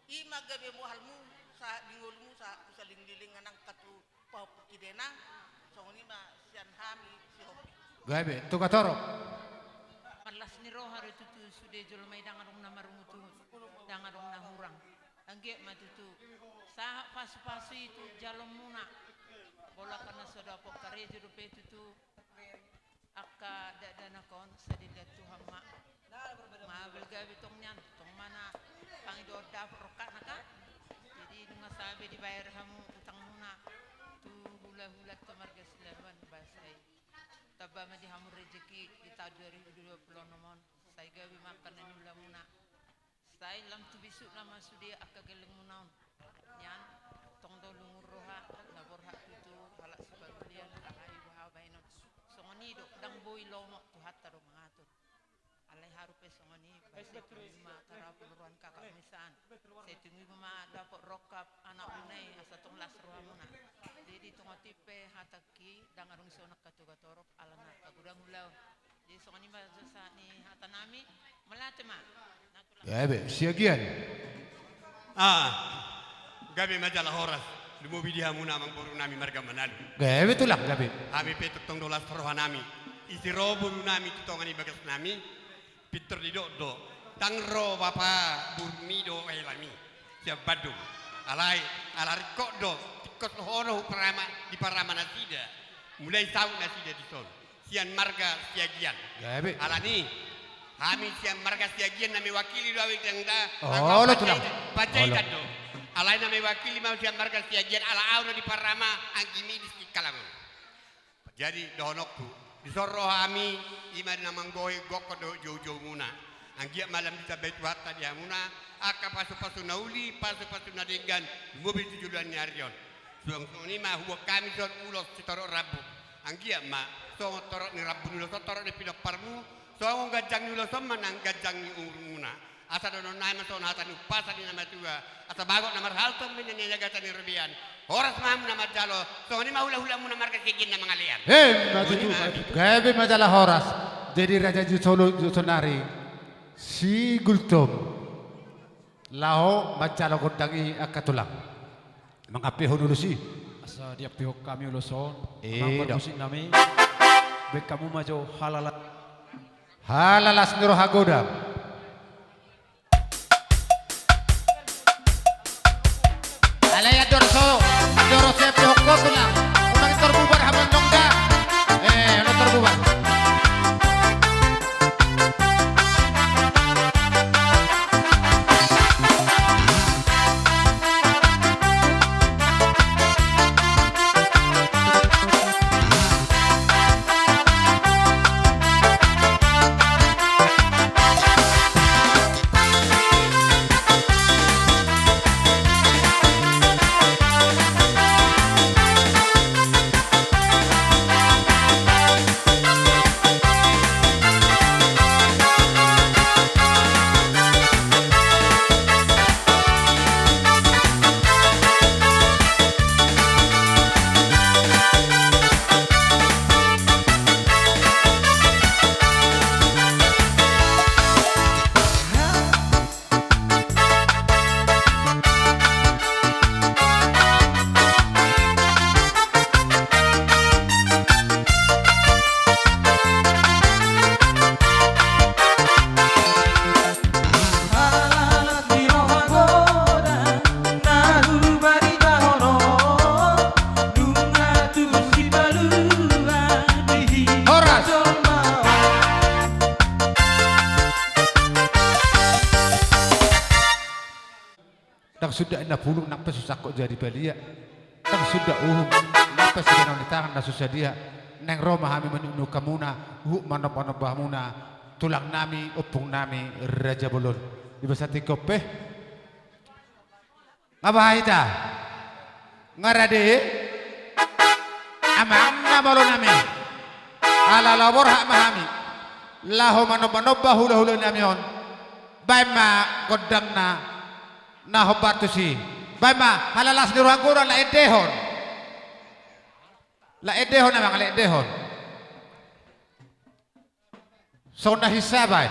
Ima gabe mo halmu sa dingolmu sa usaling-lilingan ng katu pahupukidena. So ni ma siyan hami si hopi. Gabe, tu katoro. Malas ni roha itu tu sudah jual mai dangarong na marumutu, dangarong na hurang. Angge matutu. Sa pasu-pasu itu jalom muna. Bola kana soda pokare jurupe itu akka dadana kon sadila Tuhan ma. Maabel gabi tong nyan tong mana pangidor dap rokat naka. Jadi dengan sabe dibayar kamu utang muna. Tu hula-hula tu marga silaban basai. Taba ma di hamu rezeki di tahun 2020 nomon. Saya gabi makan nula muna. Saya lam tu bisu nama sudi akka geleng munaon. Yan tong do lungur roha labor hak tu halak sebagian akai baha bainon. Songoni do dang boy lomo tu hatta do mangatur. Alai harupe songoni basi ma tara puluran kakak misan. Saya tunggu ma dapat rokap anak unai asa tong las roha muna. Jadi tong tipe hataki dang arung sonak katu-katorok alana kagudang ulau. Jadi songoni ba sa ni hatanami melate ma. Gabe, siagian. Gabi majalah horas. Lumubi dia muna mang boru nami marga manali. Gabe tu lah gabe. Ami petuk tong dolas roha nami. Isi ro boru nami tutongani bagas nami. Pitur di do. Tang ro bapa burmi do elami. Siap badung. Alai alarikok do. Tikot horo parama di parama nasida. Mulai tahu nasida di son. Sian marga siagian. Gabe. Alani. Kami sian marga siagian nami wakili do awik yang da. Oh, lo tu lah. Pacai kado. Alai nami wakili mau sian marga siagian ala auna di parama anggimi di kalangan. Jadi dohonokku. Disoro kami ima namanggoy goko do jojo muna. Anggia malam bisa baitu hatta dia muna. Aka pasu-pasu nauli, pasu-pasu nadenggan. Mobil tujuan nyarion. Suang ni mah huwa kami son ulos sitoro rabu. Anggia ma so torok ni rabu nulo so torok ni pinok parmu. So gajang nulo so manang gajang ni muna. Asa dono nama so hata ni pasa ni nama tua. Asa bagot nama halton ni nyagata ni rebian. Horas mam nama jalo. So ni mah hula-hula muna marga kegin na mangalian. Matutu. Gabe majalah horas. Jadi Raja Jusolo Jusonari si Gultom. Lao macalo kondangi akatulang. Mangapi honulusi. Asa dia pihak kami uluson. Dok. Bermusin nami. Bek kamu maju halala. Halalas niro hagodam. Alaya dorso saya pihak kotulang. Unang terbubar haman nongga. Unang terbubar. Tang sudah ina pulung nak pesusah kok jadi belia. Tang sudah nak pesusah di tangan na susah dia. Neng Roma kami menunu kamuna, manop-manop bahmuna, tulang nami, opung nami, Raja Bolon. Di basati kope. Ngabahai ta? Ngarade? Amang na bolon nami. Ala labor hak mahami. Laho manop-manop bahula-hula nami on. Baima godang na hobat tu si. Baima halalas ni ruang kurang la edehon. La edehon amang la edehon. So na hisaban.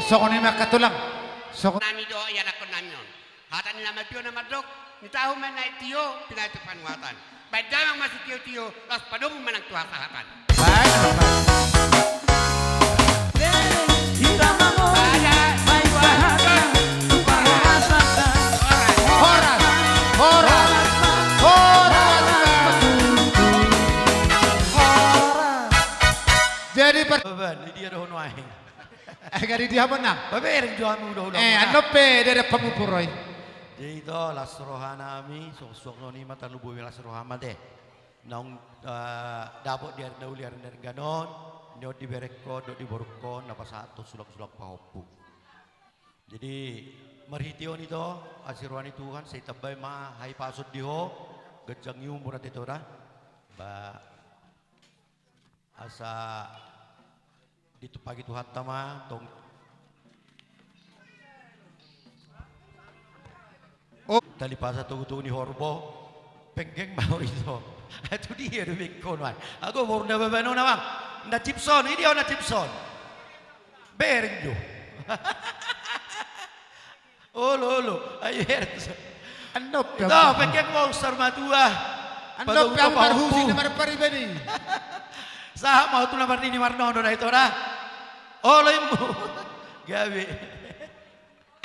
Sokoni makatulang. Sokoni. Nami do ya nakon nami on. Hata ni nama tio nama dok. Ni tahu mana tio pinai tu panuatan. Baik jangan masih tio las padum menang tu hatan. Jadi Beban, dia dah hono aing. Gari dia menang. Babereng joamu dah ulang. Ano pe dari pamupuroi. Jadi itu las rohanami sok-sok noni mata lubu las rohama deh. Naung dapot dia dauliar dari ganon, nyo di bereko, do di borko, napa satu sulak-sulak pahopu. Jadi marhition itu asirwani Tuhan saya tabay ma hai pasod diho gajang yung murat itu dah. Ba asa dito pagi Tuhan tama tong tali pasa tugu ni horbo penggeng mau itu itu dia demi konwan aku baru dah berbanu nawang na chipson ini dia na chipson bereng jo olo ayo herz anop no penggeng mau sarmatua anop yang marhusi namar paribeni sah mau tu namar ni marnono na ito na olo imbu gabi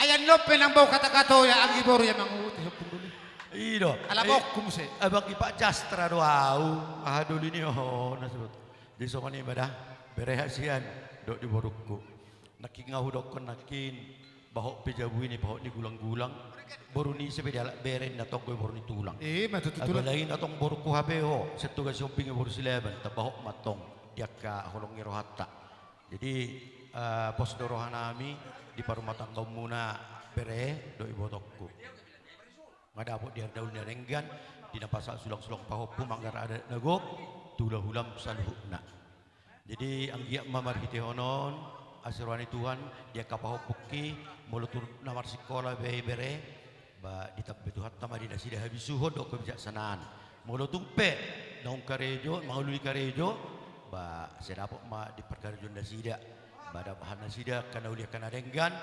ayan lope nang bau kata-kata ya ang ibor ya manguti Ido. Alabok kumse. Abang ipak jastra doau. Dulu ini nasut. Di sokoni ibadah berehasian dok di borukku. Nakin ngahu dokon nakin bahok pejabu ini bahok ni gulang-gulang. Boru ni sepeda beren datong gue boru ni tulang. Matutulang. Lain datong borukku habeho. Setugas shopping boru sileban tabahok matong dia ka holong rohata. Jadi pos dorohanami di parumatan kaum muna bere dok ibotokku. Ngadapot dia daun renggan di napasa sulak-sulak pahopu manggar ada nagok tulah hulam saluhna. Jadi anggiak mamar hitehonon asirwani Tuhan dia kapahopuki mulutur namar sekolah bere ba ditabbe Tuhan tama di nasida habisuho dok kebijaksanaan. Mulutumpe naung karejo mangululi karejo ba sedapok ma di perkarejon nasida bada bahan nasida kana ulia kana renggan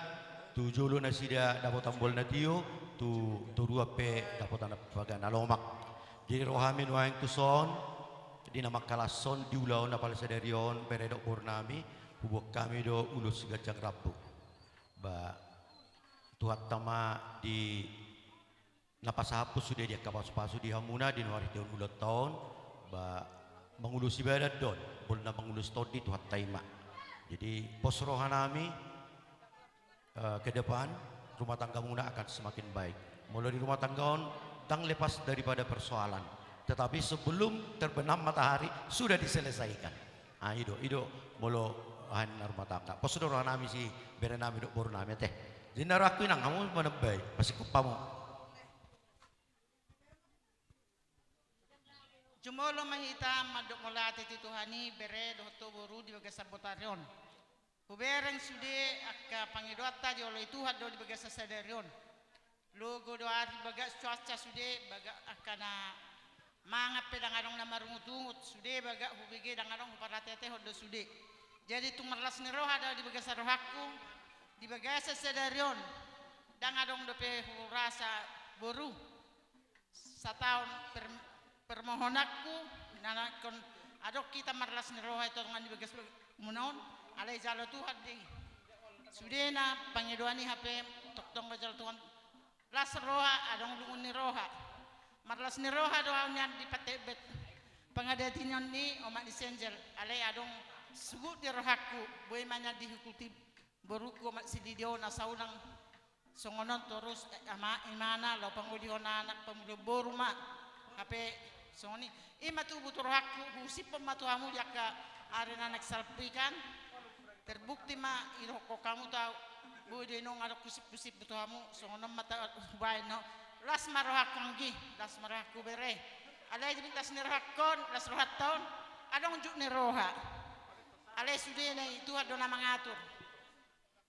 tujuh nasida dapat tambol natio tu dua pe dapat anak bagan alomak jadi rohamin waeng tuson di nama kalason di ulau napal sadarion peredok purnami hubuk kami do ulus gajang rabu ba tuat tama di napasapu sudah dia kapas-pasu di hamuna di nuari tahun ulat tahun ba mengulus ibadat don bolna mengulus todi tuat taima jadi pos rohanami ke depan rumah tangga muna akan semakin baik. Mulai di rumah tangga tang lepas daripada persoalan. Tetapi sebelum terbenam matahari sudah diselesaikan. Ido molo han rumah tangga. Posodoro nami si berenami dok boru nami teh. Jinar aku nang kamu menebay pasti kupamu. Jumolo mahita madok molate tituhani bere dohto boru di bagas sabotarion. Hubereng sude akka pangidota di oleh Tuhan do di bagas sadarion. Logo do ari bagas cuaca sude baga akana mangap pedangadong na marungut-ungut sude baga hubige dangadong paratete hodo sude. Jadi tumarlas ni roha do di bagas rohaku di bagas sadarion. Dangadong do pe rasa boru. Sataon permohonanku nanakon adok kita marlas ni roha itu dengan di bagas munaon alai jalo Tuhan di sudena pangedoani HP tong bajal Tuhan las roha adong lungun ni roha marlas ni roha doanya di patebet pangadatinyon ni omak di senjel alai adong sugut di rohaku boy manya dihukuti boruku omak sididio na saunang songonon terus ama imana lo pangudihona anak pemuda boru mak HP songoni ima tu butuh rohaku husip pematuhamu jaka arena anak salpikan terbukti ma iroko kamu tahu bude no ngadok kusip-kusip betuhamu songonom mata ubay no las marohak kanggi las marohaku bere alay dimintas ni rohakon las rohat taon adong juk ni roha alay sude na itu ado na mangatur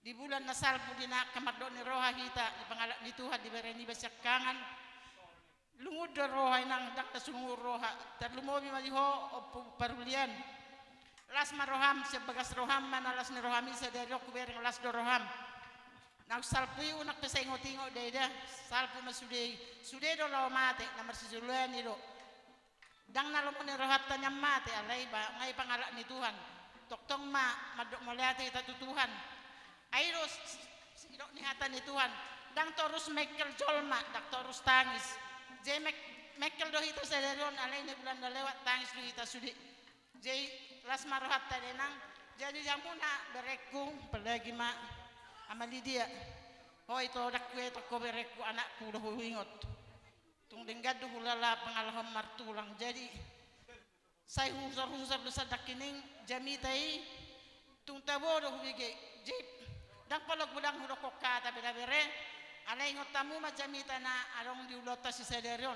di bulan na salpu di na kamardo ni roha kita di pangalak ni Tuhan di bere ni basyakangan lungud do roha inang dak na sungur roha terlumobi maliho o parulian las maroham sebagas roham manalas ni rohami sederio kubereng las do roham. Nang salpui unak pesay ngotingo deda salpu masudei sude do law mate namar sisuluan do. Dang nalo mo ni rohatta nyam mate alay ba ngay pangalak ni Tuhan. Toktong madok moliate ita Tuhan. Airo sidok ni hata ni Tuhan. Dang torus mekel jolma dak torus tangis. Je mekel do hita sederon alay ni bulan lewat tangis do hita sudi. Je las marohat tadenang jadi jamuna bereku pelagi ma amali dia. Hoy to dak kue to ko bereku anakku do hingot. Tung denggad do hulala pangalaham martulang jadi saya husar dosa dakining jamitai tung tabo do hubige jip dang palog budang hurokok kata beda bere alay ngotamu ma jamita na arong diulota si sederion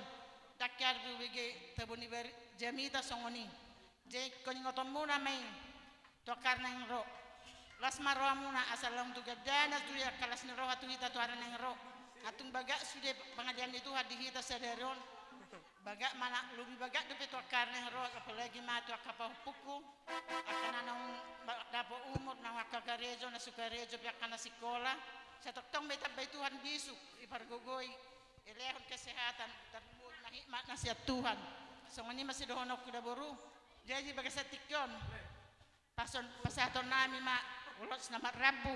dakyar hubige tabo ni jamita songoni je koni ngotamu na may to karna ro las marwa muna asalang tugadana tuya kalas ni ro hatu hita to arana ro atung baga sude pangadian itu hadihita sederion baga mana lubi baga depe to karne ro apalagi ma to kapau puku akan anong dapo umur na wakagarejo na sukarejo pia kana sekolah sa toktong may tabay Tuhan bisuk ipargogoy ilehon kesehatan tarmul na hikmat na siya Tuhan so ngani masidohonok kuda boru jadi baga sa tikyon pasaton nami ma ulos na marabu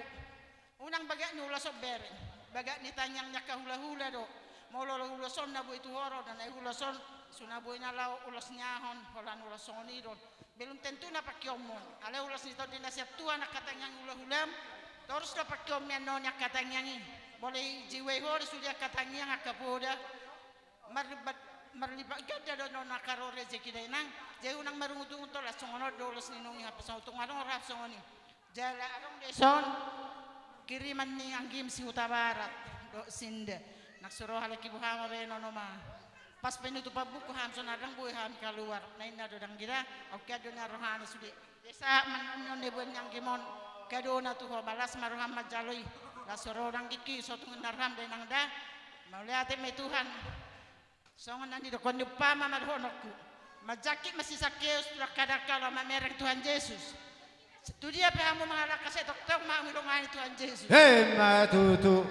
unang baga ni ulos obere baga ni tanyang nya kahula-hula do Mololo ulason na buhay tuhoro dan ay ulason sunaboy na lao ulas nyahon holan ulason ni don belum tentu na pakyomon ale ulas nito din na siya tuwa na katanyang ulahulam terus na pakyomyan no nya katanyangi boleh jiwe hor sudah katanyang akapoda marlibat gada do na karo rezeki day nang jay unang marungutung to la songono do ulas ninong ni hapasang utung arong rap songoni jala arong deson kiriman ni anggim si utabarat do sinde naksuruh halaki buhama beno no ma pas penutu pabuku hamson adang buhay ham keluar nain na dodang gida oke do na rohana sudi desa manon de buen yang gimon kado na tuho balas maroham majaloi lasoro dang giki sotung narham de nang da mauliate me Tuhan songon nani do konyo pama madhonokku majaki masisakeus tulak kadakala mamereng Tuhan Yesus tu dia pehamu mangalakas dokter ma milongani Tuhan Yesus matutu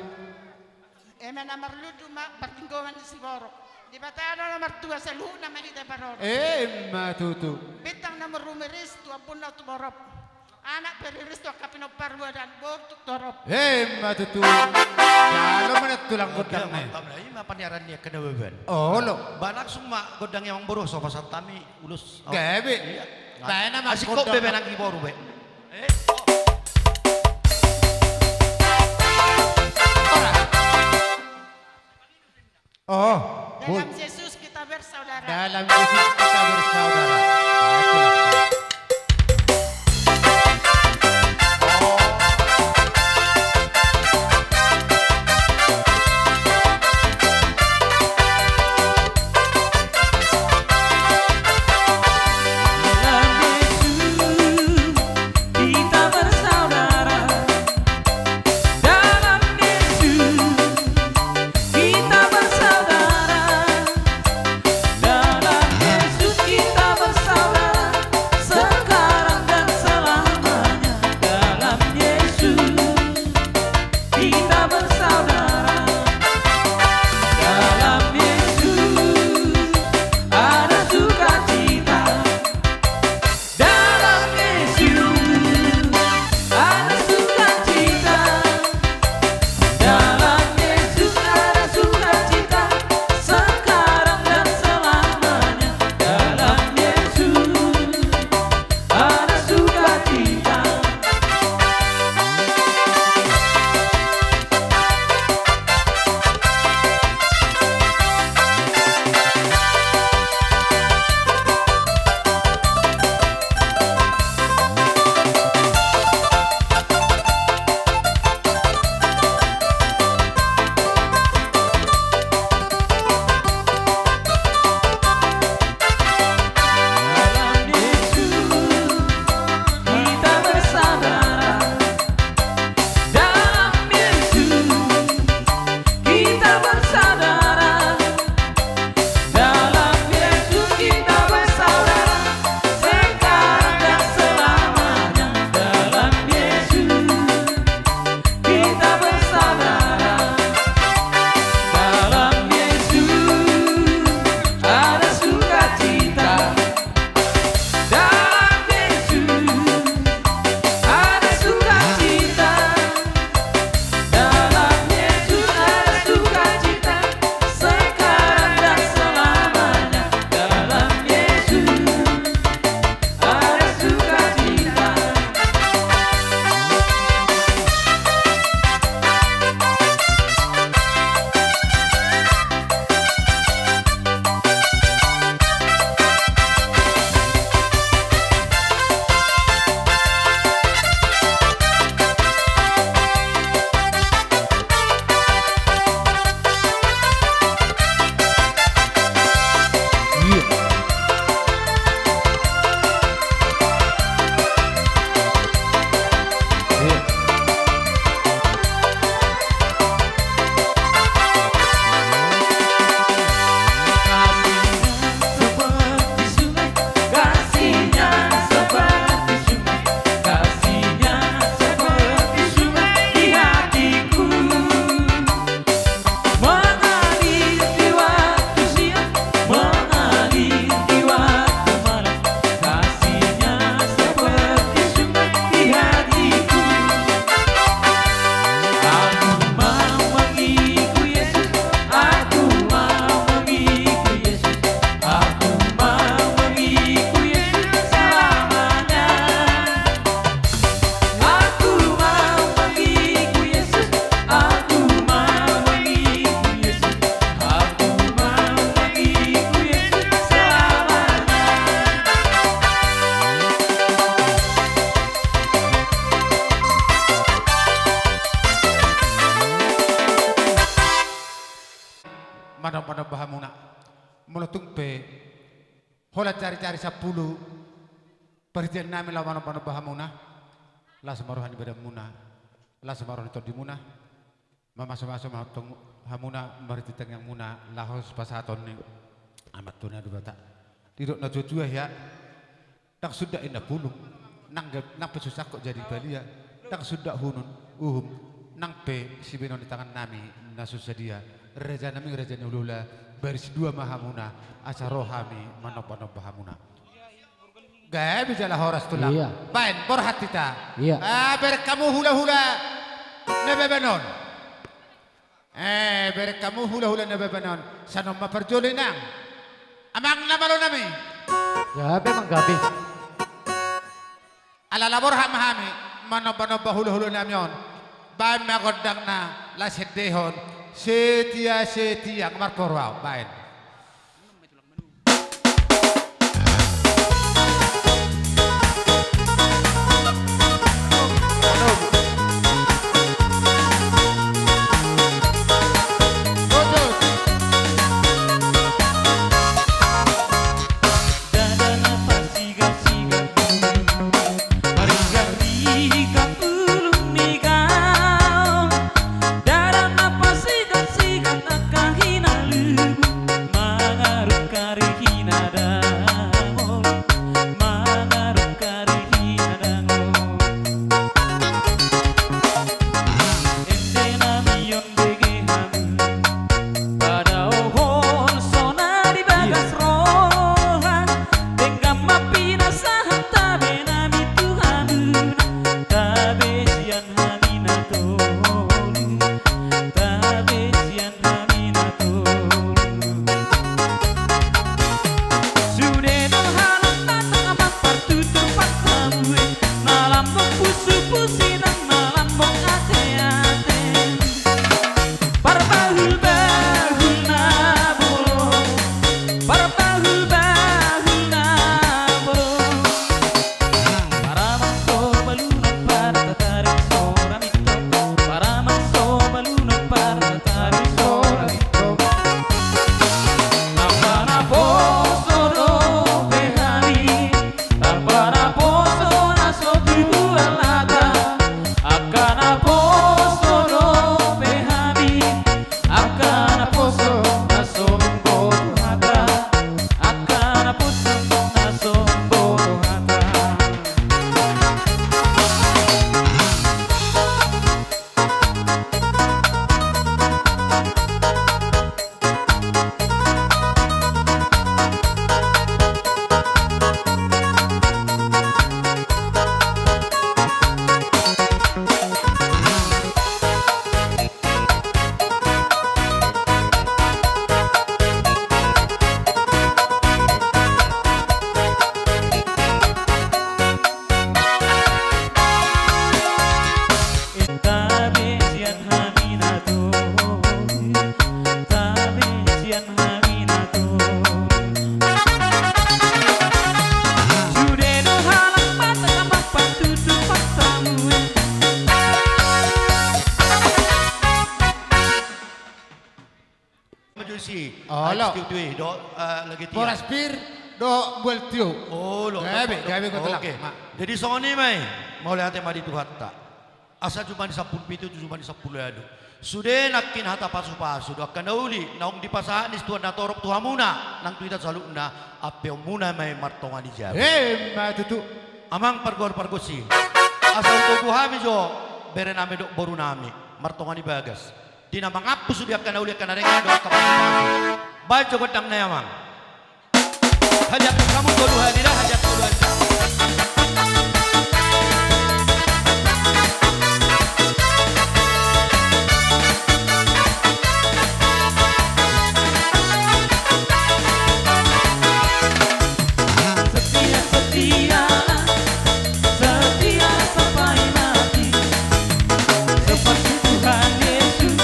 Emen nomor ludu mak pertinggongan si borok. Di batana nomor 2 sa luna mahita paror. Matutu. Bintang nomor rumiris tu apun na tu borop. Anak periris tu kapino parwa dan bor tu torop. Matutu. Kalau mana tulang godang na. Tamlay mapaniaran niya kena beban. Oh lo. Banak suma godang yang boros so pasal tami ulus. Gabe. Bae na Asik kok beban ang iboru be. Oh, dalam Yesus kita bersaudara. Dalam Yesus kita bersaudara. Dalam Yesus kita bersaudara. mana bahamuna mulutung pe hola cari-cari 10 perhatian nami la mana bahamuna la semaruhan ibadah muna la semaruhan itu di muna mama sama hamuna marititang yang muna lahos pasaton ni amat tuna dubata tidak na jujua ya tak sudah indah pulung nang pesusak kok jadi balia tak sudah hunun nang pe si benon di tangan nami nasusadia raja nami raja ulula baris 2 mahamuna asarohami manop bahamuna gaya bijalah horas tulang bain borhat kita ber kamu hula-hula nebe benon ber kamu hula-hula nebe benon sanom maperjolinang amang namalo nami gabi mang gabi ala labor hamahami manop hula-hula namion bain magodang na la sedehon setia marporwao bain Poras bir do buel tiu. Oh, lo. Gabe ko telak. Jadi songoni mai mau lihat madi tuhatta. Asa cuma di 10 cuma di 10 adu. Sudah nakin hata pasu-pasu do akan dauli naung di pasahan di tuan natorop tuhamuna nang tuita saluna ape muna mai martonga di jabe. Ma tutu amang pargor-pargosi. Asa untuk tuhami jo berename do boru nami martonga di bagas. Dina mangapus sudah akan dauli akan arengan do kapasu. Baca godang na yamang. Hajat kamu dulu hadirah hajat dulu hadirah. Setia sampai mati. Seperti Tuhan Yesus.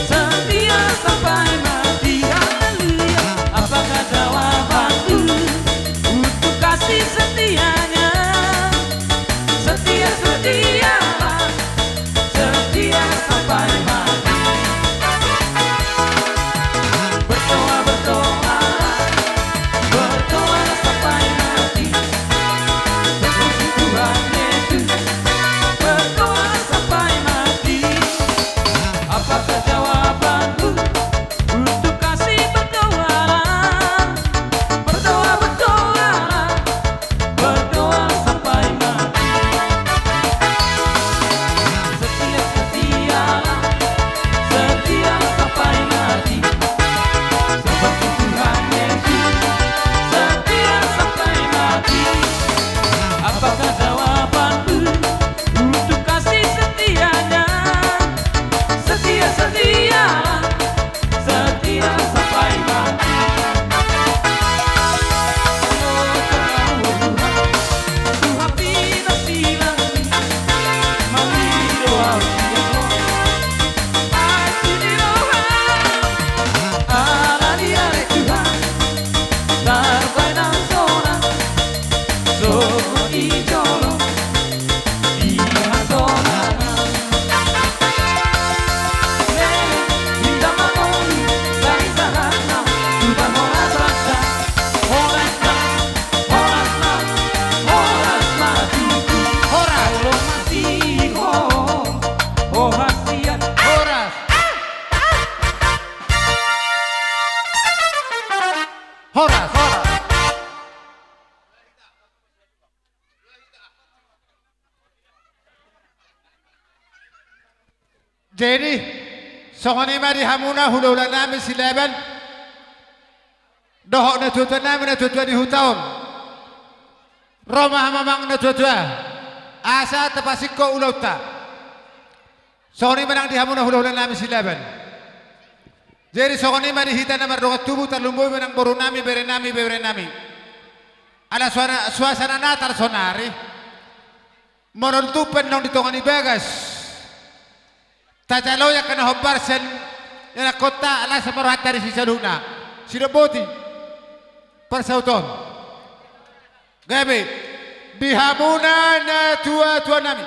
Setia sampai mati. Haleluya. Apakah jawabanku untuk kasih setianya? Jadi songonima di hamuna hululan nami silaban dohok na tutua nami na tutua di hutaon Roma mamang na tutua asa tapasiko ulauta songonima nang di hamuna hululan nami silaban. Jadi songonima di hita na mardokat tubuh terlumboy menang boru nami bere nami ala suasana natar sonari menentukan nang ditongani bagas Tajalo yang kena hobar sen yang kota ala separuh dari sisa luna sida boti persauton gabe bihamuna na tua nami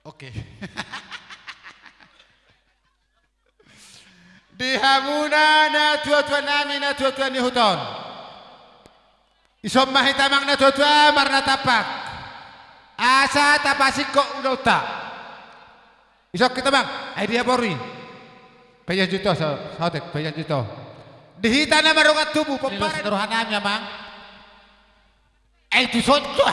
oke bihamuna na tua nami na tua ni huton isom mahitamang na tua marna tapak asa tapasiko udota Isok kita bang, idea bori. Payah juto sautek, payah juto. Dihita na marungat tubuh, pembaran. Nilos teruhanamnya bang. Itu sonco.